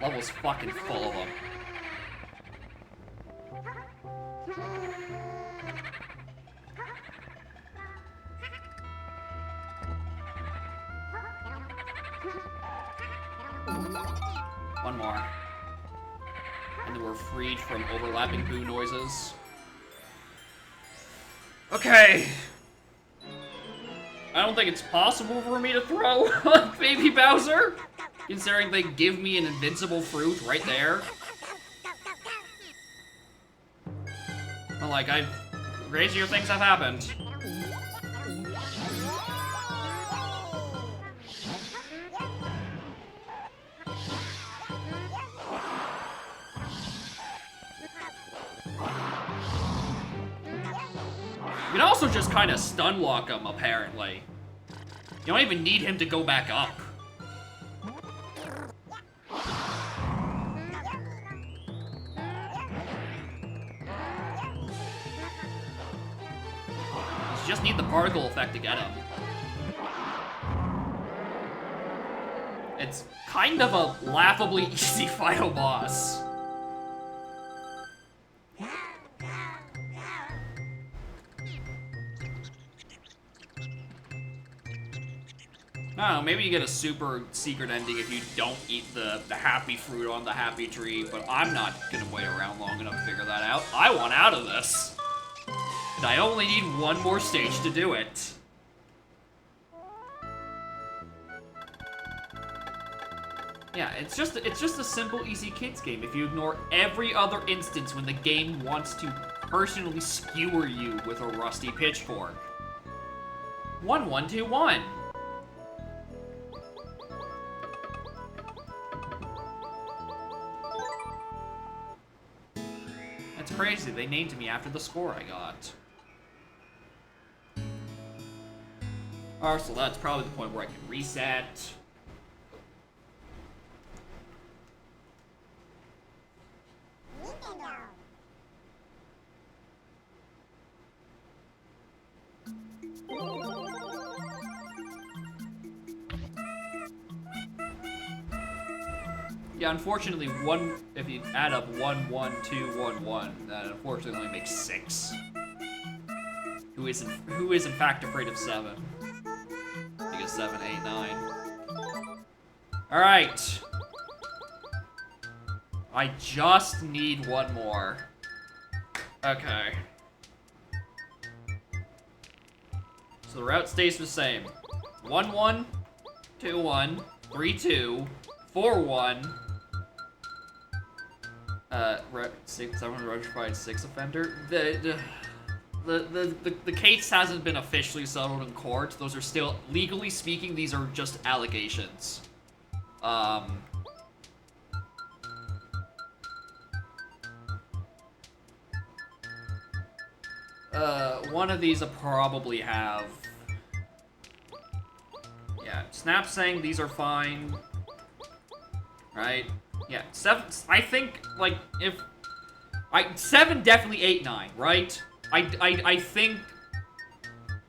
Level's fucking full of them. One more. And then we're freed from overlapping boo noises. Okay. I don't think it's possible for me to throw Baby Bowser, considering they give me an invincible fruit right there. Well, like, crazier things have happened. You can also just kind of stun lock him, apparently. You don't even need him to go back up. You just need the particle effect to get him. It's kind of a laughably easy final boss. I don't know, maybe you get a super secret ending if you don't eat the happy fruit on the happy tree, but I'm not gonna wait around long enough to figure that out. I want out of this. And I only need one more stage to do it. Yeah, it's just a simple, easy kids game if you ignore every other instance when the game wants to personally skewer you with a rusty pitchfork. 1-1-2-1. That's crazy. They named me after the score I got. Alright, so that's probably the point where I can reset. Yeah, unfortunately, if you add up 1, 1, 2, 1, 1, that unfortunately only makes 6. Who is in fact afraid of 7? Because 7, 8, 9. Alright. I just need one more. Okay. So the route stays the same. 1, 1, 2, 1, 3, 2, 4, 1. 7 rectified 6 offender. The case hasn't been officially settled in court. Those are still, legally speaking, these are just allegations. One of these I probably have. Yeah, Snap saying these are fine. Right? Yeah, 7, I think, like, 7 definitely 8, 9, right? I think,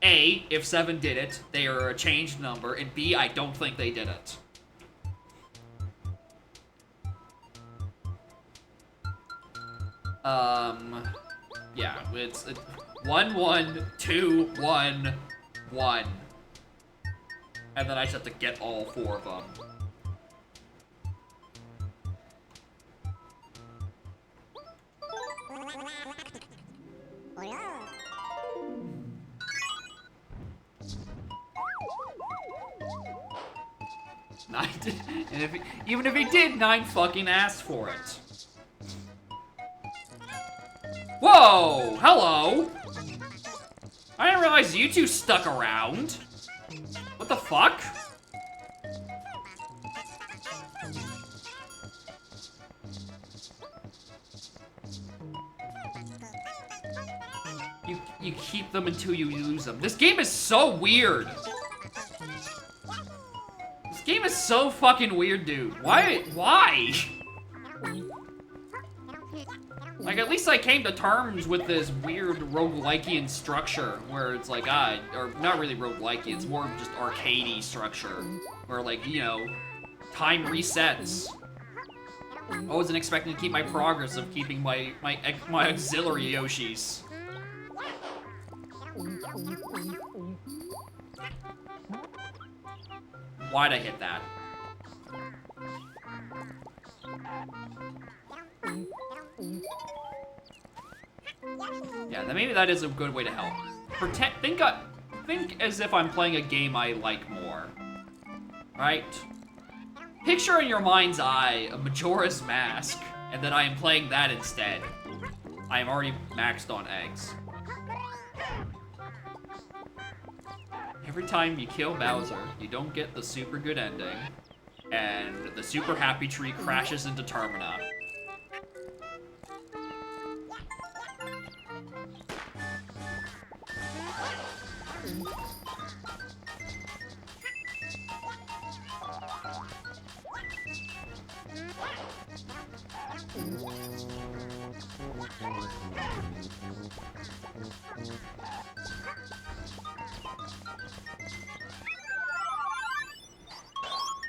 A, if 7 did it, they are a changed number, and B, I don't think they did it. Yeah, it's 1, 1, 2, 1, 1. And then I just have to get all 4 of them. And even if he did, 9 fucking asked for it. Whoa! Hello! I didn't realize you two stuck around. What the fuck? You keep them until you lose them. This game is so weird. This game is so fucking weird, dude. Why? Like, at least I came to terms with this weird roguelikean structure where it's like, or not really roguelikean, it's more just arcadey structure. Where, like, you know, time resets. I wasn't expecting to keep my progress of keeping my auxiliary Yoshis. Why'd I hit that? Yeah, then maybe that is a good way to help. Think as if I'm playing a game I like more. Right? Picture in your mind's eye a Majora's Mask, and then I am playing that instead. I am already maxed on eggs. Every time you kill Bowser, you don't get the super good ending, and the super happy tree crashes into Termina.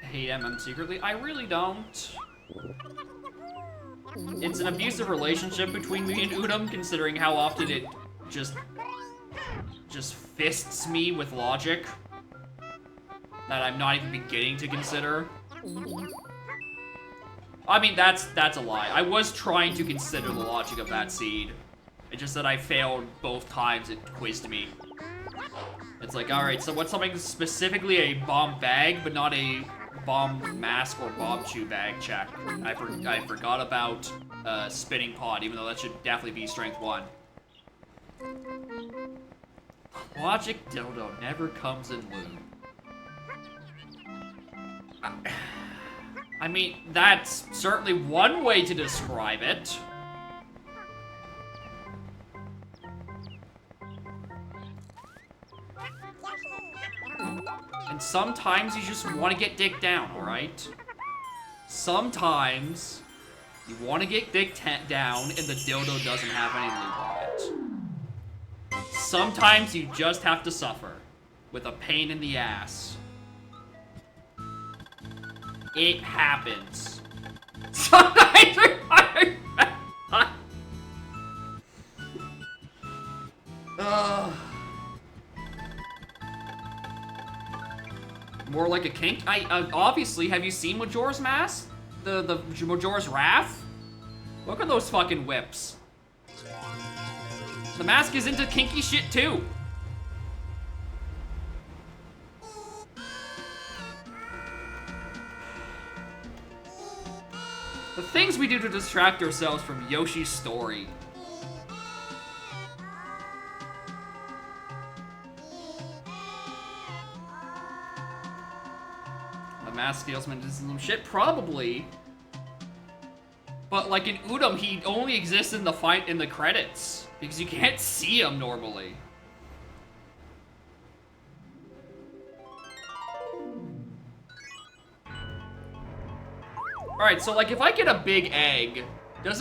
I hate MM secretly. I really don't. It's an abusive relationship between me and Udom, considering how often it just fists me with logic that I'm not even beginning to consider. I mean, that's a lie. I was trying to consider the logic of that seed. It's just that I failed both times it quizzed me. It's like, alright, so what's something specifically a bomb bag, but not a bomb mask or bomb chew bag check? I forgot about spinning pod, even though that should definitely be strength 1. Logic dildo never comes in lube. I mean, that's certainly one way to describe it. And sometimes you just want to get dick down, alright? Sometimes you want to get dick down and the dildo doesn't have any lube on it. Sometimes you just have to suffer with a pain in the ass. It happens. Sometimes more like a kink. Obviously, have you seen Majora's Mask? The Majora's Wrath? Look at those fucking whips. The mask is into kinky shit too. The things we do to distract ourselves from Yoshi's story. The mask salesman is some shit, probably. But like in Udom, he only exists in the fight in the credits because you can't see him normally. Alright, so like if I get a big egg, do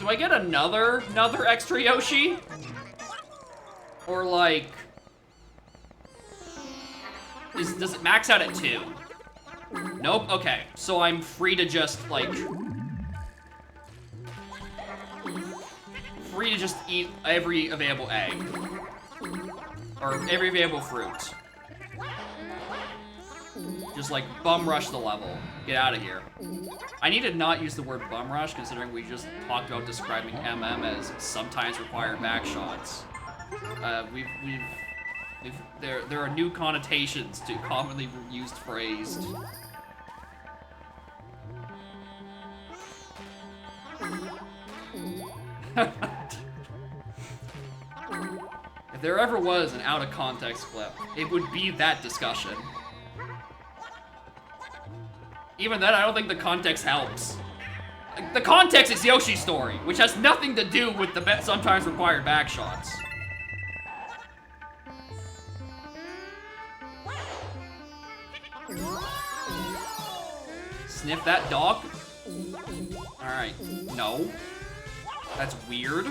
I get another extra Yoshi? Or like, does it max out at 2? Nope, okay. So I'm free to just like, eat every available egg. Or every available fruit. Just like bum rush the level. Get out of here. I need to not use the word bum rush, considering we just talked about describing MM as sometimes required back shots. There are new connotations to commonly used phrase. If there ever was an out of context clip, it would be that discussion. Even then, I don't think the context helps. The context is Yoshi's story, which has nothing to do with the sometimes required back shots. Sniff that dog? Alright, no. That's weird.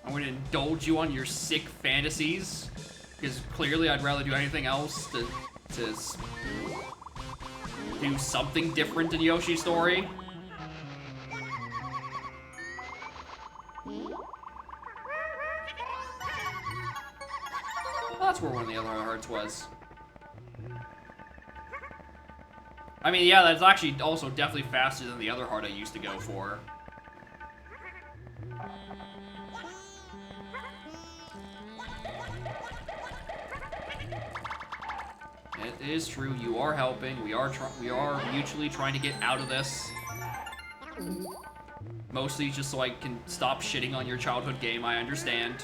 I'm gonna indulge you on your sick fantasies, because clearly I'd rather do anything else to do something different in Yoshi's story. Well, that's where one of the other hearts was. I mean, yeah, that's actually also definitely faster than the other heart I used to go for. It is true, you are helping. We are mutually trying to get out of this. Mostly just so I can stop shitting on your childhood game, I understand.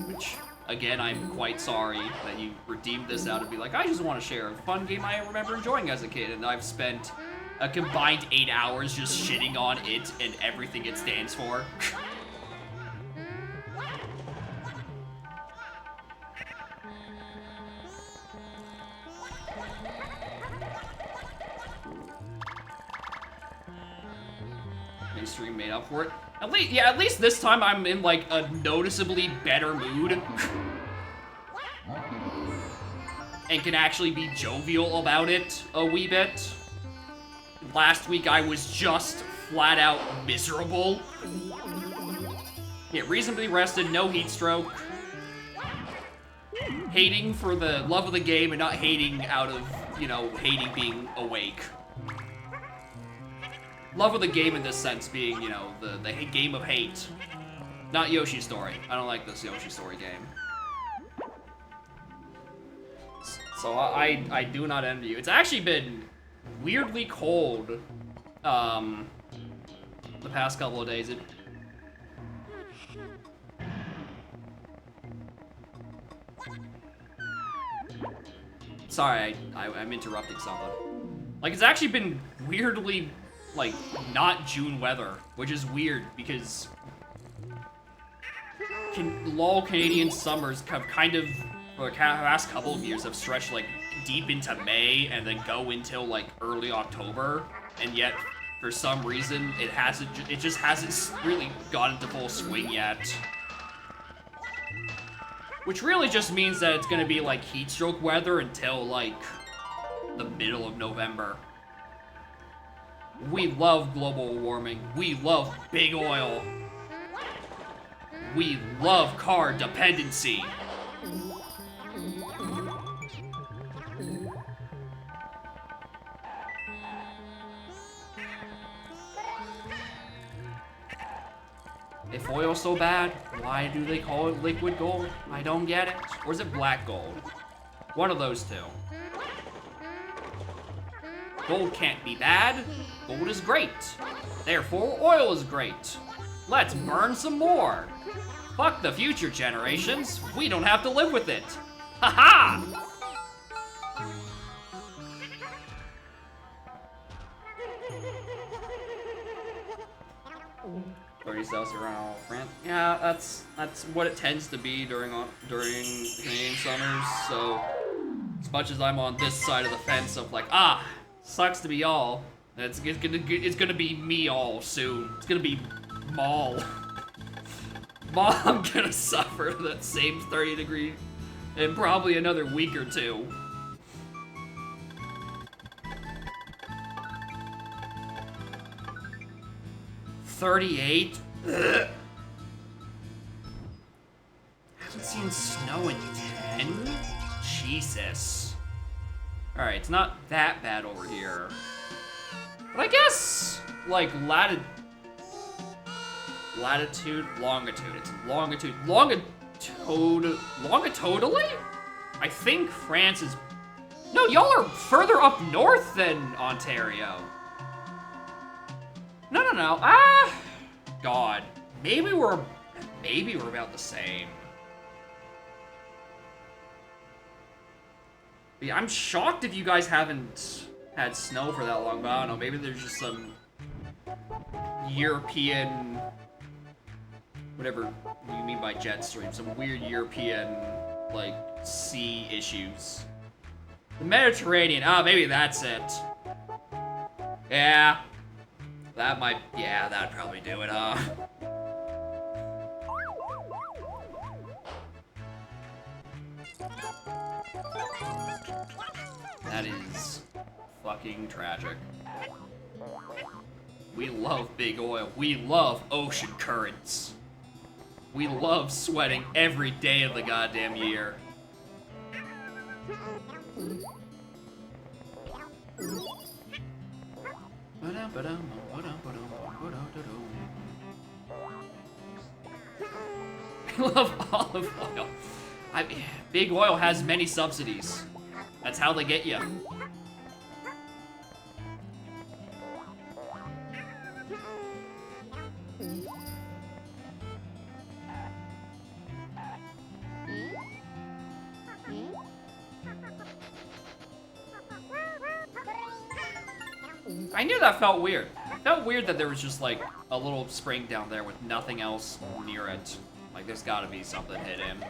Which, again, I'm quite sorry that you redeemed this out and be like, I just want to share a fun game I remember enjoying as a kid, and I've spent a combined 8 hours just shitting on it and everything it stands for. Stream made up for it. At least this time I'm in like a noticeably better mood. And can actually be jovial about it a wee bit. Last week I was just flat out miserable. Yeah, reasonably rested, no heat stroke. Hating for the love of the game and not hating out of, you know, hating being awake. Love of the game in this sense being, you know, the game of hate. Not Yoshi's Story. I don't like this Yoshi Story game. So I do not envy you. It's actually been weirdly cold the past couple of days. Sorry, I'm interrupting something. Like, it's actually been weirdly, like, not June weather, which is weird because Canadian summers have kind of, for the past couple of years, have stretched, like, deep into May and then go until, like, early October, and yet, for some reason, it just hasn't really gotten into full swing yet. Which really just means that it's gonna be, like, heat stroke weather until, like, the middle of November. We love global warming. We love big oil. We love car dependency. If oil's so bad, why do they call it liquid gold? I don't get it. Or is it black gold? One of those two. Gold can't be bad. Gold is great. Therefore, oil is great. Let's burn some more. Fuck the future generations. We don't have to live with it. Ha-ha! 30 Celsius around France. Yeah, that's what it tends to be during Canadian summers. So, as much as I'm on this side of the fence of like, sucks to be y'all. It's gonna be me all soon. It's gonna be Maul. I'm gonna suffer that same 30 degree in probably another week or two. $38? Ugh. Haven't seen snow in 10? Jesus. Alright, it's not that bad over here. But I guess, like, latitude, longitude. It's longitudinally? I think France is... No, y'all are further up north than Ontario. No. God. Maybe we're about the same. But yeah, I'm shocked if you guys haven't had snow for that long, but I don't know, maybe there's just some European, whatever you mean by jet stream, some weird European, like, sea issues. The Mediterranean, maybe that's it. Yeah. That'd probably do it, huh? That is fucking tragic. We love big oil. We love ocean currents. We love sweating every day of the goddamn year. I love olive oil. Big oil has many subsidies. That's how they get you. I knew that felt weird. It felt weird that there was just like a little spring down there with nothing else near it. Like there's gotta be something hidden.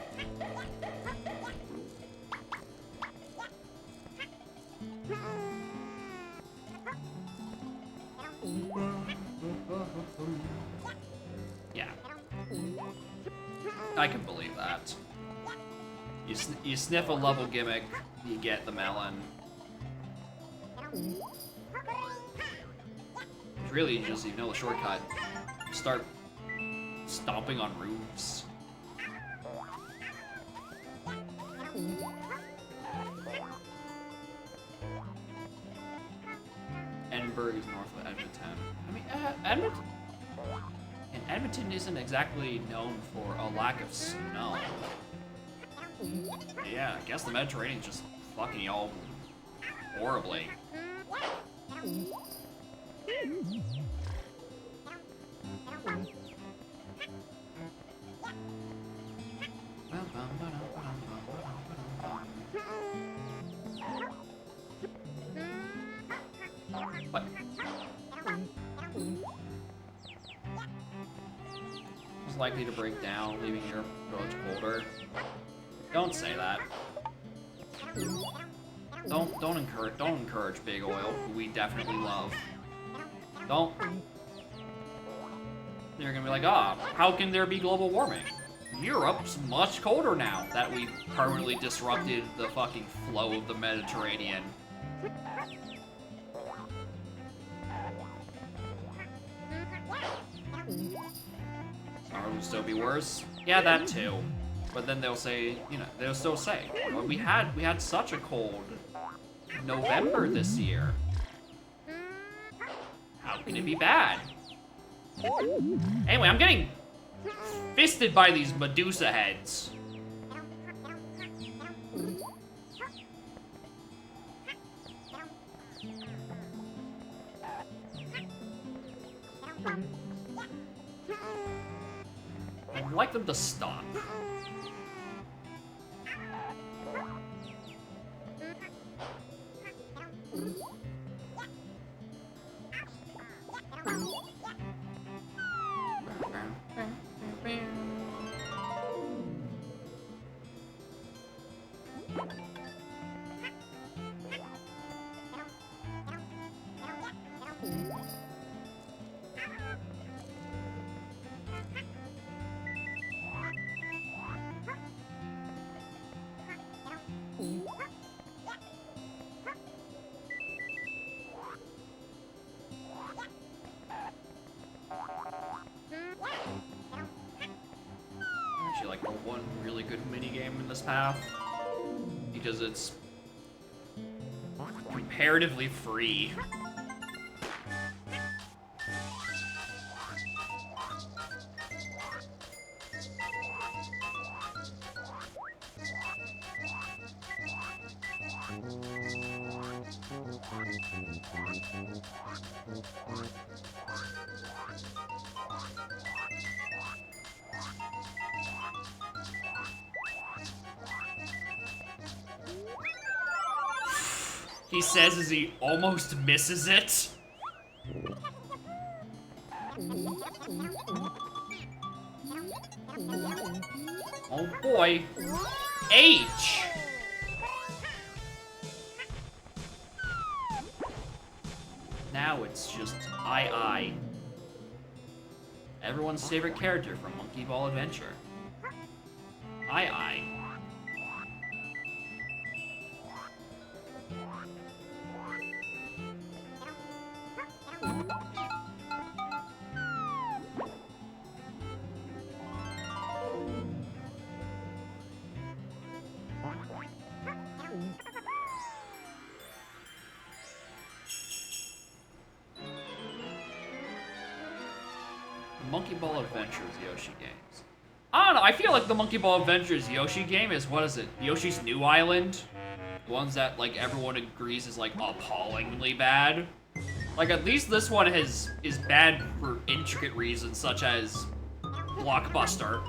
Yeah. I can believe that. You sniff a level gimmick, you get the melon. It's really just, you know, the shortcut. Start stomping on roofs. Edinburgh is north of Edmonton. I mean, Edmonton isn't exactly known for a lack of snow. Yeah, I guess the Mediterranean's just fucking y'all horribly. What? It's likely to break down, leaving your village colder. Don't say that. Don't encourage big oil, who we definitely love. Don't. They're gonna be like, how can there be global warming? Europe's much colder now that we've permanently disrupted the fucking flow of the Mediterranean. Or it would still be worse? Yeah, that too. But then they'll say, you know, they'll still say, well, we had such a cold November this year. How can it be bad? Anyway, I'm getting fisted by these Medusa heads. I'd like them to stop. Actually, like, one really good minigame in this path because it's comparatively free. He says as he almost misses it. Oh boy. H! Now it's just I. Everyone's favorite character from Monkey Ball Adventure. I. Monkey Ball Adventures Yoshi games. I don't know, I feel like the Monkey Ball Adventures Yoshi game is, what is it? Yoshi's New Island? The ones that, like, everyone agrees is, like, appallingly bad. Like, at least this one is bad for intricate reasons, such as Blockbuster.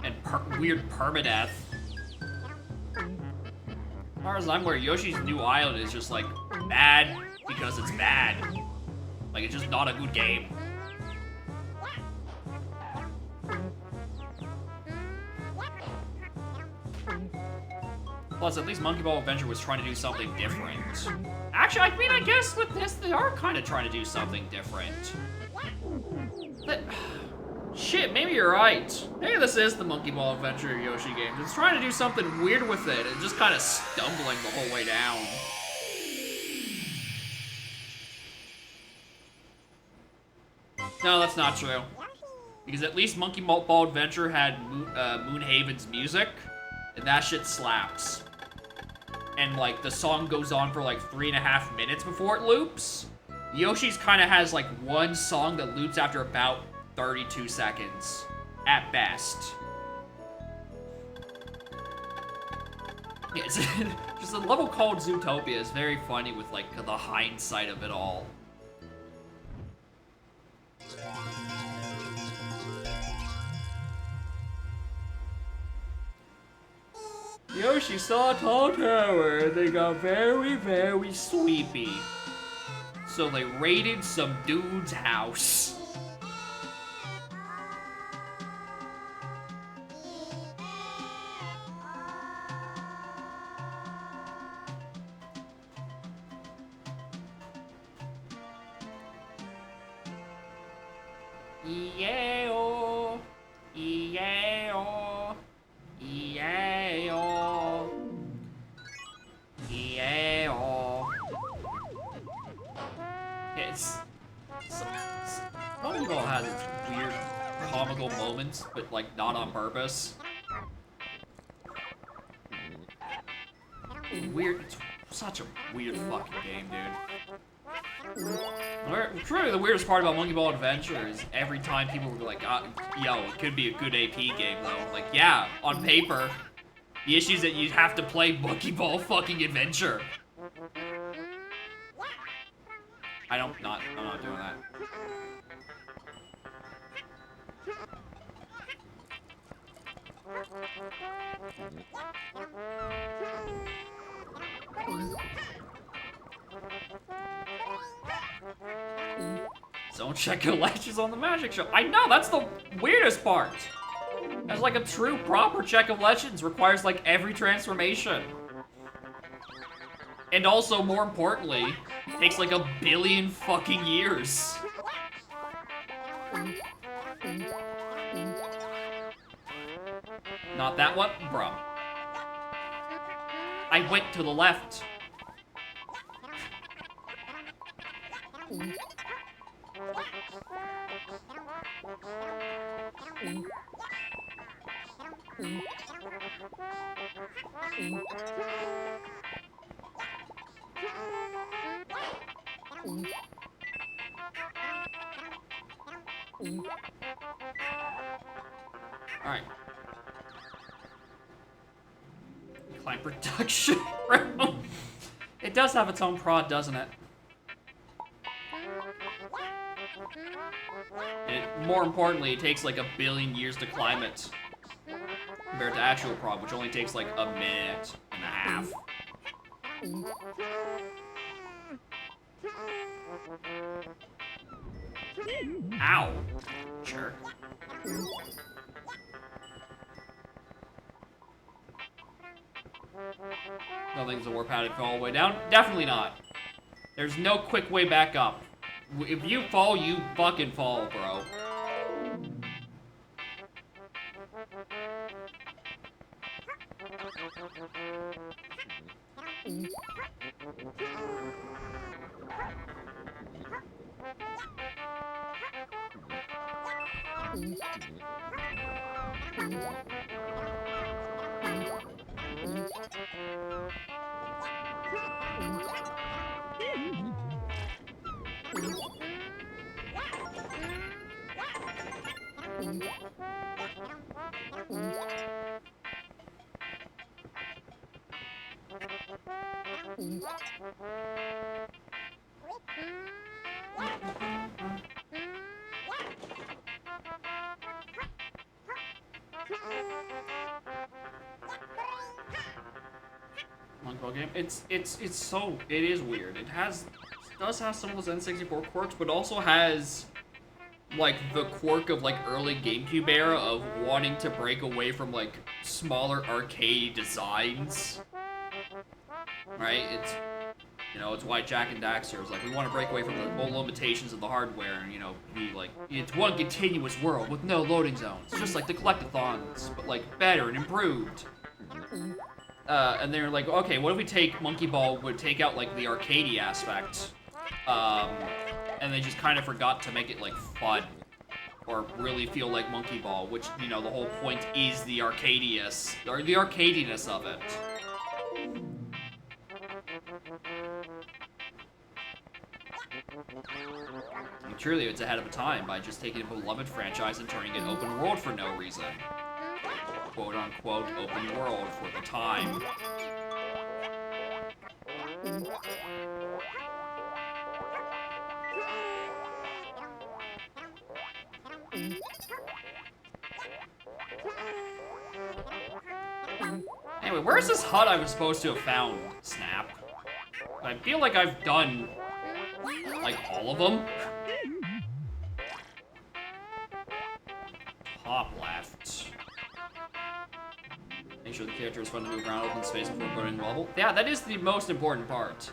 And weird permadeath. As far as I'm aware, Yoshi's New Island is just, like, bad because it's bad. Like, it's just not a good game. Plus, at least Monkey Ball Adventure was trying to do something different. Actually, I mean, I guess with this, they are kind of trying to do something different. But, shit, maybe you're right. Maybe this is the Monkey Ball Adventure Yoshi game. It's trying to do something weird with it and just kind of stumbling the whole way down. No, that's not true. Because at least Monkey Ball Adventure had Moonhaven's music, and that shit slaps. And, like, the song goes on for, like, 3.5 minutes before it loops. Yoshi's kind of has, like, one song that loops after about 32 seconds. At best. Yeah, just a level called Zootopia is very funny with, like, the hindsight of it all. Yoshi saw a tall tower and they got very, very sleepy. So they raided some dude's house. Yeah-oh, yeah-oh, yeah-oh, yeah-oh. Monkey Ball has its weird comical moments, but like not on purpose. Weird, it's such a weird fucking game, dude. Truly, the weirdest part about Monkey Ball Adventure is every time people were like, yo, it could be a good AP game, though. Like, yeah, on paper. The issue is that you have to play Monkey Ball fucking Adventure. I'm not doing that. Don't check your ledges on the magic show. I know, that's the weirdest part. As like a true proper check of legends requires like every transformation. And also, more importantly, takes like 1 billion fucking years. Not that one? Bruh. I went to the left. Alright. Climb production room. It does have its own prod, doesn't it? And more importantly, it takes like 1 billion years to climb it. Compared to actual prod, which only takes like 1.5 minutes. Ow. Jerk. Don't think the warp paddock fell all the way down. Definitely not. There's no quick way back up. If you fall, you fucking fall, bro. Game. It is weird. It does have some of those N64 quirks, but also has like the quirk of like early GameCube era of wanting to break away from like smaller arcade designs. Right? It's, you know, it's why Jak and Daxter is like, we want to break away from the old limitations of the hardware and, you know, be like, it's one continuous world with no loading zones, just like the Collectathons, but like better and improved. And they're like, okay, what if we take Monkey Ball, would take out, like, the arcadey aspect, and they just kind of forgot to make it, like, fun, or really feel like Monkey Ball, which, you know, the whole point is the arcadiness, or the arcadiness of it. And truly, it's ahead of its time by just taking a beloved franchise and turning it open world for no reason. Quote-unquote open world for the time. Anyway, where's this hut I was supposed to have found, Snap? I feel like I've done, like, all of them. Top left. Make sure the character is fun to move around open space before going to level. Yeah, that is the most important part.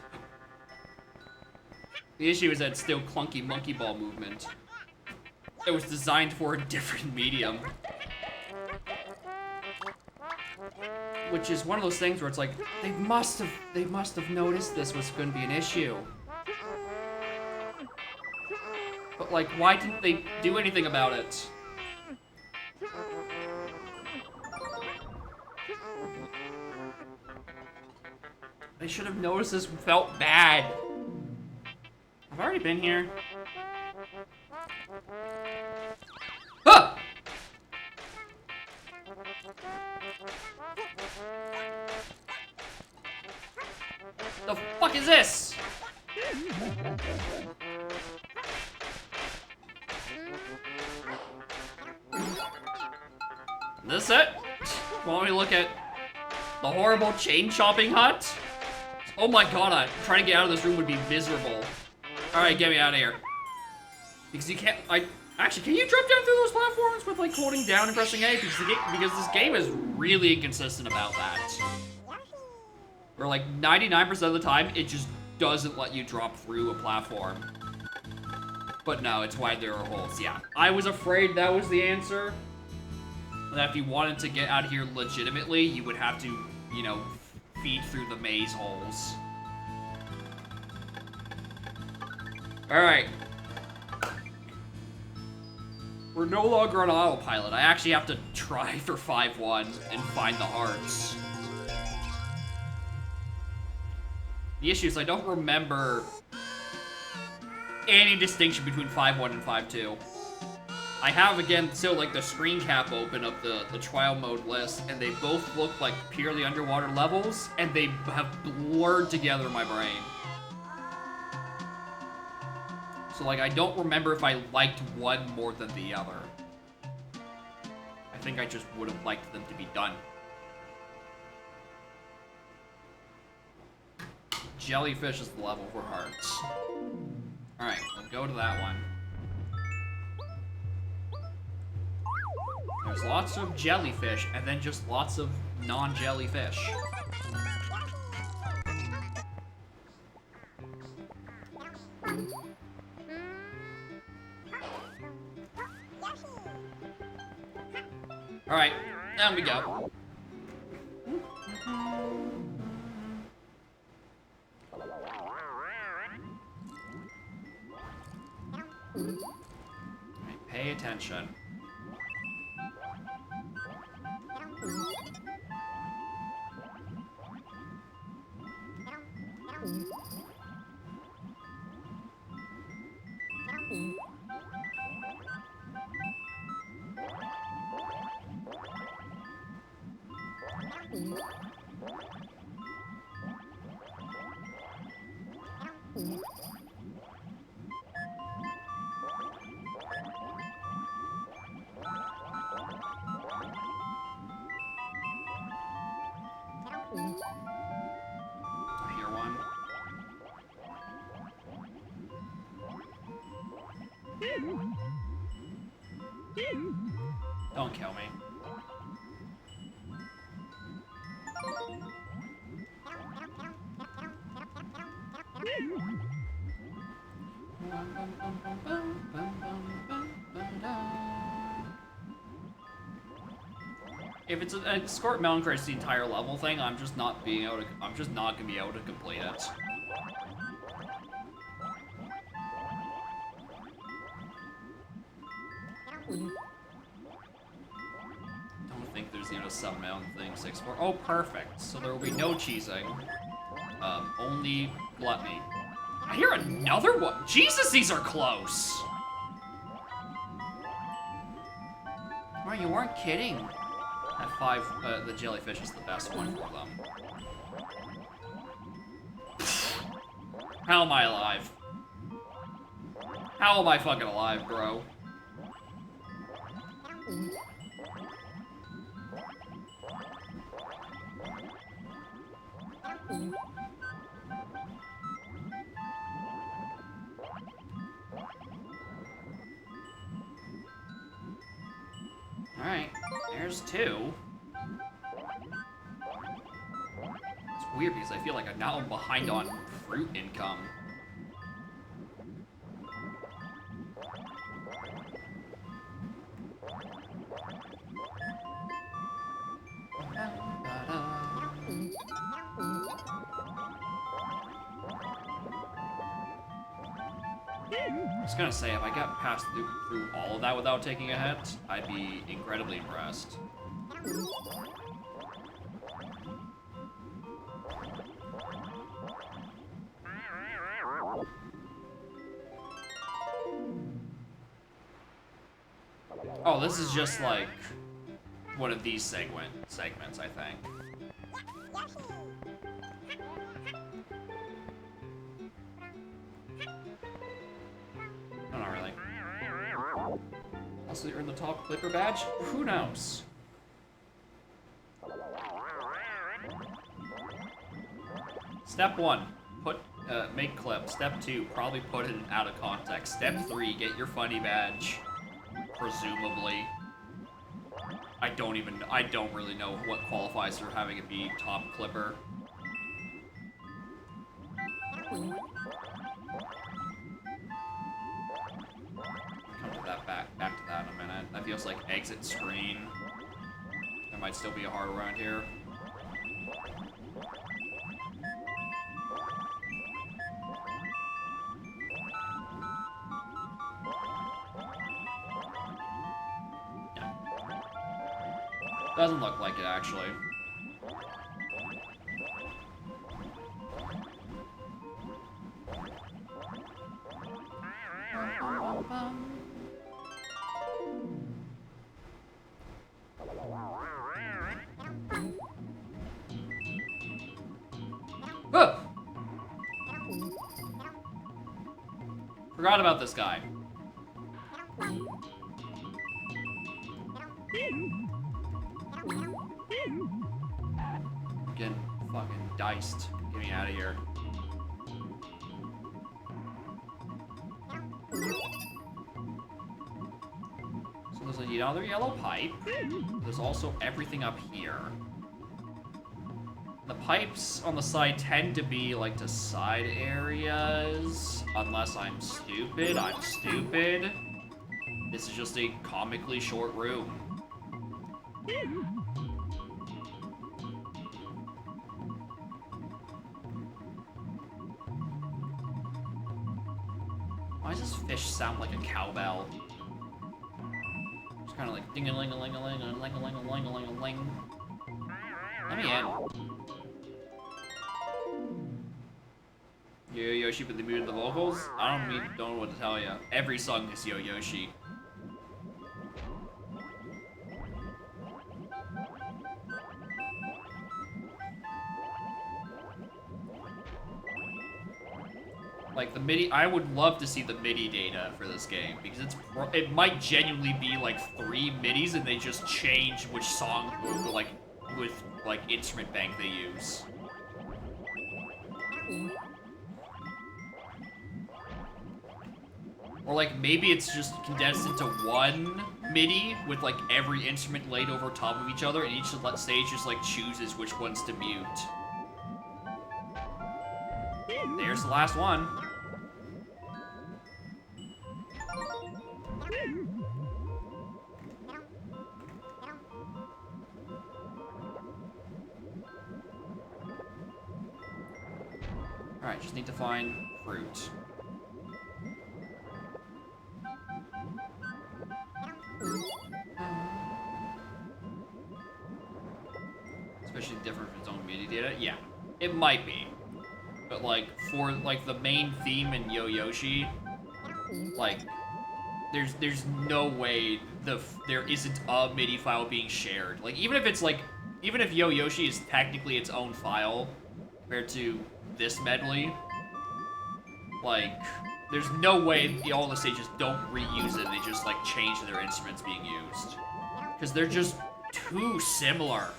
The issue is that it's still clunky monkey ball movement. It was designed for a different medium. Which is one of those things where it's like, they must have noticed this was going to be an issue. But like, why didn't they do anything about it? They should have noticed this felt bad. I've already been here. Huh! The fuck is this? This it? Want me to look at the horrible chain chopping hut? Oh my god, trying to get out of this room would be miserable. Alright, get me out of here. Because you can't, actually, can you drop down through those platforms with, like, holding down and pressing A? Because this game is really inconsistent about that. Where, like, 99% of the time, it just doesn't let you drop through a platform. But no, it's why there are holes, yeah. I was afraid that was the answer. That if you wanted to get out of here legitimately, you would have to, you know, feed through the maze holes. Alright. We're no longer on autopilot. I actually have to try for 5-1 and find the hearts. The issue is I don't remember any distinction between 5-1 and 5-2. I have, again, still, like, the screen cap open of the trial mode list, and they both look like purely underwater levels, and they have blurred together in my brain. So, like, I don't remember if I liked one more than the other. I think I just would have liked them to be done. Jellyfish is the level for hearts. Alright, we'll go to that one. There's lots of jellyfish, and then just lots of non-jellyfish. Alright, down we go. Right, pay attention. I hear one. Don't kill me. If it's a escort mountain crash the entire level thing, I'm just not gonna be able to complete it. Don't think there's even a sub-mountain thing to explore. Oh, perfect. So there will be no cheesing. Only gluttony. I hear another one. Jesus, these are close. Oh, you weren't kidding. At 5, the jellyfish is the best one for them. How am I alive? How am I fucking alive, bro? Alright, there's 2. It's weird because I feel like I'm now behind on fruit income. I was gonna say, if I got past through all of that without taking a hit, I'd be incredibly impressed. Oh, this is just like one of these segments, I think. Oh, not really. Also, you're in the top clipper badge? Who knows? Step 1, make clip. Step 2, probably put it out of context. Step 3, get your funny badge. Presumably. I don't really know what qualifies for having it be top clipper. Come to that back to that in a minute. That feels like exit screen. There might still be a heart around here. Doesn't look like it, actually. Oh! Forgot about this guy. Getting fucking diced. Get me out of here. So there's another yellow pipe. There's also everything up here. The pipes on the side tend to be like to side areas. Unless I'm stupid. I'm stupid. This is just a comically short room. Why does this fish sound like a cowbell? It's kind of like ding-a-ling-a-ling-a-ling-a-ling-a-ling-a-ling-a-ling. Let me in. Yo Yoshi put the mood in the vocals? I don't know what to tell you. Every song is Yo Yoshi. Like the MIDI, I would love to see the MIDI data for this game because it might genuinely be like 3 MIDIs and they just change which song with instrument bank they use. Or like maybe it's just condensed into one MIDI with like every instrument laid over top of each other and each stage just like chooses which ones to mute. There's the last one. Alright, just need to find fruit. Especially different from its own MIDI data? Yeah, it might be. But like, for like the main theme in Yo Yoshi, like, there's no way there isn't a MIDI file being shared. Like, even if Yo Yoshi is technically its own file compared to this medley, like, there's no way all the stages don't reuse it and they just like change their instruments being used. Because they're just too similar.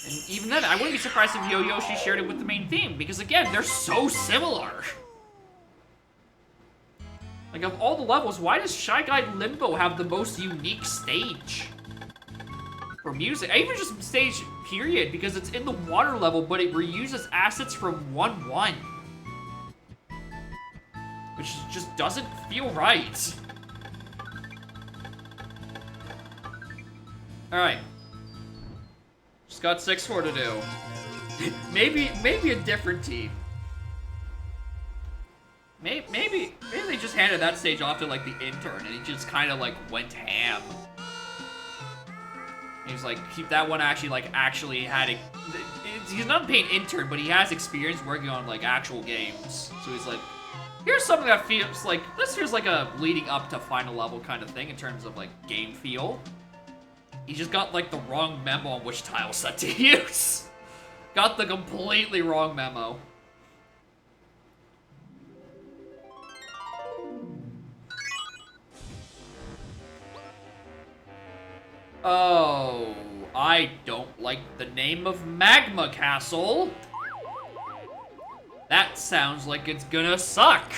And even then, I wouldn't be surprised if Yo Yoshi shared it with the main theme, because again, they're so similar. Like, of all the levels, why does Shy Guy Limbo have the most unique stage for music? I even just stage period, because it's in the water level, but it reuses assets from 1-1. Which just doesn't feel right. Alright. Just got 6 more to do. maybe a different team. Maybe they just handed that stage off to like the intern and he just kind of like went ham. He was like, keep that one actually had a. He's not a paid intern, but he has experience working on like actual games. So he's like, here's something that feels like this feels like a leading up to final level kind of thing in terms of like game feel. He just got, like, the wrong memo on which tile set to use. Got the completely wrong memo. Oh, I don't like the name of Magma Castle. That sounds like it's gonna suck.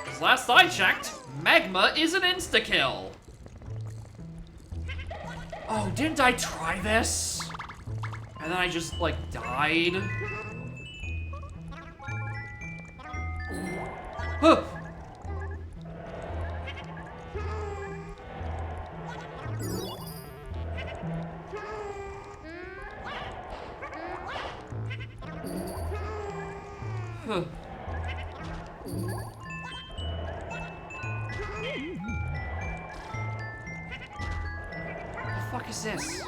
'Cause last I checked, Magma is an insta-kill. Oh, didn't I try this? And then I just, like, died? Huh. Huh. this?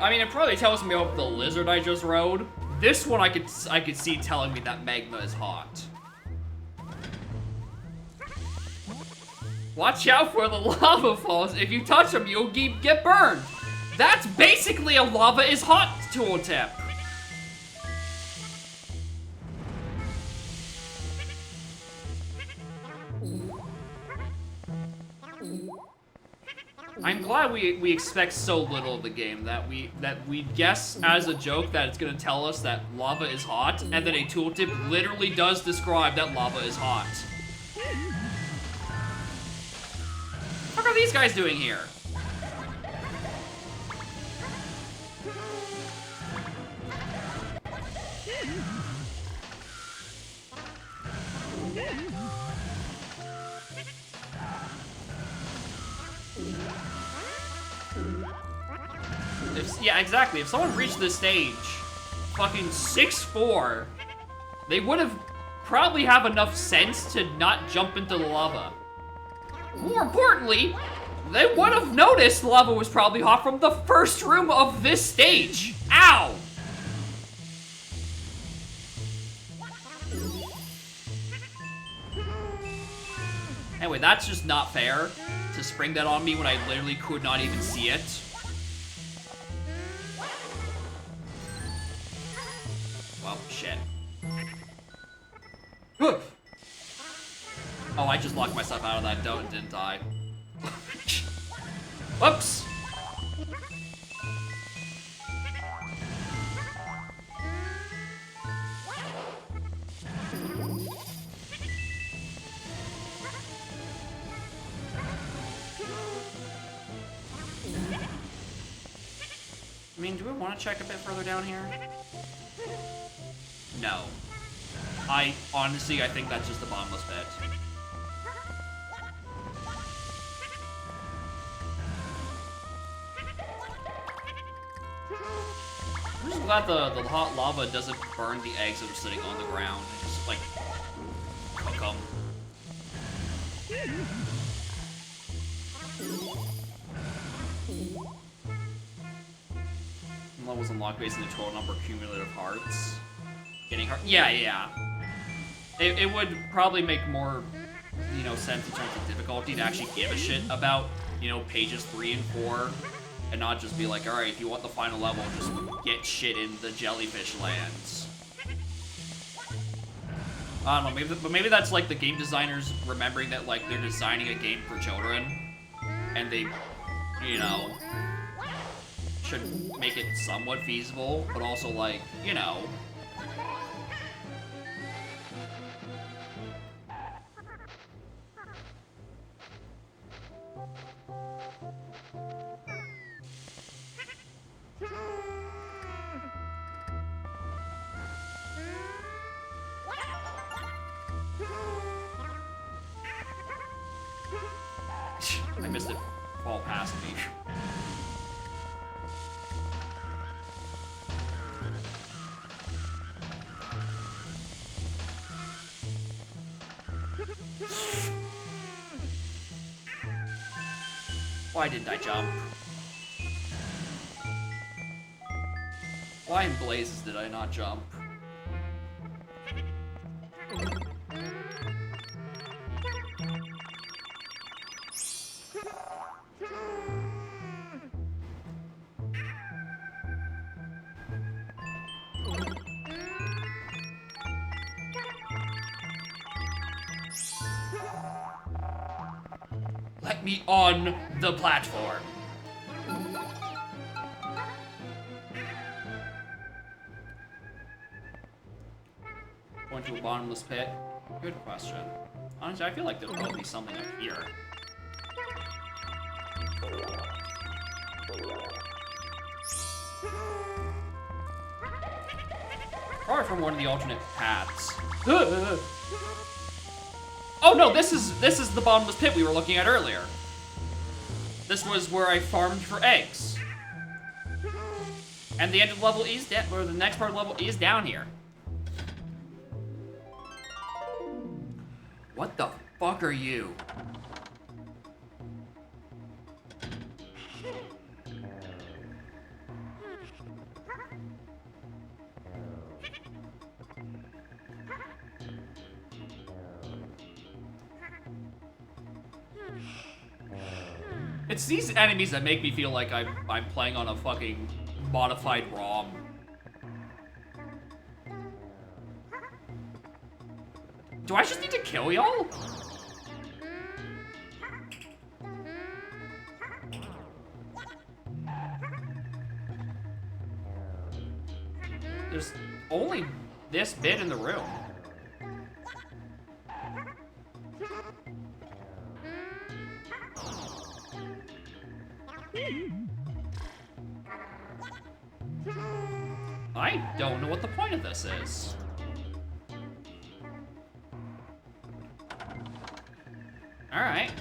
I mean, it probably tells me about the lizard I just rode. This one I could see telling me that magma is hot. Watch out for the lava falls. If you touch them, you'll get burned. That's basically a lava is hot tooltip. I'm glad we expect so little of the game that we guess as a joke that it's gonna tell us that lava is hot, and then a tooltip literally does describe that lava is hot. What are these guys doing here? Yeah, exactly. If someone reached this stage, fucking 6'4", they would have probably have enough sense to not jump into the lava. More importantly, they would have noticed lava was probably hot from the first room of this stage. Ow! Anyway, that's just not fair to spring that on me when I literally could not even see it. Well, shit. Oh, I just locked myself out of that, didn't I? Whoops! I mean, do we want to check a bit further down here? No. Honestly, I think that's just the bottomless pit. I'm just glad the hot lava doesn't burn the eggs that are sitting on the ground. It just, like, cook them. Levels unlocked based on the total number of cumulative hearts. Getting heart. Yeah. It would probably make more, you know, sense in terms of difficulty to actually give a shit about, you know, pages 3 and 4, and not just be like, all right, if you want the final level, just get shit in the jellyfish lands. I don't know, maybe that's like the game designers remembering that like they're designing a game for children, and they, you know, should make it somewhat feasible, but also like, you know. I missed it fall past me. Why didn't I jump? Why in blazes did I not jump? Let me on the platform. Going to a bottomless pit? Good question. Honestly, I feel like there'll probably be something up here. Probably from one of the alternate paths. Oh no, this is the bottomless pit we were looking at earlier. This was where I farmed for eggs. And the end of the level is or the next part of the level is down here. What the fuck are you? It's these enemies that make me feel like I'm playing on a fucking modified ROM. Do I just need to kill y'all? There's only this bit in the room. I don't know what the point of this is. Alright.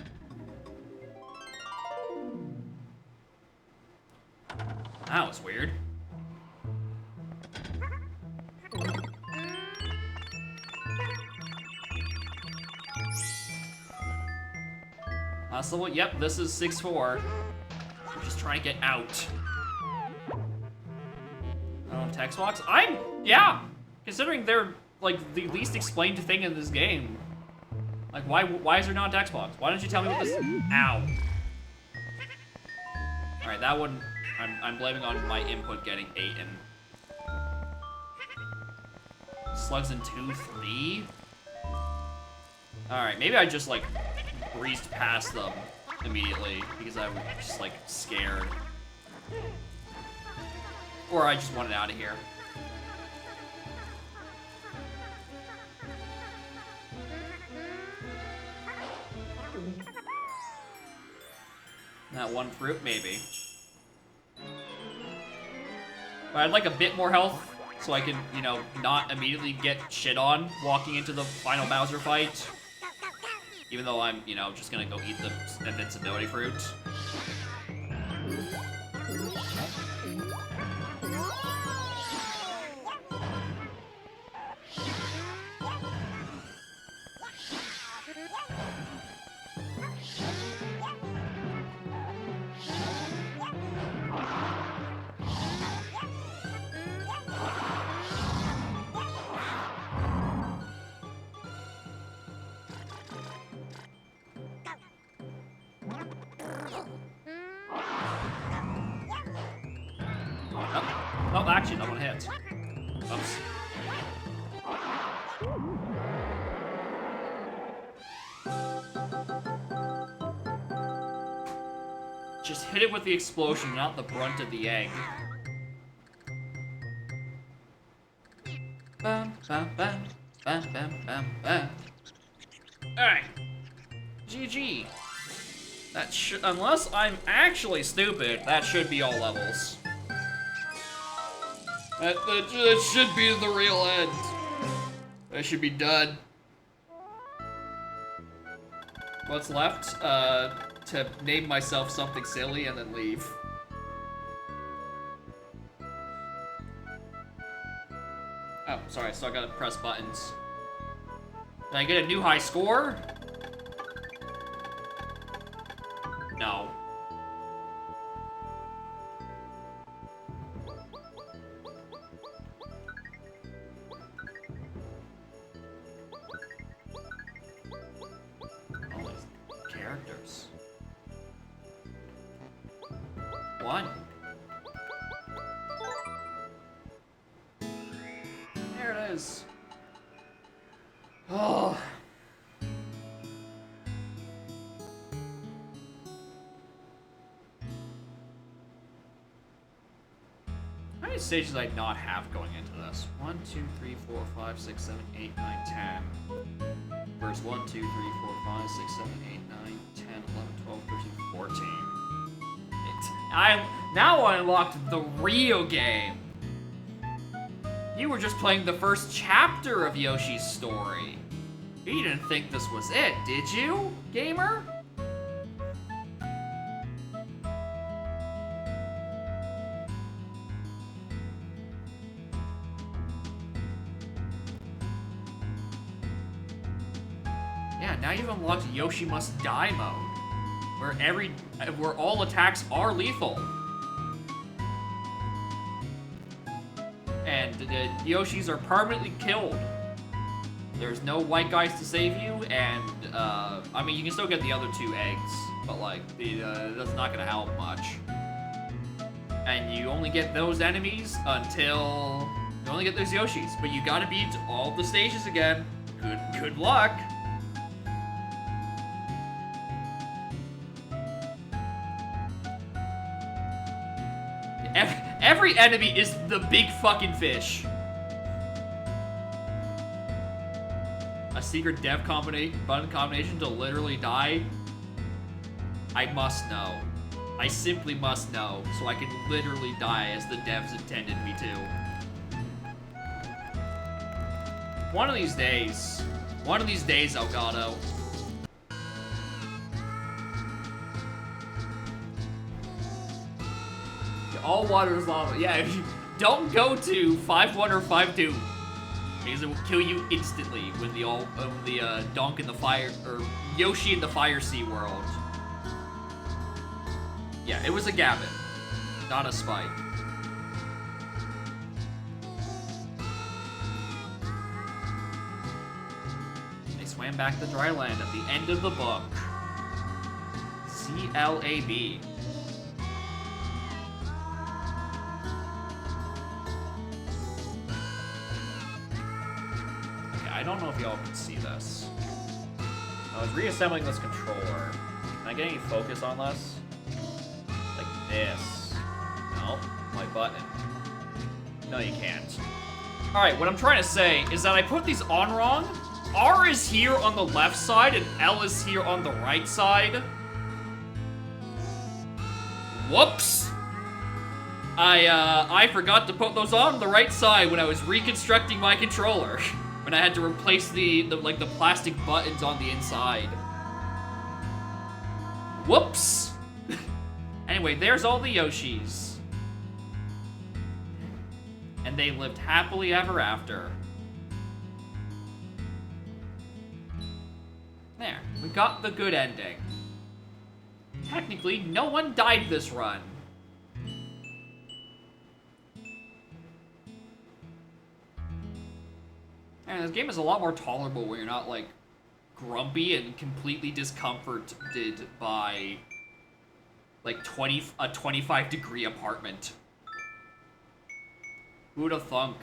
That was weird. Last level, yep, this is 6-4. We're just trying to get out. Text box? Yeah! Considering they're, like, the least explained thing in this game. Like, why is there not a text box? Why don't you tell me what this... Ow. Alright, that one, I'm blaming on my input getting eaten. Slugs in 2, 3? Alright, maybe I just, like, breezed past them immediately because I was just, like, scared. Or I just wanted out of here. That one fruit, maybe. But I'd like a bit more health so I can, you know, not immediately get shit on walking into the final Bowser fight. Even though I'm, you know, just gonna go eat the invincibility fruit. Oh, actually, that one hits. Oops. Just hit it with the explosion, not the brunt of the egg. Bam, bam, bam, bam, bam, bam, bam. Alright. GG. That should, unless I'm actually stupid, that should be all levels. That should be the real end. I should be done. What's left? To name myself something silly and then leave. Oh, sorry, so I gotta press buttons. Did I get a new high score? No. All these characters. One. There it is. Oh. How many stages did I not have going into this? 1, 2, 3, 4, 5, 6, 7, 8, 9, 10. Verse 1, 2, 3, 4, 5, 6, 7, 8, 9, 10, 11, 12, 13, 14. Now I unlocked the real game. You were just playing the first chapter of Yoshi's story. You didn't think this was it, did you, gamer? Yeah, now you've unlocked Yoshi Must Die mode, where all attacks are lethal. And the Yoshis are permanently killed. There's no white guys to save you, and, I mean, you can still get the other 2 eggs, but, like, that's not gonna help much. And you only get those enemies until... You only get those Yoshis, but you gotta beat all the stages again. Good luck! Every enemy is the big fucking fish. A secret dev button combination to literally die? I must know. I simply must know, so I can literally die as the devs intended me to. One of these days, Elgato. All water is lava. Yeah, if you don't go to 5-1 or 5-2, because it will kill you instantly when the Donk in the fire, or Yoshi in the Fire Sea world. Yeah, it was a Gavin, not a Spike. They swam back to dry land at the end of the book. CLAB. I don't know if y'all can see this. I was reassembling this controller. Can I get any focus on this? Like this. No? My button. No, you can't. Alright, what I'm trying to say is that I put these on wrong. R is here on the left side and L is here on the right side. Whoops! I forgot to put those on the right side when I was reconstructing my controller. When I had to replace the plastic buttons on the inside. Whoops! Anyway, there's all the Yoshis. And they lived happily ever after. There, we got the good ending. Technically, no one died this run. And this game is a lot more tolerable where you're not, like, grumpy and completely discomforted by, like, a 25-degree apartment. Who would have thunk?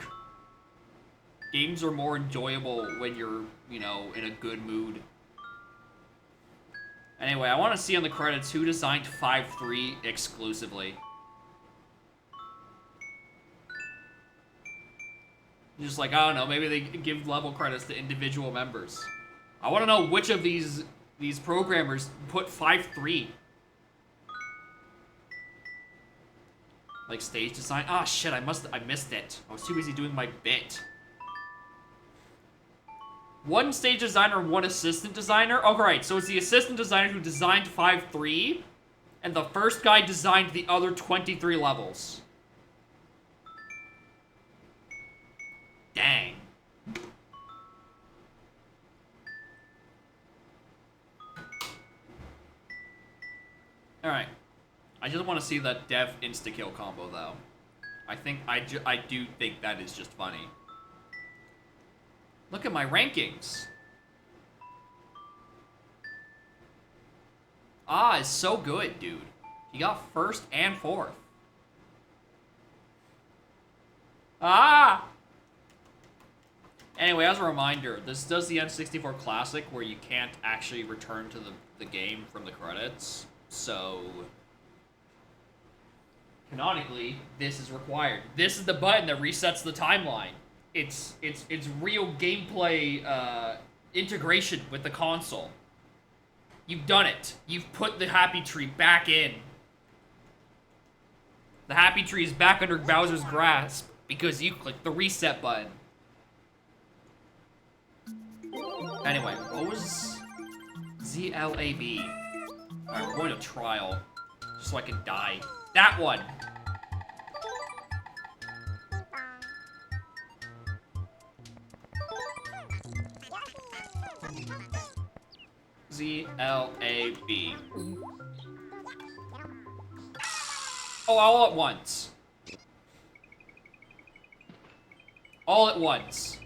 Games are more enjoyable when you're, you know, in a good mood. Anyway, I want to see on the credits who designed 5-3 exclusively. Just like, I don't know, maybe they give level credits to individual members. I want to know which of these programmers put 5-3. Like stage design. Ah, shit, I missed it. I was too busy doing my bit. One stage designer, one assistant designer. Oh, right, so it's the assistant designer who designed 5-3, and the first guy designed the other 23 levels. Dang. Alright. I just want to see that dev insta-kill combo, though. I do think that is just funny. Look at my rankings. Ah, it's so good, dude. He got first and fourth. Ah! Anyway, as a reminder, this does the N64 Classic where you can't actually return to the game from the credits. So, canonically, this is required. This is the button that resets the timeline. It's real gameplay integration with the console. You've done it. You've put the Happy Tree back in. The Happy Tree is back under Bowser's grasp. Because you clicked the reset button. Anyway, what was ZLAB? Alright, we're going to trial. Just so I can die. That one! ZLAB. Oh, all at once. All at once.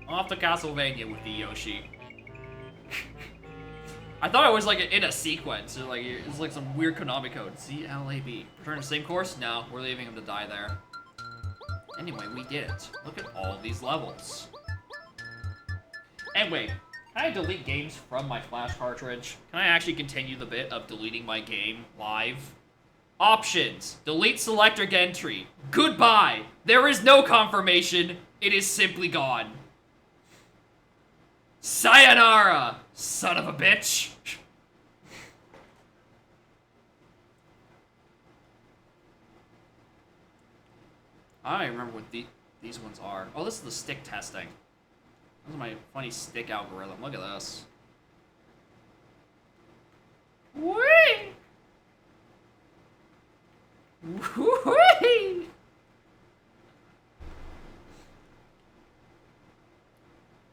Off to Castlevania with the Yoshi. I thought it was like in a sequence, or like it's like some weird Konami code. ZLAB. Return to the same course? No, we're leaving him to die there. Anyway, we did it. Look at all these levels. Anyway, can I delete games from my flash cartridge? Can I actually continue the bit of deleting my game live? Options. Delete selected entry. Goodbye. There is no confirmation. It is simply gone. Sayonara, son of a bitch. I don't remember what these ones are. Oh, this is the stick testing. This is my funny stick algorithm. Look at this. Whee! Whee!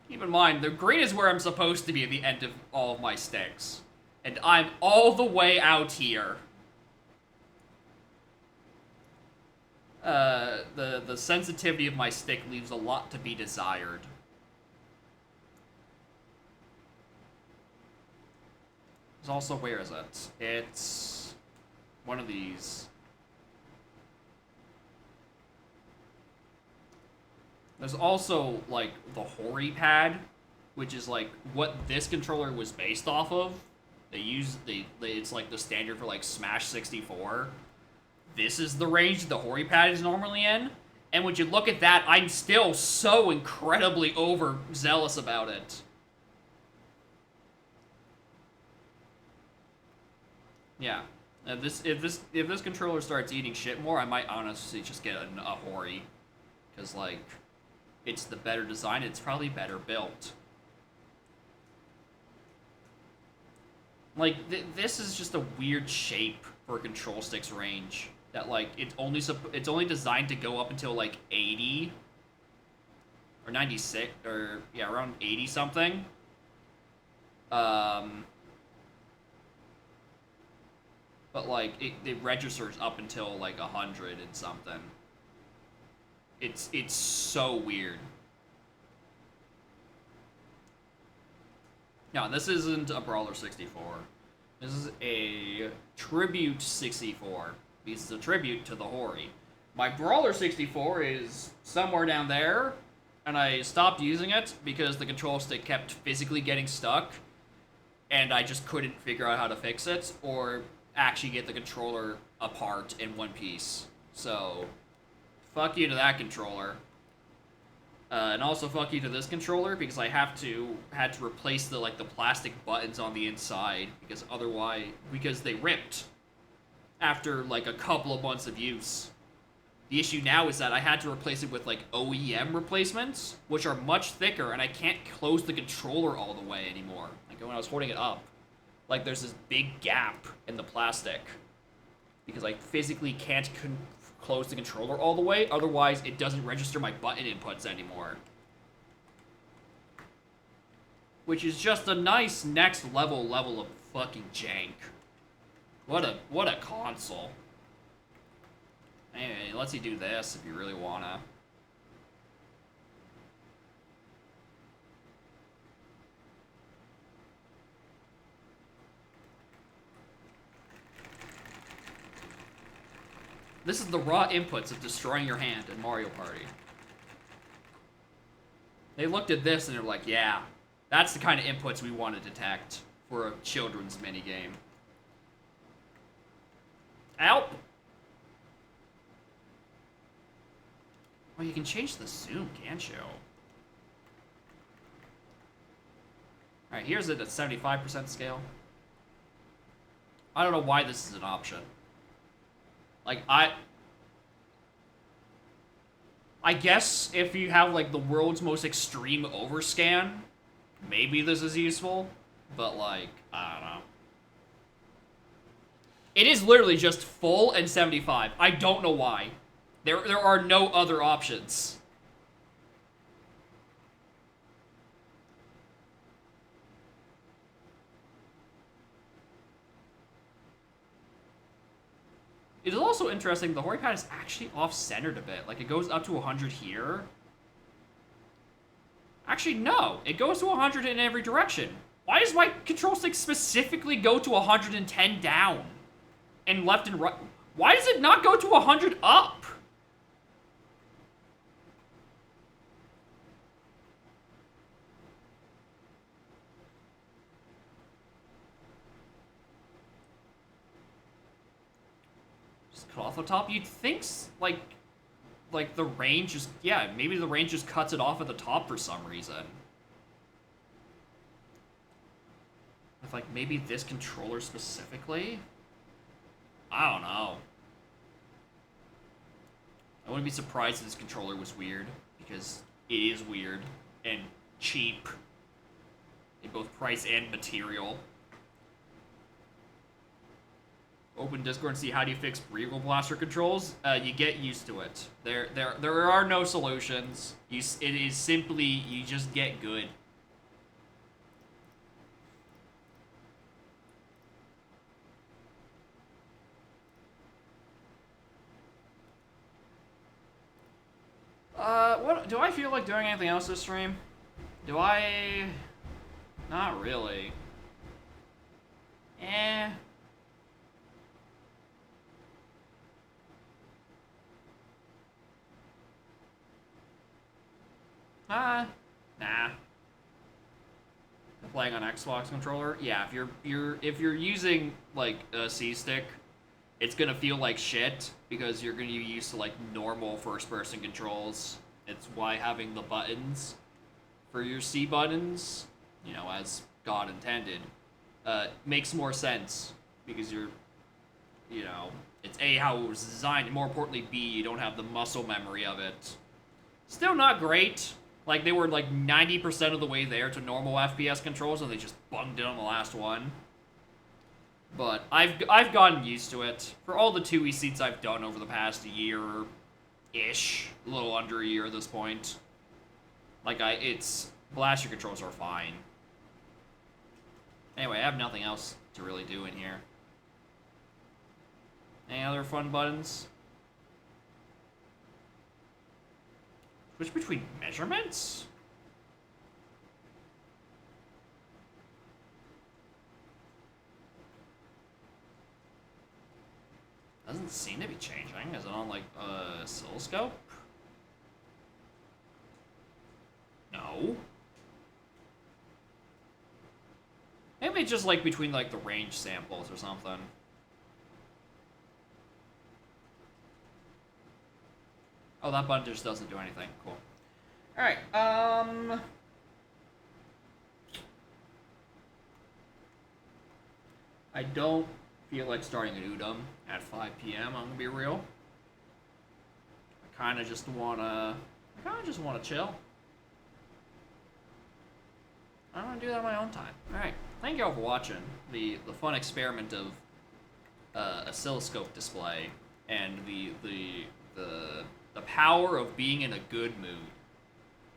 Keep in mind, the green is where I'm supposed to be at the end of all of my sticks. And I'm all the way out here. The sensitivity of my stick leaves a lot to be desired. There's also, where is it? It's one of these. There's also, like, the Hori pad, which is, like, what this controller was based off of. It's, like, the standard for, like, Smash 64. This is the range the Hori pad is normally in. And when you look at that, I'm still so incredibly overzealous about it. Yeah. If this controller starts eating shit more, I might honestly just get a Hori. Because, like, it's the better design, it's probably better built. Like, this is just a weird shape for a control stick's range. That, like, it's only designed to go up until, like, 80. Or 96, or, yeah, around 80 something. But, like, it registers up until, like, 100 and something. It's so weird. No, this isn't a Brawler 64. This is a Tribute 64. This is a tribute to the Hori. My Brawler 64 is somewhere down there, and I stopped using it because the control stick kept physically getting stuck, and I just couldn't figure out how to fix it, or actually get the controller apart in one piece. So, fuck you to that controller. And also fuck you to this controller, because I had to replace the plastic buttons on the inside, because they ripped after like a couple of months of use. The issue now is that I had to replace it with like OEM replacements, which are much thicker, and I can't close the controller all the way anymore. Like when I was holding it up, like there's this big gap in the plastic, because I physically can't close the controller all the way, otherwise it doesn't register my button inputs anymore. Which is just a nice next level of fucking jank. What a console. Anyway, let's you do this if you really wanna. This is the raw inputs of destroying your hand in Mario Party. They looked at this and they're like, yeah, that's the kind of inputs we want to detect for a children's minigame. Ow! Well, you can change the zoom, can't you? Alright, here's it at 75% scale. I don't know why this is an option. Like, I guess if you have, like, the world's most extreme overscan, maybe this is useful. But, like, I don't know. It is literally just full and 75. I don't know why. There are no other options. It is also interesting, the hori pad is actually off-centered a bit. Like, it goes up to 100 here. Actually, no. It goes to 100 in every direction. Why does my control stick specifically go to 110 down? And left and right? Why does it not go to 100 up? Just cut off the top? You'd think, like the range just, yeah, maybe the range just cuts it off at the top for some reason. With, like, maybe this controller specifically? I don't know. I wouldn't be surprised if this controller was weird, because it is weird and cheap in both price and material. Open Discord and see how do you fix Regal Blaster controls. You get used to it. There are no solutions. It is simply, you just get good. What do I feel like doing anything else this stream? Do I? Not really. Eh. Nah. Playing on Xbox controller? Yeah, if you're using like a C stick, it's gonna feel like shit because you're gonna be used to like normal first-person controls. It's why having the buttons for your C buttons, you know, as God intended, makes more sense because you're, you know, it's A, how it was designed, and more importantly, B, you don't have the muscle memory of it. Still not great. Like, they were like 90% of the way there to normal FPS controls, and they just bunged it on the last one. But I've gotten used to it. For all the 2E seats I've done over the past year-ish, a little under a year at this point, like, blaster controls are fine. Anyway, I have nothing else to really do in here. Any other fun buttons? Switch between measurements? Doesn't seem to be changing. Is it on, like, oscilloscope? No. Maybe it's just, like, between, like, the range samples or something. Oh, that button just doesn't do anything. Cool. Alright, I don't feel like starting an Udom at 5 p.m., I'm gonna be real. I kinda just wanna chill. I wanna do that on my own time. Alright, thank you all for watching the fun experiment of oscilloscope display and the power of being in a good mood,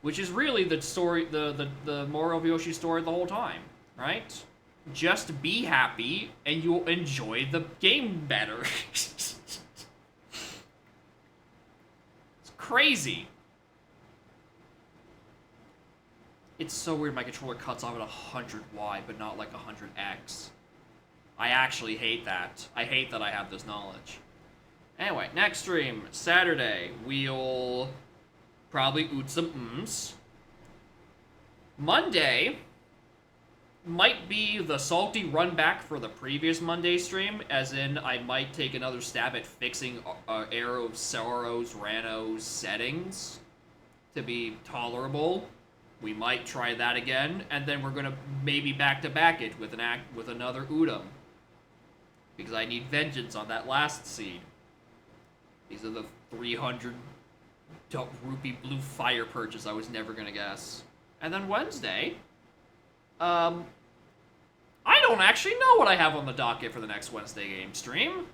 which is really the story, the moral of Yoshi's story the whole time, right? Just be happy, and you'll enjoy the game better. It's crazy. It's so weird my controller cuts off at 100Y, but not like 100X. I actually hate that. I hate that I have this knowledge. Anyway, next stream, Saturday, we'll probably oot some ums. Monday might be the salty run back for the previous Monday stream, as in I might take another stab at fixing Arrow of Sorrow's Rano's settings to be tolerable. We might try that again, and then we're gonna maybe back-to-back it with another Udom. Because I need vengeance on that last seed. These are the 300 Don't rupee blue fire purchase I was never gonna guess. And then Wednesday, I don't actually know what I have on the docket for the next Wednesday game stream.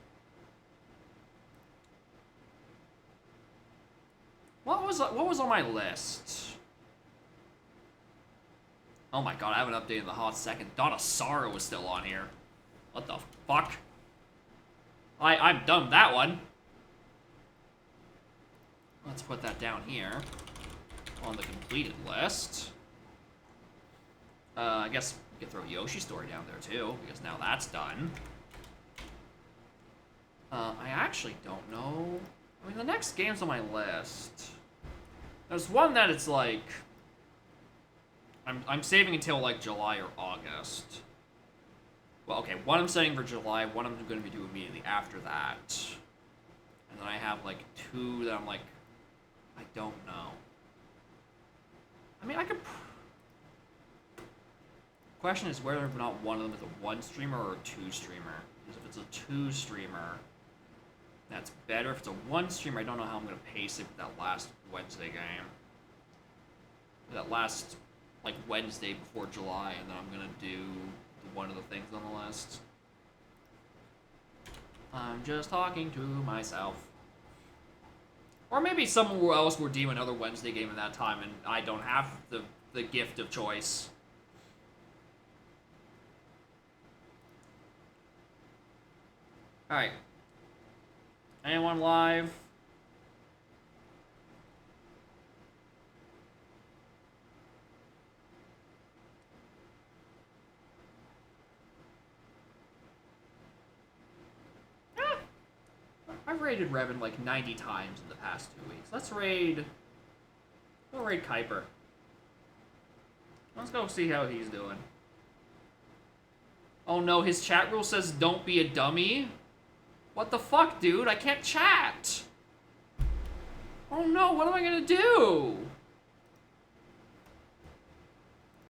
What was on my list? Oh my god, I haven't updated in the hot second. Dawn of Sorrow was still on here. What the fuck? I'm done with that one. Let's put that down here on the completed list. I guess we could throw Yoshi's Story down there too, because now that's done. I actually don't know. I mean, the next game's on my list. There's one that it's like... I'm saving until, like, July or August. Well, okay, one I'm setting for July, one I'm going to be doing immediately after that. And then I have, like, two that I'm like... I don't know. I mean, I could... Question is whether or not one of them is a one streamer or a two streamer. Because if it's a two streamer, that's better. If it's a one streamer, I don't know how I'm going to pace it with that last Wednesday game. That last, like, Wednesday before July, and then I'm going to do one of the things on the list. I'm just talking to myself. Or maybe someone else will redeem another Wednesday game in that time, and I don't have the gift of choice. Alright. Anyone live? I've raided Revan like 90 times in the past 2 weeks. Let's raid Kuiper. Let's go see how he's doing. Oh no, his chat rule says don't be a dummy. What the fuck, dude? I can't chat. Oh no, what am I gonna do?